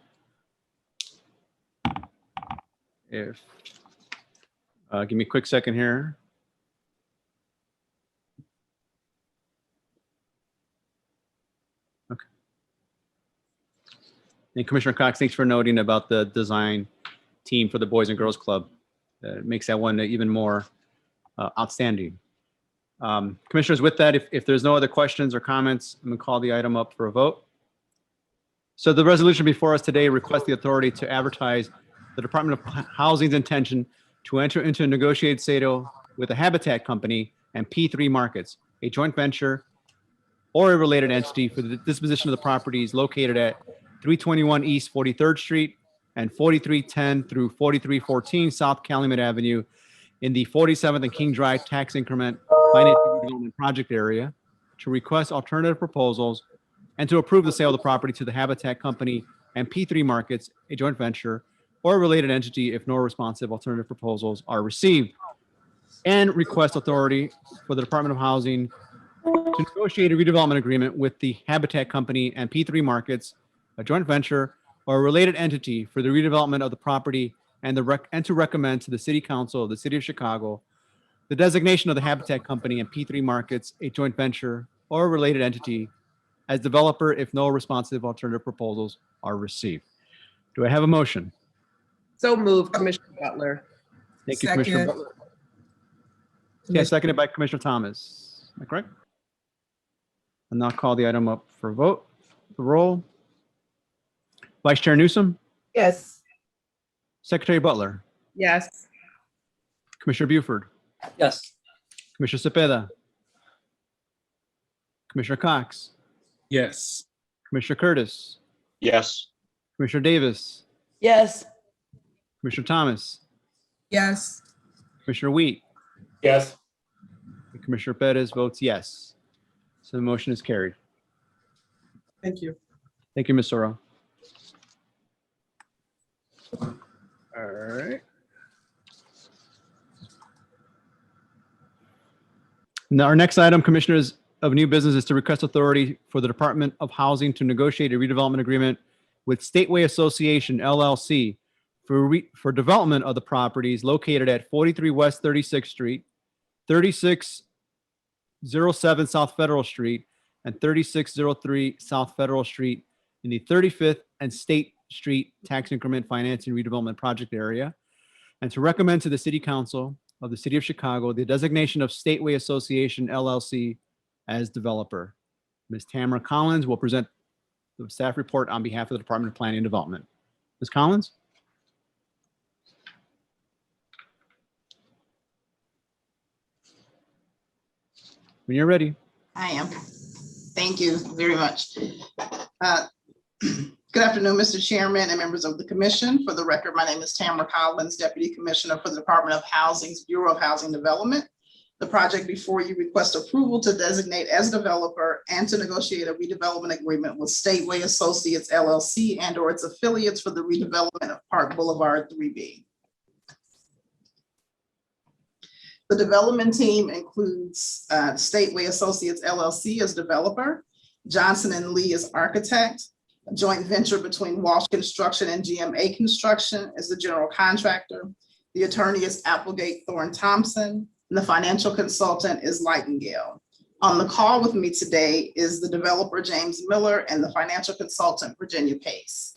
If, give me a quick second here. Okay. And Commissioner Cox, thanks for noting about the design team for the Boys and Girls Club. It makes that one even more outstanding. Commissioners, with that, if there's no other questions or comments, I'm going to call the item up for a vote. So the resolution before us today requests the authority to advertise the Department of Housing's intention to enter into a negotiated sale with a Habitat Company and P3 Markets, a joint venture or a related entity for the disposition of the properties located at 321 East 43rd Street and 4310 through 4314 South Calumet Avenue in the 47th and King Drive tax increment financial redevelopment project area, to request alternative proposals and to approve the sale of the property to the Habitat Company and P3 Markets, a joint venture or a related entity if no responsive alternative proposals are received, and request authority for the Department of Housing to negotiate a redevelopment agreement with the Habitat Company and P3 Markets, a joint venture or a related entity for the redevelopment of the property and to recommend to the City Council of the City of Chicago the designation of the Habitat Company and P3 Markets, a joint venture or a related entity, as developer if no responsive alternative proposals are received. Do I have a motion? So moved, Commissioner Butler. Thank you, Commissioner Second. Butler. Yeah, seconded by Commissioner Thomas. Am I correct? I'll now call the item up for a vote. The roll. Vice Chair Newsom, Yes. Secretary Butler, Yes. Commissioner Buford, Yes. Commissioner Cepeda, Commissioner Cox, Yes. Commissioner Curtis, Yes. Commissioner Davis, Yes. Commissioner Thomas, Yes. Commissioner Wheat, Yes. and Commissioner Perez votes yes. So the motion is carried. Thank you. Thank you, Ms. Soro. All right. Now, our next item, Commissioners, of new business is to request authority for the Department of Housing to negotiate a redevelopment agreement with Stateway Association LLC for development of the properties located at 43 West 36th Street, 3607 South Federal Street, and 3603 South Federal Street in the 35th and State Street Tax Increment Financing Redevelopment Project area, and to recommend to the City Council of the City of Chicago the designation of Stateway Association LLC as developer. Ms. Tamara Collins will present the staff report on behalf of the Department of Planning and Development. Ms. Collins? When you're ready. I am. Thank you very much. Good afternoon, Mr. Chairman and members of the commission. For the record, my name is Tamara Collins, Deputy Commissioner for the Department of Housing's Bureau of Housing Development. The project before you requests approval to designate as developer and to negotiate a redevelopment agreement with Stateway Associates LLC and or its affiliates for the redevelopment of Park Boulevard 3B. The development team includes Stateway Associates LLC as developer, Johnson and Lee as architect, a joint venture between Walsh Construction and GMA Construction as the general contractor. The attorney is Applegate Thorne Thompson, and the financial consultant is Lightingale. On the call with me today is the developer, James Miller, and the financial consultant, Virginia Pace.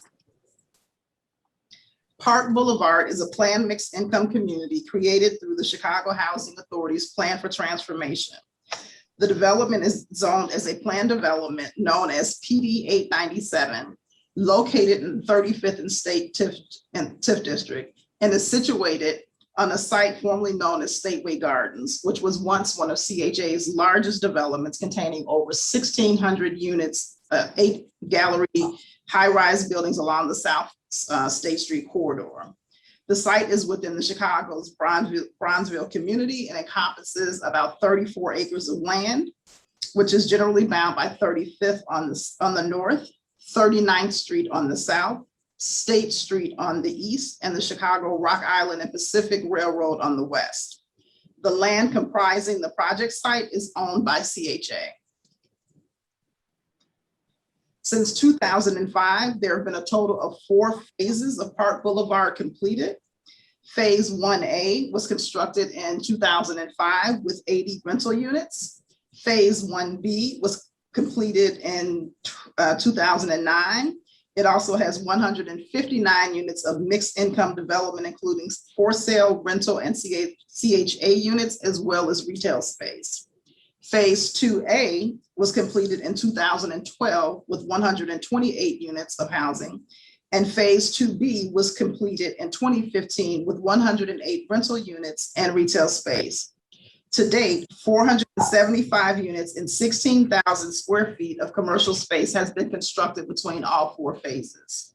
Park Boulevard is a planned mixed income community created through the Chicago Housing Authority's Plan for Transformation. The development is zoned as a planned development known as PD 897, located in the 35th and State TIF District, and is situated on a site formerly known as Stateway Gardens, which was once one of CHA's largest developments containing over 1,600 units, 8 gallery high-rise buildings along the South State Street corridor. The site is within the Chicago's Bronzeville community and encompasses about 34 acres of land, which is generally bound by 35th on the north, 39th Street on the south, State Street on the east, and the Chicago, Rock Island, and Pacific Railroad on the west. The land comprising the project site is owned by CHA. Since 2005, there have been a total of 4 phases of Park Boulevard completed. Phase 1A was constructed in 2005 with 80 rental units. Phase 1B was completed in 2009. It also has 159 units of mixed income development, including for sale, rental, and CHA units, as well as retail space. Phase 2A was completed in 2012 with 128 units of housing, and Phase 2B was completed in 2015 with 108 rental units and retail space. To date, 475 units and 16,000 square feet of commercial space has been constructed between all 4 phases.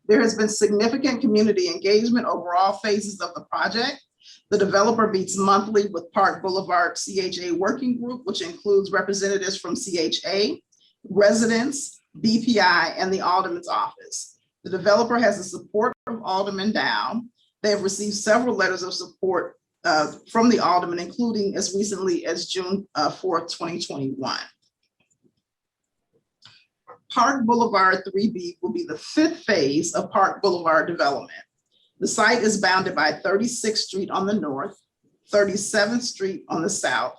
There has been significant community engagement over all phases of the project. The developer meets monthly with Park Boulevard CHA Working Group, which includes representatives from CHA, residents, BPI, and the Alderman's office. The developer has the support of Alderman Dow. They have received several letters of support from the Alderman, including as recently as June 4th, 2021. Park Boulevard 3B will be the 5th phase of Park Boulevard development. The site is bounded by 36th Street on the north, 37th Street on the south,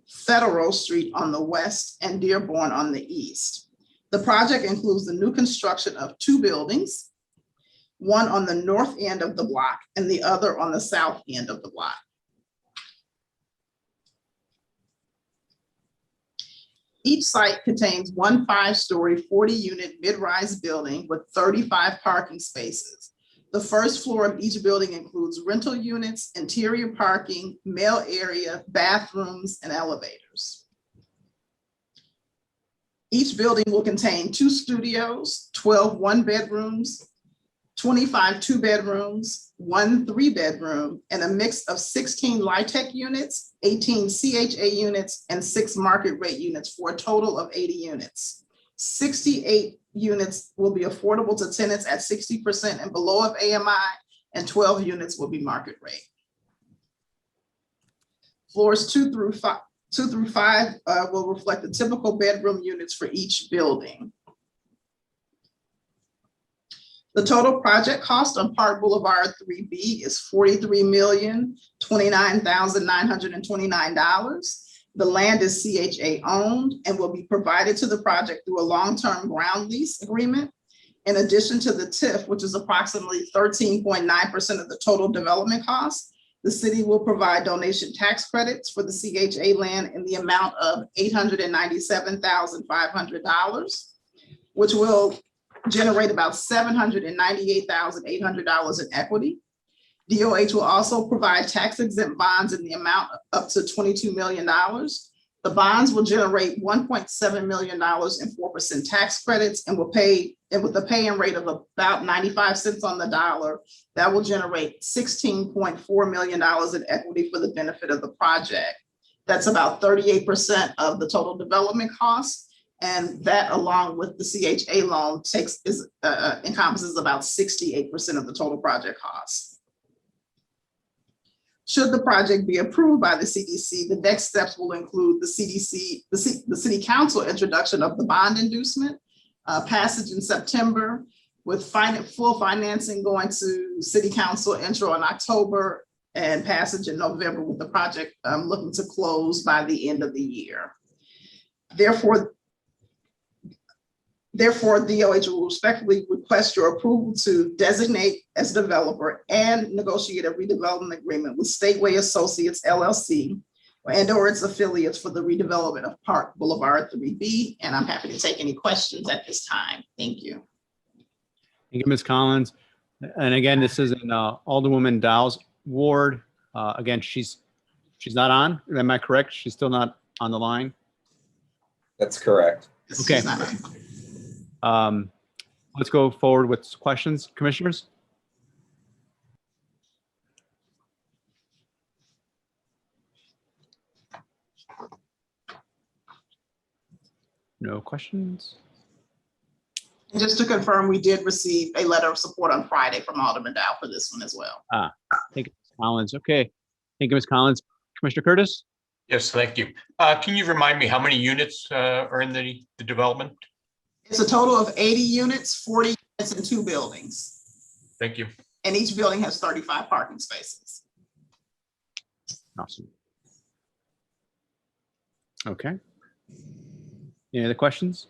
Federal Street on the west, and Dearborn on the east. The project includes the new construction of 2 buildings, one on the north end of the block and the other on the south end of the block. Each site contains one 5-story, 40-unit mid-rise building with 35 parking spaces. The first floor of each building includes rental units, interior parking, mail area, bathrooms, and elevators. Each building will contain 2 studios, 12 one-bedrooms, 25 2-bedrooms, 1 3-bedroom, and a mix of 16 LIHTC units, 18 CHA units, and 6 market rate units for a total of 80 units. 68 units will be affordable to tenants at 60% and below of AMI, and 12 units will be market rate. Floors 2 through 5 will reflect the typical bedroom units for each building. The total project cost on Park Boulevard 3B is $43,029,929. The land is CHA owned and will be provided to the project through a long-term ground lease agreement. In addition to the TIF, which is approximately 13.9% of the total development cost, the city will provide donation tax credits for the CHA land in the amount of $897,500, which will generate about $798,800 in equity. DOH will also provide tax exempt bonds in the amount up to $22 million. The bonds will generate $1.7 million in 4% tax credits and with a pay-in rate of about 95 cents on the dollar, that will generate $16.4 million in equity for the benefit of the project. That's about 38% of the total development costs. And that, along with the CHA loan, encompasses about 68% of the total project costs. Should the project be approved by the CDC, the next steps will include the City Council introduction of the bond inducement, passage in September, with full financing going to City Council intro in October, and passage in November, with the project looking to close by the end of the year. Therefore, DOH will respectfully request your approval to designate as developer and negotiate a redevelopment agreement with Stateway Associates LLC and/or its affiliates for the redevelopment of Park Boulevard 3B. And I'm happy to take any questions at this time. Thank you. Thank you, Ms. Collins. And again, this is in Alderwoman Dow's ward. Again, she's not on. Am I correct? She's still not on the line? That's correct. Okay. Let's go forward with questions, commissioners. No questions. And just to confirm, we did receive a letter of support on Friday from Alderman Dow for this one as well. Thank you, Ms. Collins. Okay. Thank you, Ms. Collins. Commissioner Curtis? Yes, thank you. Can you remind me how many units are in the development? It's a total of 80 units, 40 units in 2 buildings. Thank you. And each building has 35 parking spaces. Awesome. Okay. Any other questions?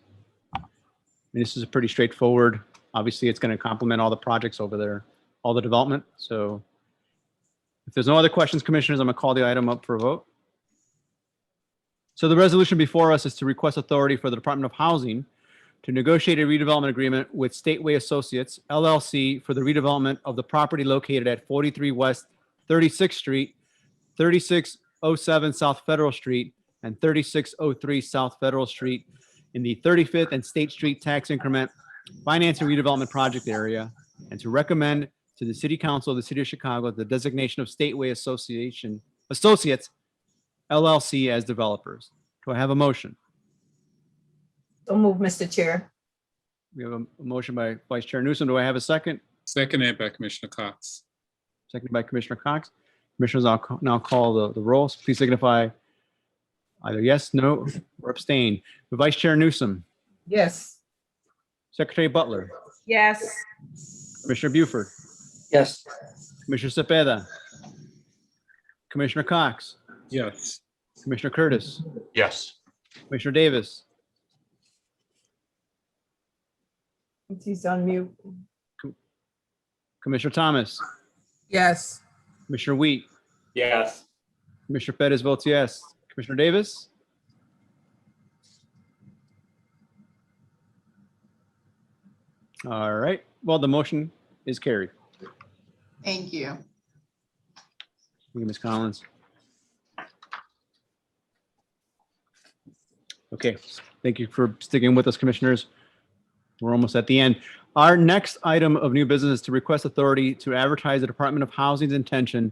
mean, this is a pretty straightforward, obviously it's going to complement all the projects over there, all the development. So if there's no other questions, commissioners, I'm going to call the item up for a vote. So the resolution before us is to request authority for the Department of Housing to negotiate a redevelopment agreement with Stateway Associates LLC for the redevelopment of the property located at 43 West 36th Street, 3607 South Federal Street, and 3603 South Federal Street in the 35th and State Street tax increment financing redevelopment project area, and to recommend to the City Council of the City of Chicago the designation of Stateway Associates LLC as developers. Do I have a motion? So move, Mr. Chair. We have a motion by Vice Chair Newsom. Do I have a second? Seconded by Commissioner Cox. Seconded by Commissioner Cox. Commissioners, I'll now call the roll. Please signify either yes, no, or abstain. Vice Chair Newsom, Yes. Secretary Butler, Yes. Commissioner Buford, Yes. Commissioner Cepeda, Commissioner Cox, Yes. Commissioner Curtis, Yes. Commissioner Davis, He's on mute. Commissioner Thomas, Yes. Commissioner Wheat, Yes. Commissioner Fedez votes yes. Commissioner Davis? All right. Well, the motion is carried. Thank you. Thank you, Ms. Collins. Okay, thank you for sticking with us, commissioners. We're almost at the end. Our next item of new business is to request authority to advertise the Department of Housing's intention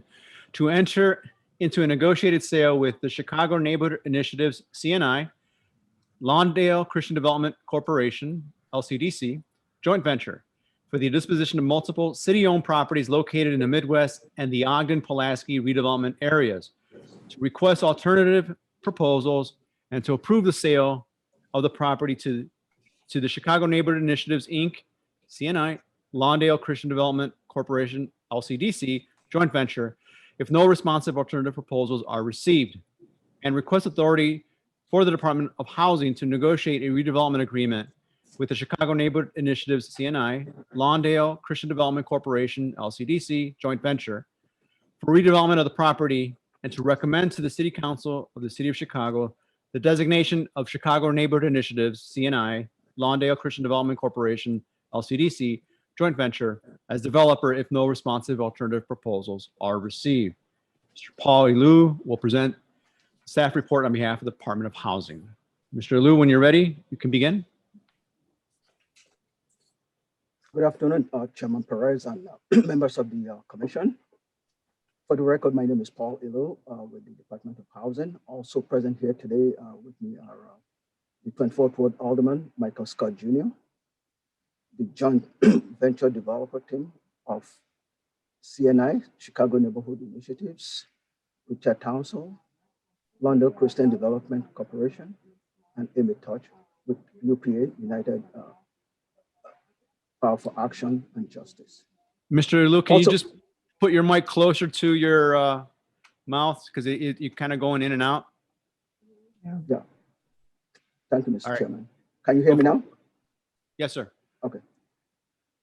to enter into a negotiated sale with the Chicago Neighborhood Initiatives, CNI, Lawndale Christian Development Corporation, LCDC, joint venture for the disposition of multiple city-owned properties located in the Midwest and the Ogden-Pulaski redevelopment areas, to request alternative proposals and to approve the sale of the property to the Chicago Neighborhood Initiatives, Inc., CNI, Lawndale Christian Development Corporation, LCDC, joint venture, if no responsive alternative proposals are received, and request authority for the Department of Housing to negotiate a redevelopment agreement with the Chicago Neighborhood Initiatives, CNI, Lawndale Christian Development Corporation, LCDC, joint venture, for redevelopment of the property, and to recommend to the City Council of the City of Chicago the designation of Chicago Neighborhood Initiatives, CNI, Lawndale Christian Development Corporation, LCDC, joint venture, as developer if no responsive alternative proposals are received. Mr. Paul Elou will present staff report on behalf of the Department of Housing. Mr. Elou, when you're ready, you can begin. Good afternoon, Chairman Perez and members of the commission. For the record, my name is Paul Elou with the Department of Housing. Also present here today with me are the 24th Ward Alderman, Michael Scott Jr., the joint venture developer team of CNI, Chicago Neighborhood Initiatives, Richard Townsend, Lawndale Christian Development Corporation, and Amy Touch with UPA, United Power for Action and Justice. Mr. Elou, can Also- you just put your mic closer to your mouth because you're kind of going in and out? Yeah. Thank you, Mr. All right. Chairman. Can you hear me now? Yes, sir. Okay.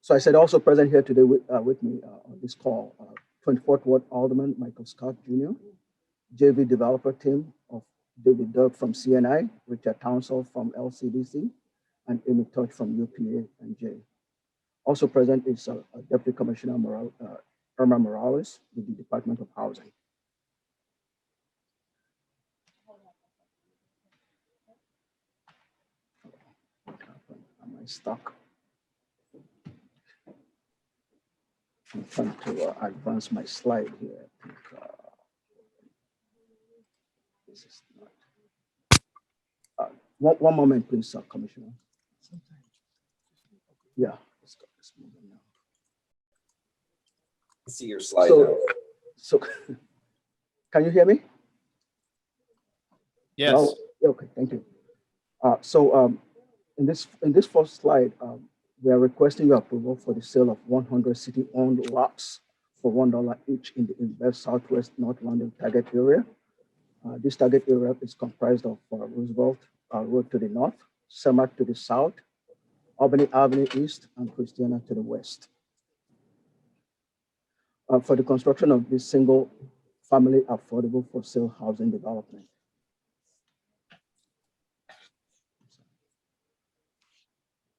So I said also present here today with me on this call, 24th Ward Alderman Michael Scott Jr., JV developer team of David Doug from CNI, Richard Townsend from LCDC, and Amy Touch from UPA and J. Also present is Deputy Commissioner Irma Morales with the Department of Housing. Am I stuck? I'm trying to advance my slide here. I think, this is not. One moment, please, Commissioner. Yeah, let's go. Let's move on now. See your slide now. So, can you hear me? Yes. No? Okay, thank you. In this first slide, we are requesting your approval for the sale of 100 city-owned lots for $1 each in the Invest Southwest North London target area. This target area is comprised of Roosevelt Road to the north, Cermak to the south, Albany Avenue East, and Christiana to the west. For the construction of this single-family affordable for sale housing development.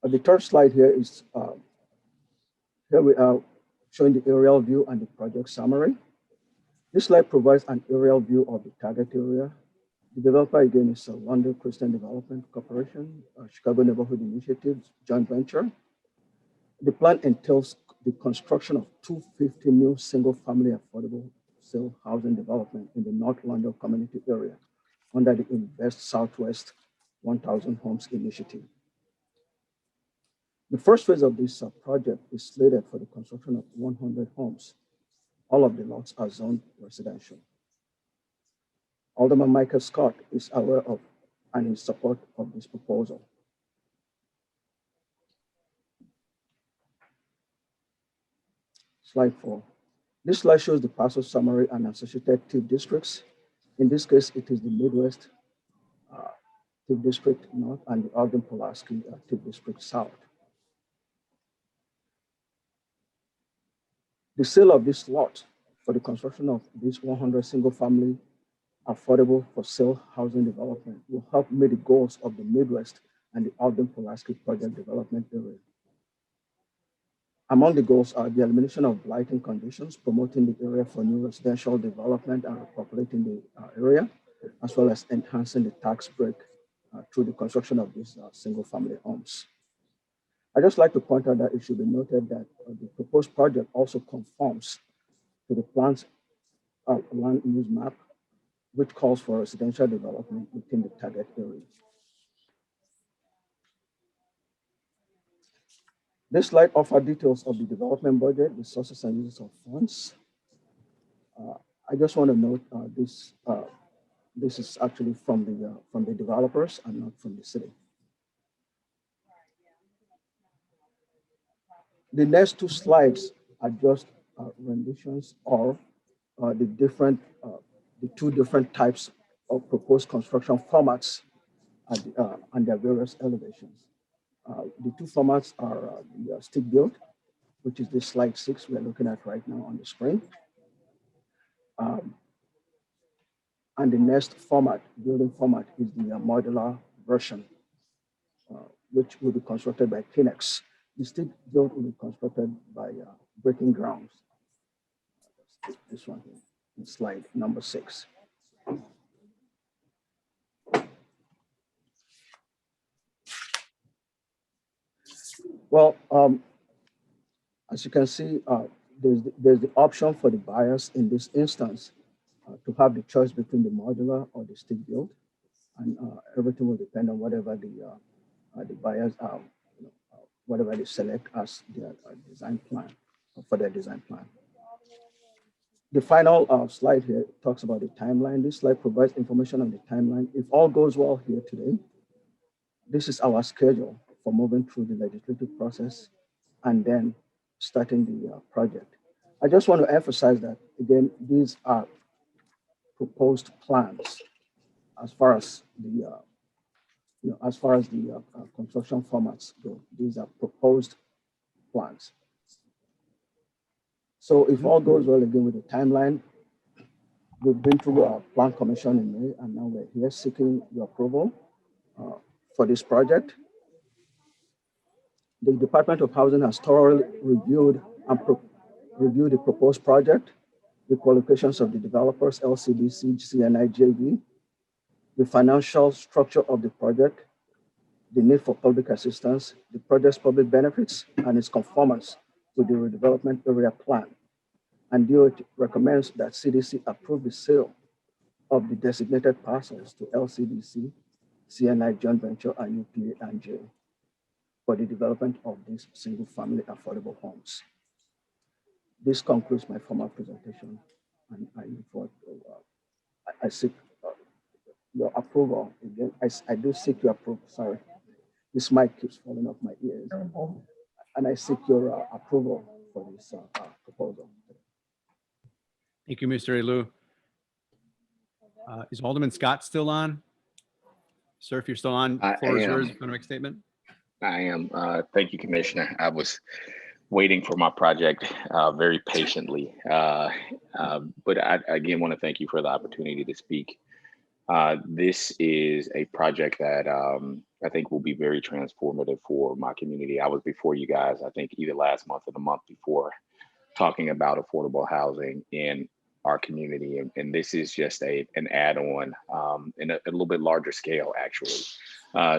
The third slide here is, here we are showing the aerial view and the project summary. This slide provides an aerial view of the target area. The developer again is London Christian Development Corporation, Chicago Neighborhood Initiatives joint venture. The plan entails the construction of 250 new single-family affordable sale housing development in the North London community area under the Invest Southwest 1,000 Homes Initiative. The first phase of this project is slated for the construction of 100 homes. All of the lots are zoned residential. Alderman Michael Scott is aware of and in support of this proposal. Slide 4. This slide shows the parcel summary and associated TIF districts. In this case, it is the Midwest TIF District North and the Ogden-Pulaski TIF District South. The sale of this lot for the construction of this 100 single-family affordable for sale housing development will help meet the goals of the Midwest and the Ogden-Pulaski project development area. Among the goals are the elimination of blighting conditions, promoting the area for new residential development and repopulating the area, as well as enhancing the tax break through the construction of these single-family homes. I'd just like to point out that it should be noted that the proposed project also conforms to the planned land use map, which calls for residential development within the target area. This slide offers details of the development budget, the sources and uses of funds. I just want to note this is actually from the developers and not from the city. The next two slides are just renditions of the two different types of proposed construction formats and their various elevations. The two formats are the stick built, which is the slide 6 we are looking at right now on the screen. And the next format, building format, is the modular version, which will be constructed by Kinex. The stick built will be constructed by Breaking Grounds. This one here, in slide number 6. Well, as you can see, there's the option for the buyers in this instance to have the choice between the modular or the stick built, and everything will depend on whatever the buyers are, whatever they select as their design plan for their design plan. The final slide here talks about the timeline. This slide provides information on the timeline. If all goes well here today, this is our schedule for moving through the legislative process and then starting the project. I just want to emphasize that, again, these are proposed plans as far as the construction formats go. These are proposed plans. So if all goes well again with the timeline, we've been through our plan commission in May, and now we're here seeking your approval for this project. The Department of Housing has thoroughly reviewed the proposed project, the qualifications of the developers, LCDC, CNI, JV, the financial structure of the project, the need for public assistance, the project's public benefits, and its conformance to the redevelopment area plan. And DOT recommends that CDC approve the sale of the designated parcels to LCDC, CNI joint venture, and UPA and J for the development of these single-family affordable homes. This concludes my formal presentation, and I look forward to, I seek your approval. Again, I do seek your approval, sorry. This mic keeps falling off my ears. And I seek your approval for this proposal. Thank you, Mr. Elu. Is Alderman Scott still on? Sir, if you're still on, floor is yours. If you want to make a statement. I am. Thank you, Commissioner. I was waiting for my project very patiently. But I again want to thank you for the opportunity to speak. This is a project that I think will be very transformative for my community. I was before you guys, I think either last month or the month before, talking about affordable housing in our community. And this is just an add-on in a little bit larger scale, actually.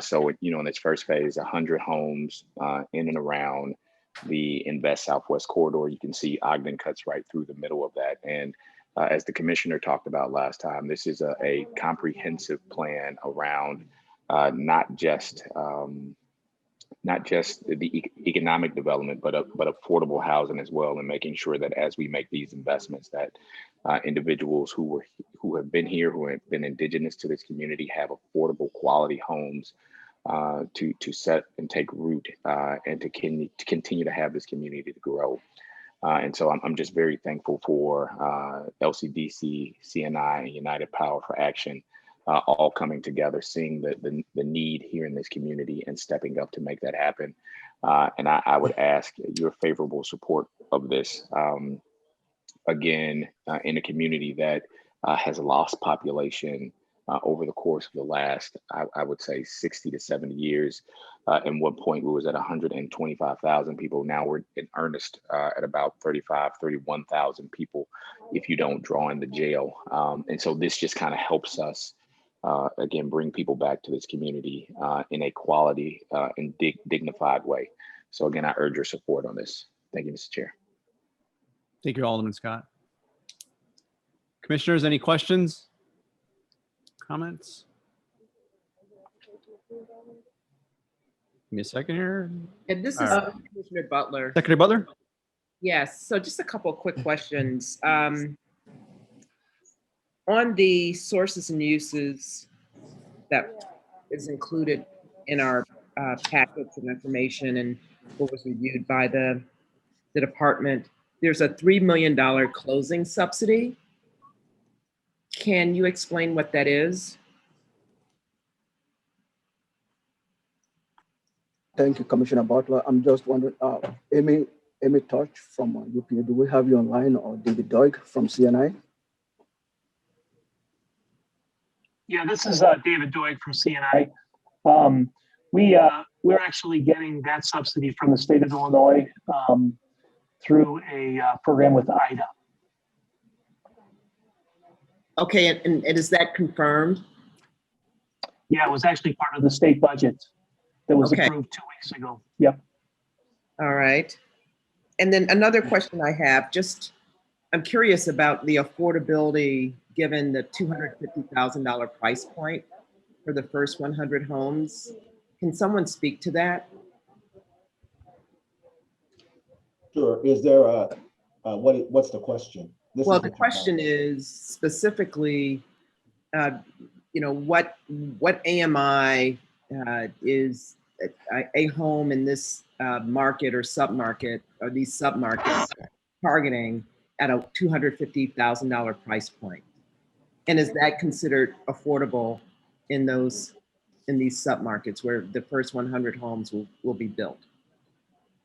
So, in its first phase, 100 homes in and around the Invest Southwest corridor. You can see Ogden cuts right through the middle of that. And as the commissioner talked about last time, this is a comprehensive plan around not just the economic development, but affordable housing as well, and making sure that as we make these investments, that individuals who have been here, who have been indigenous to this community, have affordable quality homes to set and take root and to continue to have this community to grow. And so I'm just very thankful for LCDC, CNI, and United Power for Action all coming together, seeing the need here in this community and stepping up to make that happen. And I would ask your favorable support of this, again, in a community that has lost population over the course of the last, I would say 60 to 70 years. At one point we was at 125,000 people. Now we're in earnest at about 31,000 people if you don't draw in the jail. And so this just kind of helps us, again, bring people back to this community in a quality and dignified way. So again, I urge your support on this. Thank you, Mr. Chair. Thank you, Alderman Scott. Commissioners, any questions? Comments? Give me a second here. And this is All right. Commissioner Butler. Secretary Butler? Yes, so just a couple of quick questions. On the sources and uses that is included in our packets of information and what was reviewed by the department, there's a $3 million closing subsidy. Can you explain what that is? Thank you, Commissioner Butler. I'm just wondering, Amy Touch from UPA, do we have you online, or David Doig from CNI? Yeah, this is David Doig from CNI. We're actually getting that subsidy from the state of Illinois through a program with IDA. Okay, and is that confirmed? Yeah, it was actually part of the state budget that was approved 2 weeks ago. Yep. All right. And then another question I have, I'm curious about the affordability given the $250,000 price point for the first 100 homes. Can someone speak to that? Sure. Is there what's the question? Well, the question is specifically, what AMI is a home in this market or submarket, or these submarkets targeting at a $250,000 price point? And is that considered affordable in these submarkets where the first 100 homes will be built?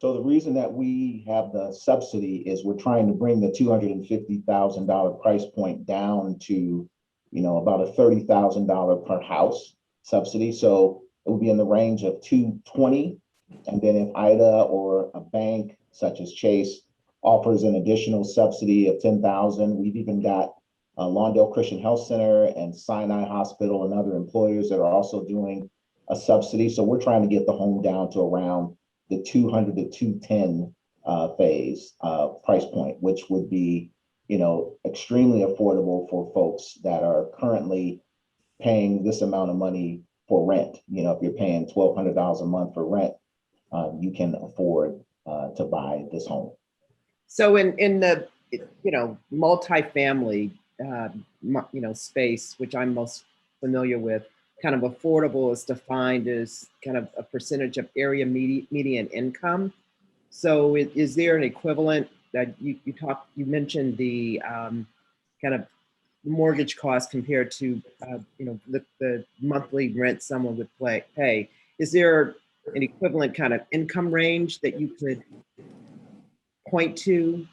So the reason that we have the subsidy is we're trying to bring the $250,000 price point down to, about a $30,000 per house subsidy. So it would be in the range of $220,000. And then if IDA or a bank such as Chase offers an additional subsidy of $10,000, we've even got Lawndale Christian Health Center and Sinai Hospital and other employers that are also doing a subsidy. So we're trying to get the home down to around the 200 to 210 phase price point, which would be, extremely affordable for folks that are currently paying this amount of money for rent. If you're paying $1,200 a month for rent, you can afford to buy this home. So in the, multifamily, space, which I'm most familiar with, kind of affordable is defined as kind of a percentage of area median income. So is there an equivalent that you mentioned the kind of mortgage cost compared to, the monthly rent someone would pay? Is there an equivalent kind of income range that you could point to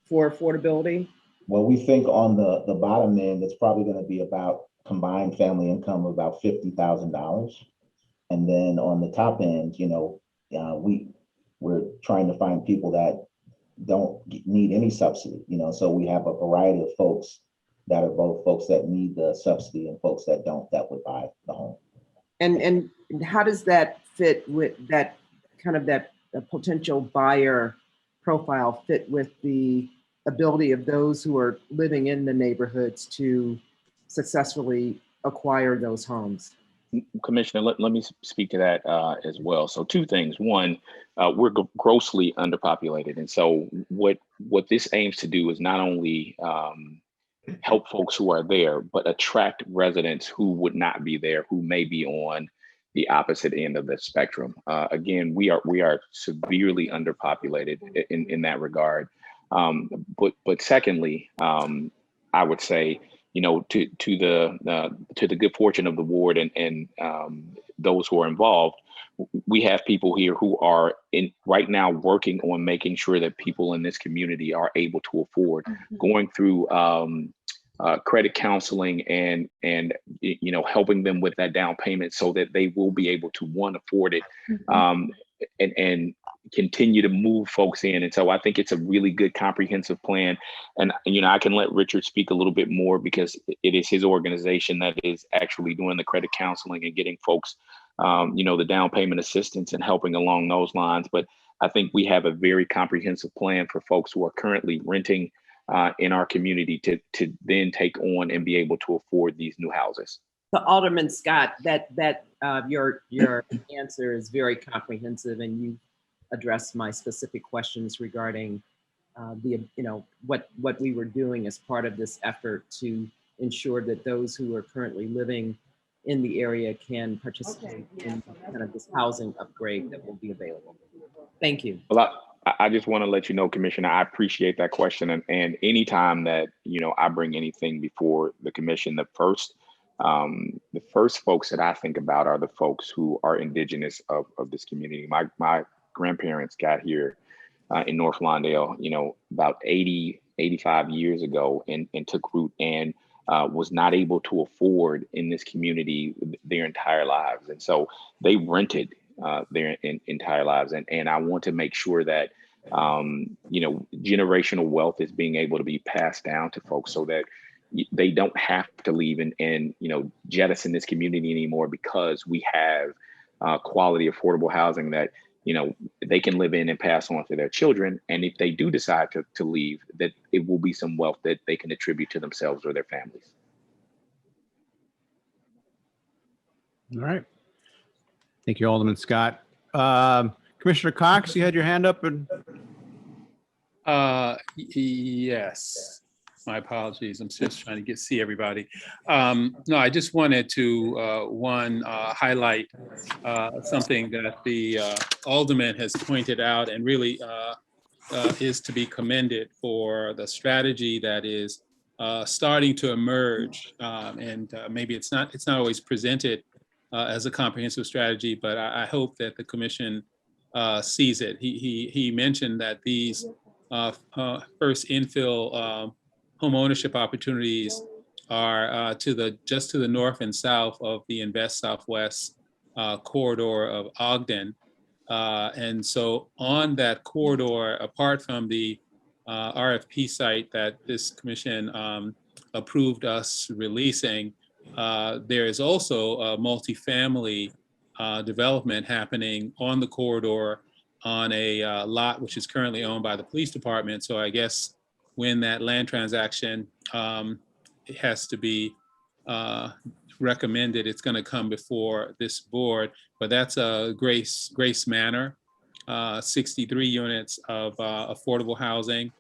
for affordability? Well, we think on the bottom end, it's probably going to be about combined family income of about $50,000. And then on the top end, we're trying to find people that don't need any subsidy, so we have a variety of folks that are both folks that need the subsidy and folks that don't, that would buy the home. And how does that fit with that kind of that potential buyer profile fit with the ability of those who are living in the neighborhoods to successfully acquire those homes? Commissioner, let me speak to that as well. So two things. One, we're grossly underpopulated. And so what this aims to do is not only help folks who are there, but attract residents who would not be there, who may be on the opposite end of the spectrum. Again, we are severely underpopulated in that regard. But secondly, I would say, to the good fortune of the ward and those who are involved, we have people here who are right now working on making sure that people in this community are able to afford, going through credit counseling and helping them with that down payment so that they will be able to afford it and continue to move folks in. And so I think it's a really good comprehensive plan. And, I can let Richard speak a little bit more because it is his organization that is actually doing the credit counseling and getting folks, the down payment assistance and helping along those lines. But I think we have a very comprehensive plan for folks who are currently renting in our community to then take on and be able to afford these new houses. So Alderman Scott, your answer is very comprehensive, and you addressed my specific questions regarding what we were doing as part of this effort to ensure that those who are currently living in the area can participate in kind of this housing upgrade that will be available. Thank you. Well, I just want to let you know, Commissioner, I appreciate that question. And anytime that, I bring anything before the commission, the first folks that I think about are the folks who are indigenous of this community. My grandparents got here in North Lawndale, about 85 years ago and took root and was not able to afford in this community their entire lives. And so they rented their entire lives. And I want to make sure that, generational wealth is being able to be passed down to folks so that they don't have to leave and jettison this community anymore, because we have quality, affordable housing that, they can live in and pass on to their children. And if they do decide to leave, that it will be some wealth that they can attribute to themselves or their families. All right. Thank you, Alderman Scott. Commissioner Cox, you had your hand up. Yes. My apologies. I'm just trying to see everybody. No, I just wanted to highlight something that the alderman has pointed out and really is to be commended for the strategy that is starting to emerge. And maybe it's not always presented as a comprehensive strategy, but I hope that the commission sees it. He mentioned that these first infill home ownership opportunities are just to the north and south of the Invest Southwest corridor of Ogden. And so on that corridor, apart from the RFP site that this commission approved us releasing, there is also a multifamily development happening on the corridor on a lot which is currently owned by the police department. So I guess when that land transaction it has to be recommended, it's going to come before this board. But that's a Grace Manor, 63 units of affordable housing.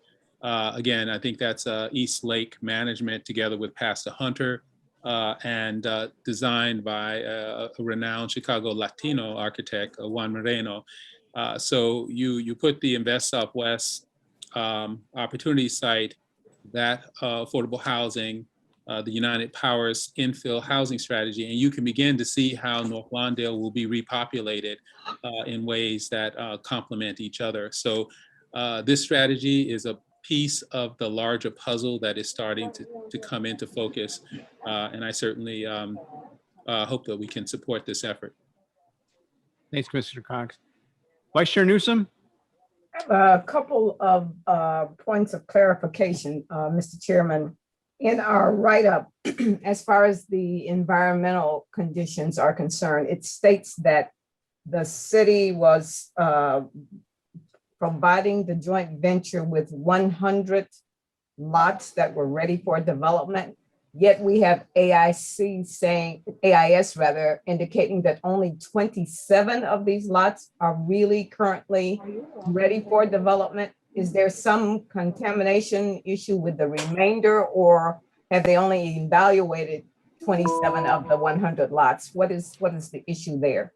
Again, I think that's East Lake Management together with Pastor Hunter and designed by a renowned Chicago Latino architect, Juan Moreno. So you put the Invest Southwest opportunity site, that affordable housing the United Powers infill housing strategy. And you can begin to see how North Lawndale will be repopulated in ways that complement each other. So this strategy is a piece of the larger puzzle that is starting to come into focus. And I certainly hope that we can support this effort. Thanks, Commissioner Cox. Vice Chair Newsom? A couple of points of clarification, Mr. Chairman. In our write-up, as far as the environmental conditions are concerned, it states that the city was providing the joint venture with 100 lots that were ready for development. Yet we have AIS indicating that only 27 of these lots are really currently ready for development. Is there some contamination issue with the remainder, or have they only evaluated 27 of the 100 lots? What is the issue there?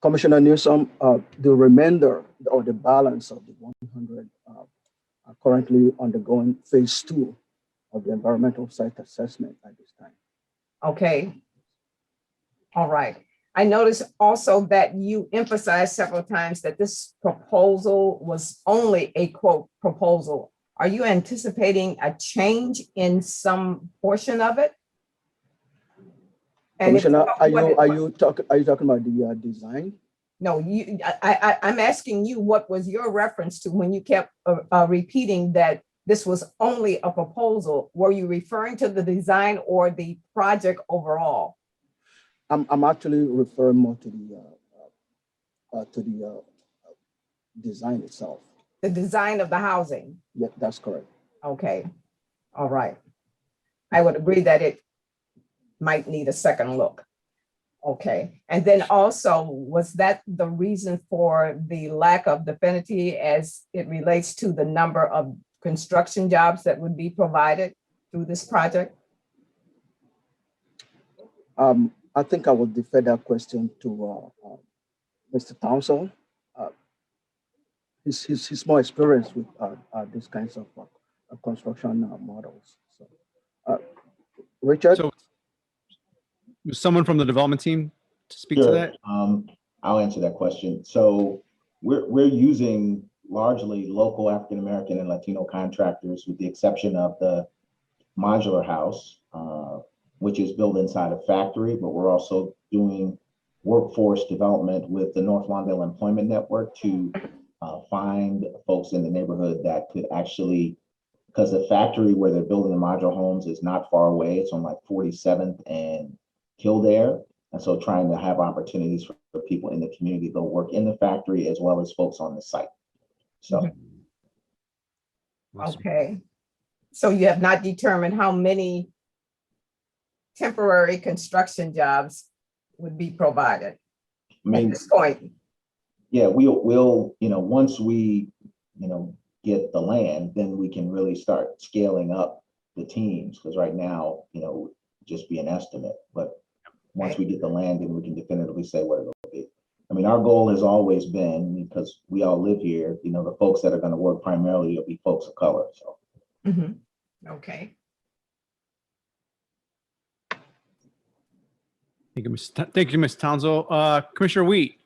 Commissioner Newsom, the remainder or the balance of the 100 are currently undergoing phase 2 of the environmental site assessment at this time. Okay. All right. I noticed also that you emphasized several times that this proposal was only a quote proposal. Are you anticipating a change in some portion of it? And Commissioner, are you talking about the design? No, I'm asking you, what was your reference to when you kept repeating that this was only a proposal? Were you referring to the design or the project overall? I'm actually referring more to the design itself. The design of the housing? Yeah, that's correct. Okay, all right. I would agree that it might need a second look. Okay, and then also, was that the reason for the lack of definitivity as it relates to the number of construction jobs that would be provided through this project? I think I will defer that question to Mr. Townsend. He's more experienced with these kinds of construction models. So, Richard? So, someone from the development team to speak to that? I'll answer that question. So we're using largely local African-American and Latino contractors, with the exception of the modular house, which is built inside a factory, but we're also doing workforce development with the North Lawndale Employment Network to find folks in the neighborhood that could actually, because the factory where they're building the modular homes is not far away. It's on like 47th and Kildare. And so trying to have opportunities for people in the community to go work in the factory as well as folks on the site. So. Okay. So you have not determined how many temporary construction jobs would be provided at this point? Yeah, we'll, once we, get the land, then we can really start scaling up the teams. Because right now, just be an estimate, but once we get the land, then we can definitively say what it'll be. I mean, our goal has always been, because we all live here, the folks that are going to work primarily will be folks of color. So. Okay. Thank you, Ms. Townsend. Commissioner Wheat.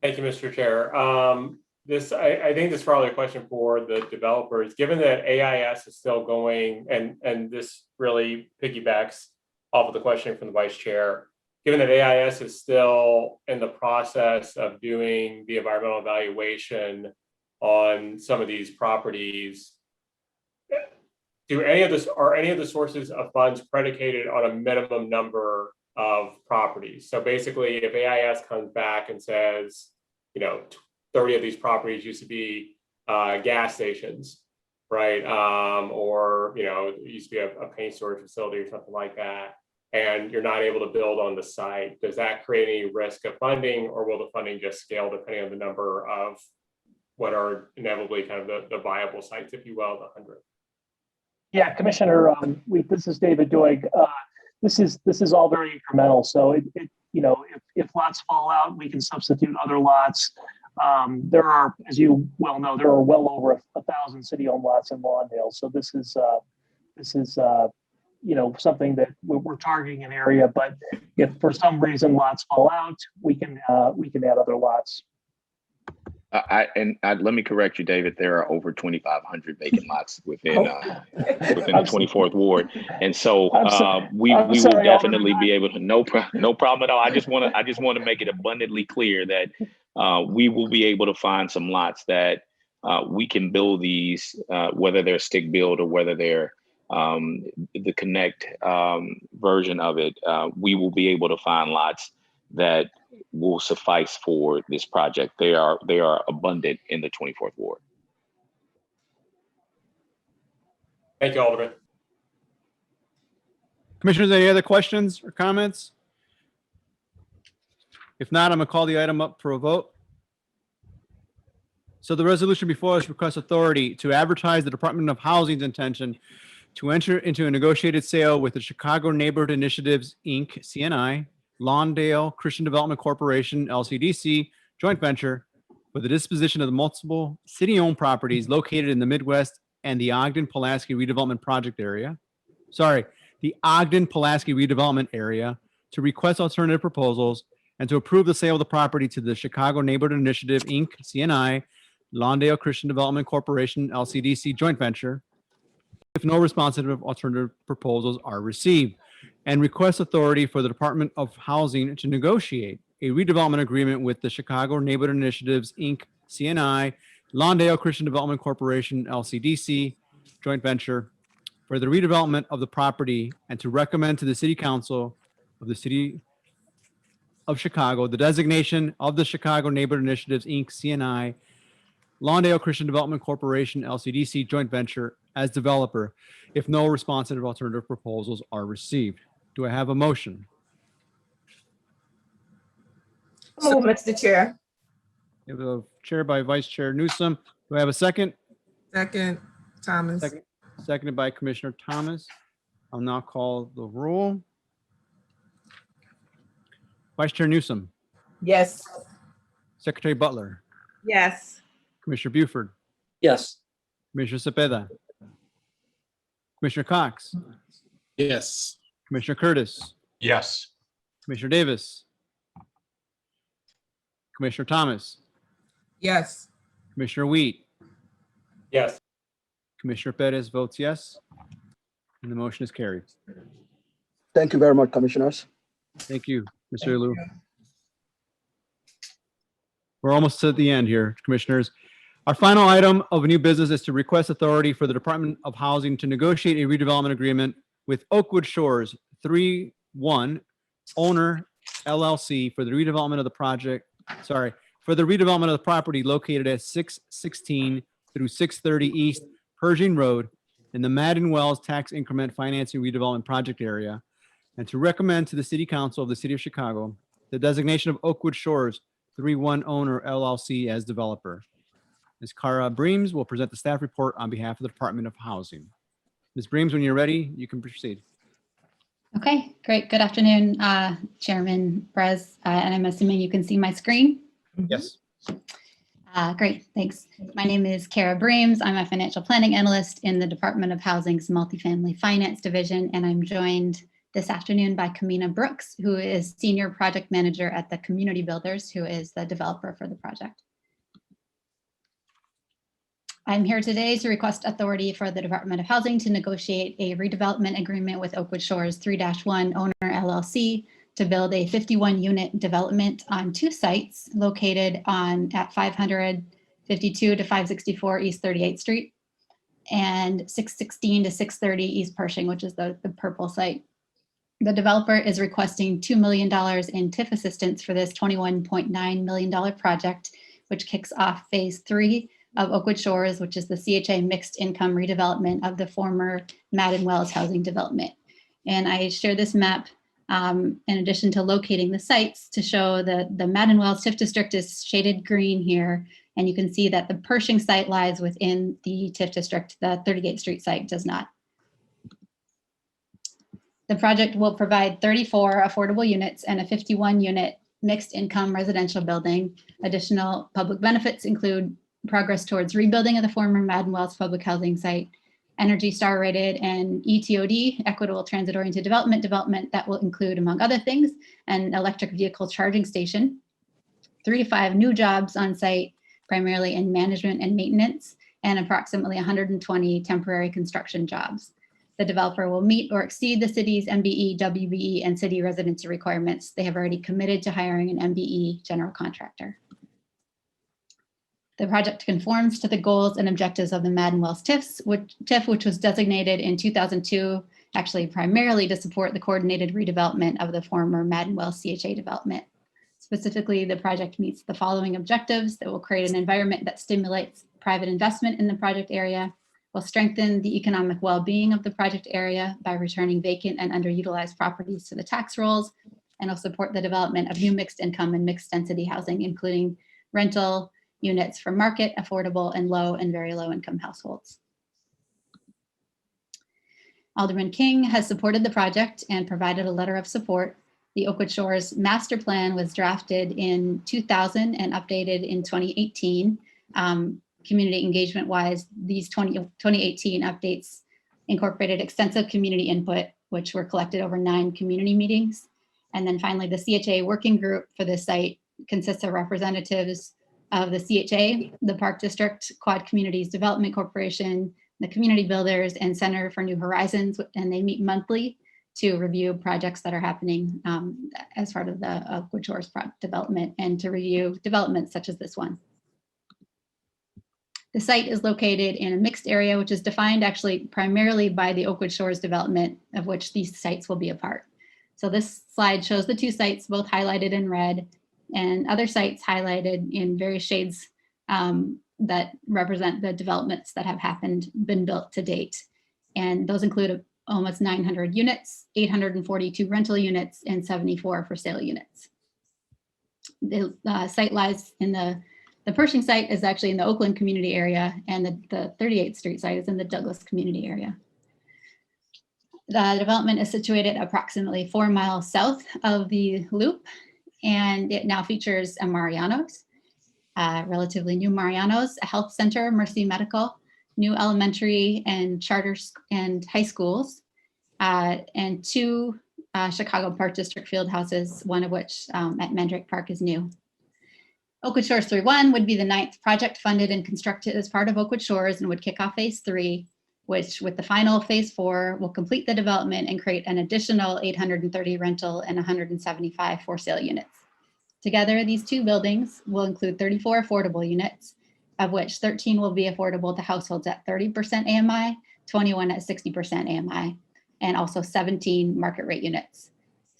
Thank you, Mr. Chair. I think this is probably a question for the developers. Given that AIS is still going, and this really piggybacks off of the question from the Vice Chair, given that AIS is still in the process of doing the environmental evaluation on some of these properties, are any of the sources of funds predicated on a minimum number of properties? So basically, if AIS comes back and says, 30 of these properties used to be gas stations, right? Or, it used to be a paint storage facility or something like that, and you're not able to build on the site, does that create any risk of funding, or will the funding just scale depending on the number of what are inevitably kind of the viable sites, if you will, the 100? Yeah, Commissioner, this is David Doig. This is all very incremental. So if lots fall out, we can substitute other lots. There are, as you well know, there are well over 1,000 city-owned lots in Lawndale. So this is something that we're targeting an area. But if for some reason lots fall out, we can add other lots. Let me correct you, David. There are over 2,500 vacant lots within within the 24th ward, and so we will definitely be able to. No problem at all. I just want to make it abundantly clear that we will be able to find some lots that we can build these, whether they're stick build or whether they're the connect version of it. We will be able to find lots that will suffice for this project. They are abundant in the 24th ward. Thank you, Alderman. Commissioners, any other questions or comments? If not, I'm gonna call the item up for a vote. So the resolution before us requests authority to advertise the Department of Housing's intention to enter into a negotiated sale with the Chicago Neighborhood Initiatives, Inc., CNI, Lawndale Christian Development Corporation, LCDC, joint venture for the disposition of the multiple city-owned properties located in the Midwest and the Ogden-Pulaski redevelopment project area. The Ogden-Pulaski redevelopment area, to request alternative proposals and to approve the sale of the property to the Chicago Neighborhood Initiative, Inc., CNI, Lawndale Christian Development Corporation, LCDC, joint venture, if no responsive alternative proposals are received, and request authority for the Department of Housing to negotiate a redevelopment agreement with the Chicago Neighborhood Initiatives, Inc., CNI, Lawndale Christian Development Corporation, LCDC, joint venture, for the redevelopment of the property, and to recommend to the City Council of the City of Chicago the designation of the Chicago Neighborhood Initiatives, Inc., CNI, Lawndale Christian Development Corporation, LCDC, joint venture as developer, if no responsive alternative proposals are received. Do I have a motion? Move, Mr. Chair. We have a chair by Vice Chair Newsom. Do I have a second? Second, Thomas. Seconded by Commissioner Thomas. I'll now call the roll. Vice Chair Newsom, Yes. Secretary Butler, Yes. Commissioner Buford, Yes. Commissioner Cepeda, Commissioner Cox, Yes. Commissioner Curtis, Yes. Commissioner Davis, Commissioner Thomas, Yes. Commissioner Wheat, Yes. Commissioner Perez votes yes, and the motion is carried. Thank you very much, commissioners. Thank you, Mr. Liu. We're almost to the end here, commissioners. Our final item of new business is to request authority for the Department of Housing to negotiate a redevelopment agreement with Oakwood Shores 3-1 owner LLC for the redevelopment of the project, for the redevelopment of the property located at 616 through 630 East Pershing Road in the Madden Wells Tax Increment Financing Redevelopment Project area, and to recommend to the City Council of the City of Chicago the designation of Oakwood Shores 3-1 owner LLC as developer. Ms. Cara Breams will present the staff report on behalf of the Department of Housing. Ms. Breams, when you're ready, you can proceed. Okay, great. Good afternoon, Chairman Perez, and I'm assuming you can see my screen. Yes. Great, thanks. My name is Cara Breams. I'm a financial planning analyst in the Department of Housing's Multifamily Finance Division, and I'm joined this afternoon by Kamina Brooks, who is Senior Project Manager at the Community Builders, who is the developer for the project. I'm here today to request authority for the Department of Housing to negotiate a redevelopment agreement with Oakwood Shores 3-1 owner LLC to build a 51-unit development on 2 sites located at 552 to 564 East 38th Street and 616 to 630 East Pershing, which is the purple site. The developer is requesting $2 million in TIF assistance for this $21.9 million project, which kicks off phase 3 of Oakwood Shores, which is the CHA mixed income redevelopment of the former Madden Wells housing development. And I share this map in addition to locating the sites to show that the Madden Wells TIF district is shaded green here. And you can see that the Pershing site lies within the TIF district. The 38th Street site does not. The project will provide 34 affordable units and a 51-unit mixed income residential building. Additional public benefits include progress towards rebuilding of the former Madden Wells public housing site, Energy Star rated and ETOD, equitable transit oriented development that will include, among other things, an electric vehicle charging station, 3 to 5 new jobs on site, primarily in management and maintenance, and approximately 120 temporary construction jobs. The developer will meet or exceed the city's MBE, WBE, and city residency requirements. They have already committed to hiring an MBE general contractor. The project conforms to the goals and objectives of the Madden Wells TIF, which was designated in 2002, actually primarily to support the coordinated redevelopment of the former Madden Wells CHA development. Specifically, the project meets the following objectives that will create an environment that stimulates private investment in the project area, will strengthen the economic well-being of the project area by returning vacant and underutilized properties to the tax rolls, and will support the development of new mixed income and mixed density housing, including rental units for market, affordable, and low and very low income households. Alderman King has supported the project and provided a letter of support. The Oakwood Shores master plan was drafted in 2000 and updated in 2018. Community engagement wise, these 2018 updates incorporated extensive community input, which were collected over 9 community meetings. And then finally, the CHA working group for this site consists of representatives of the CHA, the Park District, Quad Communities Development Corporation, the Community Builders, and Center for New Horizons, and they meet monthly to review projects that are happening as part of the Oakwood Shores development and to review developments such as this one. The site is located in a mixed area, which is defined actually primarily by the Oakwood Shores development, of which these sites will be a part. So this slide shows the 2 sites, both highlighted in red, and other sites highlighted in various shades that represent the developments that have been built to date. And those include almost 900 units, 842 rental units, and 74 for sale units. The site lies in the Pershing site is actually in the Oakland community area, and the 38th Street site is in the Douglas community area. The development is situated approximately 4 miles south of the loop, and it now features a Mariano's, relatively new Mariano's, a health center, Mercy Medical, new elementary and charter and high schools, and 2 Chicago Park District field houses, one of which at Mandrake Park is new. Oakwood Shores 3.1 would be the 9th project funded and constructed as part of Oakwood Shores and would kick off phase 3, which with the final phase 4 will complete the development and create an additional 830 rental and 175 for sale units. Together, these 2 buildings will include 34 affordable units, of which 13 will be affordable to households at 30% AMI, 21 at 60% AMI, and also 17 market rate units.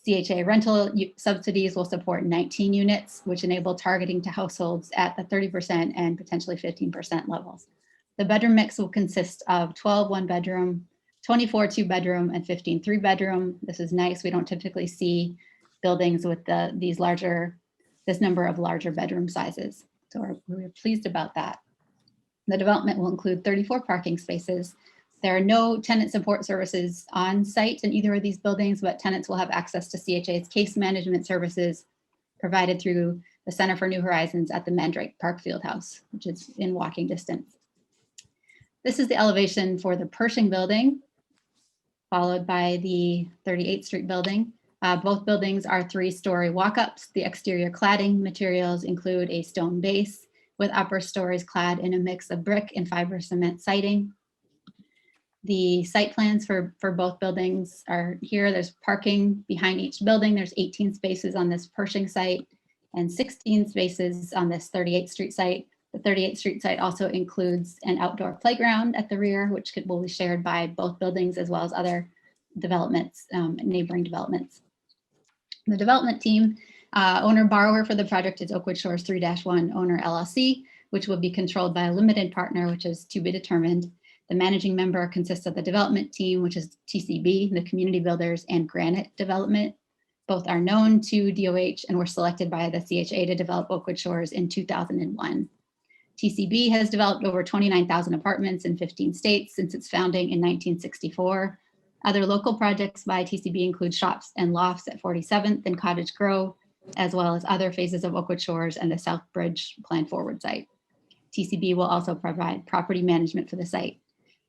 CHA rental subsidies will support 19 units, which enable targeting to households at the 30% and potentially 15% levels. The bedroom mix will consist of 12 1-bedroom, 24 2-bedroom, and 15 3-bedroom. This is nice. We don't typically see buildings with this number of larger bedroom sizes. So we're pleased about that. The development will include 34 parking spaces. There are no tenant support services on site in either of these buildings, but tenants will have access to CHA's case management services provided through the Center for New Horizons at the Mandrake Park Fieldhouse, which is in walking distance. This is the elevation for the Pershing building, followed by the 38th Street building. Both buildings are 3-story walk-ups. The exterior cladding materials include a stone base with upper stories clad in a mix of brick and fiber cement siding. The site plans for both buildings are here. There's parking behind each building. There's 18 spaces on this Pershing site and 16 spaces on this 38th Street site. The 38th Street site also includes an outdoor playground at the rear, which will be shared by both buildings as well as other developments, neighboring developments. The development team, owner borrower for the project is Oakwood Shores 3-1 owner LLC, which will be controlled by a limited partner, which is to be determined. The managing member consists of the development team, which is TCB, the Community Builders, and Granite Development. Both are known to DOH and were selected by the CHA to develop Oakwood Shores in 2001. TCB has developed over 29,000 apartments in 15 states since its founding in 1964. Other local projects by TCB include shops and lofts at 47th and Cottage Grove, as well as other phases of Oakwood Shores and the South Bridge planned forward site. TCB will also provide property management for the site.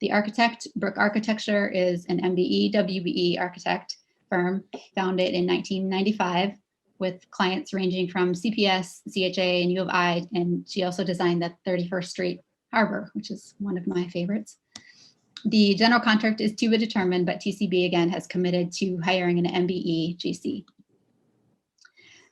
The architect, Brook Architecture, is an MBE, WBE architect firm founded in 1995 with clients ranging from CPS, CHA, and U of I, and she also designed the 31st Street Harbor, which is one of my favorites. The general contract is to be determined, but TCB again has committed to hiring an MBE GC.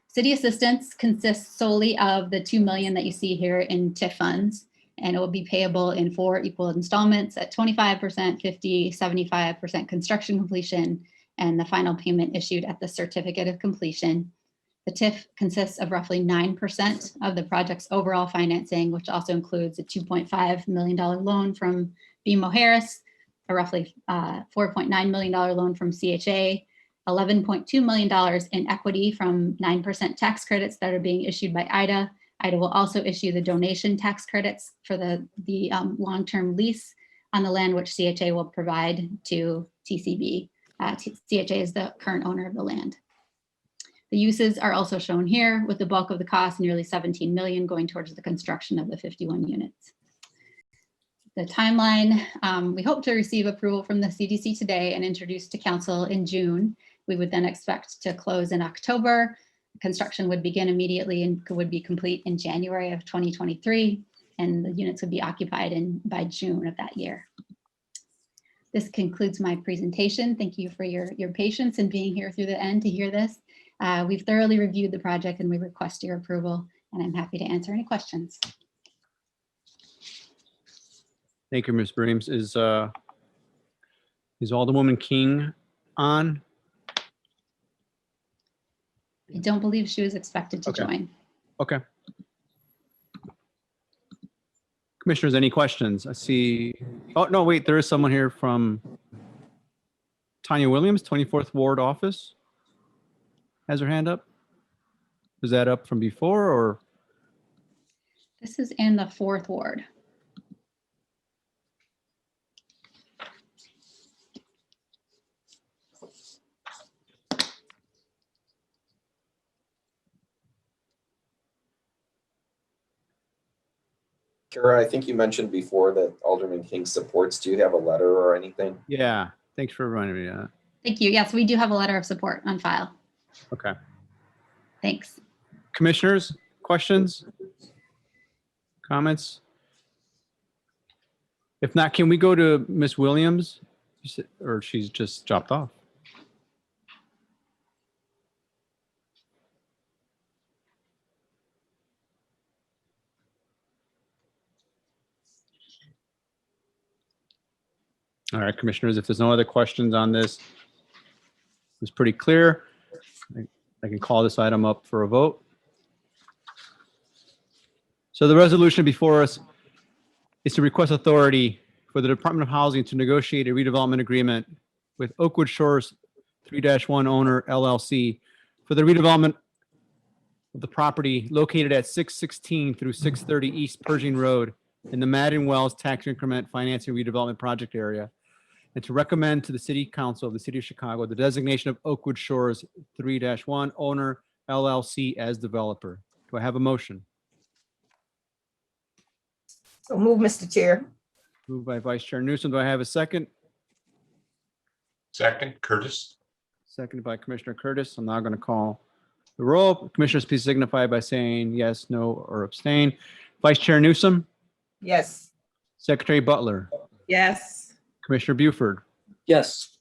City assistance consists solely of the $2 million that you see here in TIF funds, and it will be payable in 4 equal installments at 25%, 50%, 75% construction completion, and the final payment issued at the certificate of completion. The TIF consists of roughly 9% of the project's overall financing, which also includes a $2.5 million loan from BMO Harris, a roughly $4.9 million loan from CHA, $11.2 million in equity from 9% tax credits that are being issued by IDA. IDA will also issue the donation tax credits for the long-term lease on the land, which CHA will provide to TCB. CHA is the current owner of the land. The uses are also shown here, with the bulk of the cost, nearly 17 million, going towards the construction of the 51 units. The timeline, we hope to receive approval from the CDC today and introduce to council in June. We would then expect to close in October. Construction would begin immediately and would be complete in January of 2023, and the units would be occupied by June of that year. This concludes my presentation. Thank you for your patience and being here through the end to hear this. We've thoroughly reviewed the project and we request your approval, and I'm happy to answer any questions. Thank you, Ms. Breams. Is Alderwoman King on? I don't believe she was expected to join. Okay. Commissioners, any questions? I see, oh, no, wait, there is someone here from Tanya Williams, 24th Ward office. Has her hand up. Was that up from before or? This is in the 4th Ward. Kara, I think you mentioned before that Alderman King supports. Do you have a letter or anything? Yeah, thanks for reminding me of that. Thank you. Yes, we do have a letter of support on file. Okay. Thanks. Commissioners, questions? Comments? If not, can we go to Ms. Williams? Or she's just dropped off? All right, commissioners, if there's no other questions on this, it was pretty clear. I can call this item up for a vote. So the resolution before us is to request authority for the Department of Housing to negotiate a redevelopment agreement with Oakwood Shores 3-1 owner LLC for the redevelopment of the property located at 616 through 630 East Pershing Road in the Madden Wells Tax Increment Financing Redevelopment Project area, and to recommend to the City Council of the City of Chicago the designation of Oakwood Shores 3-1 owner LLC as developer. Do I have a motion? So move, Mr. Chair. Moved by Vice Chair Newsom. Do I have a second? Second, Curtis. Seconded by Commissioner Curtis. I'm now going to call the roll. Commissioners, please signify by saying yes, no, or abstain. Vice Chair Newsom. Yes. Secretary Butler. Yes. Commissioner Buford. Yes.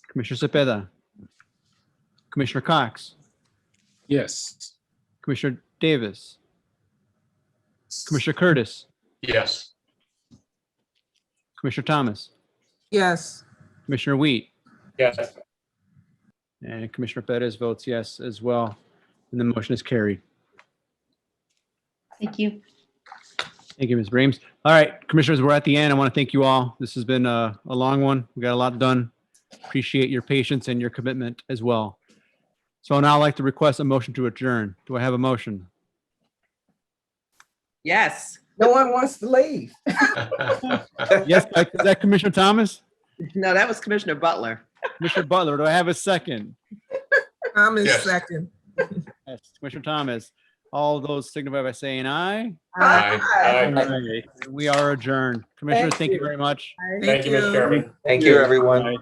Commissioner Cepeda. Commissioner Cox. Yes. Commissioner Davis. Commissioner Curtis. Yes. Commissioner Thomas. Yes. Commissioner Wheat. Yes. And Commissioner Perez votes yes as well. And the motion is carried. Thank you. Thank you, Ms. Breams. All right, commissioners, we're at the end. I want to thank you all. This has been a long one. We got a lot done. Appreciate your patience and your commitment as well. So now I'd like to request a motion to adjourn. Do I have a motion? Yes. No one wants to leave. Yes, is that Commissioner Thomas? No, that was Commissioner Butler. Commissioner Butler, do I have a second? Thomas, Yes. second. Yes, Commissioner Thomas. All those signify by saying aye. Aye. All right, we are adjourned. Commissioner, thank you very much. Thank you, Mr. Chairman. Thank you, everyone. Bye.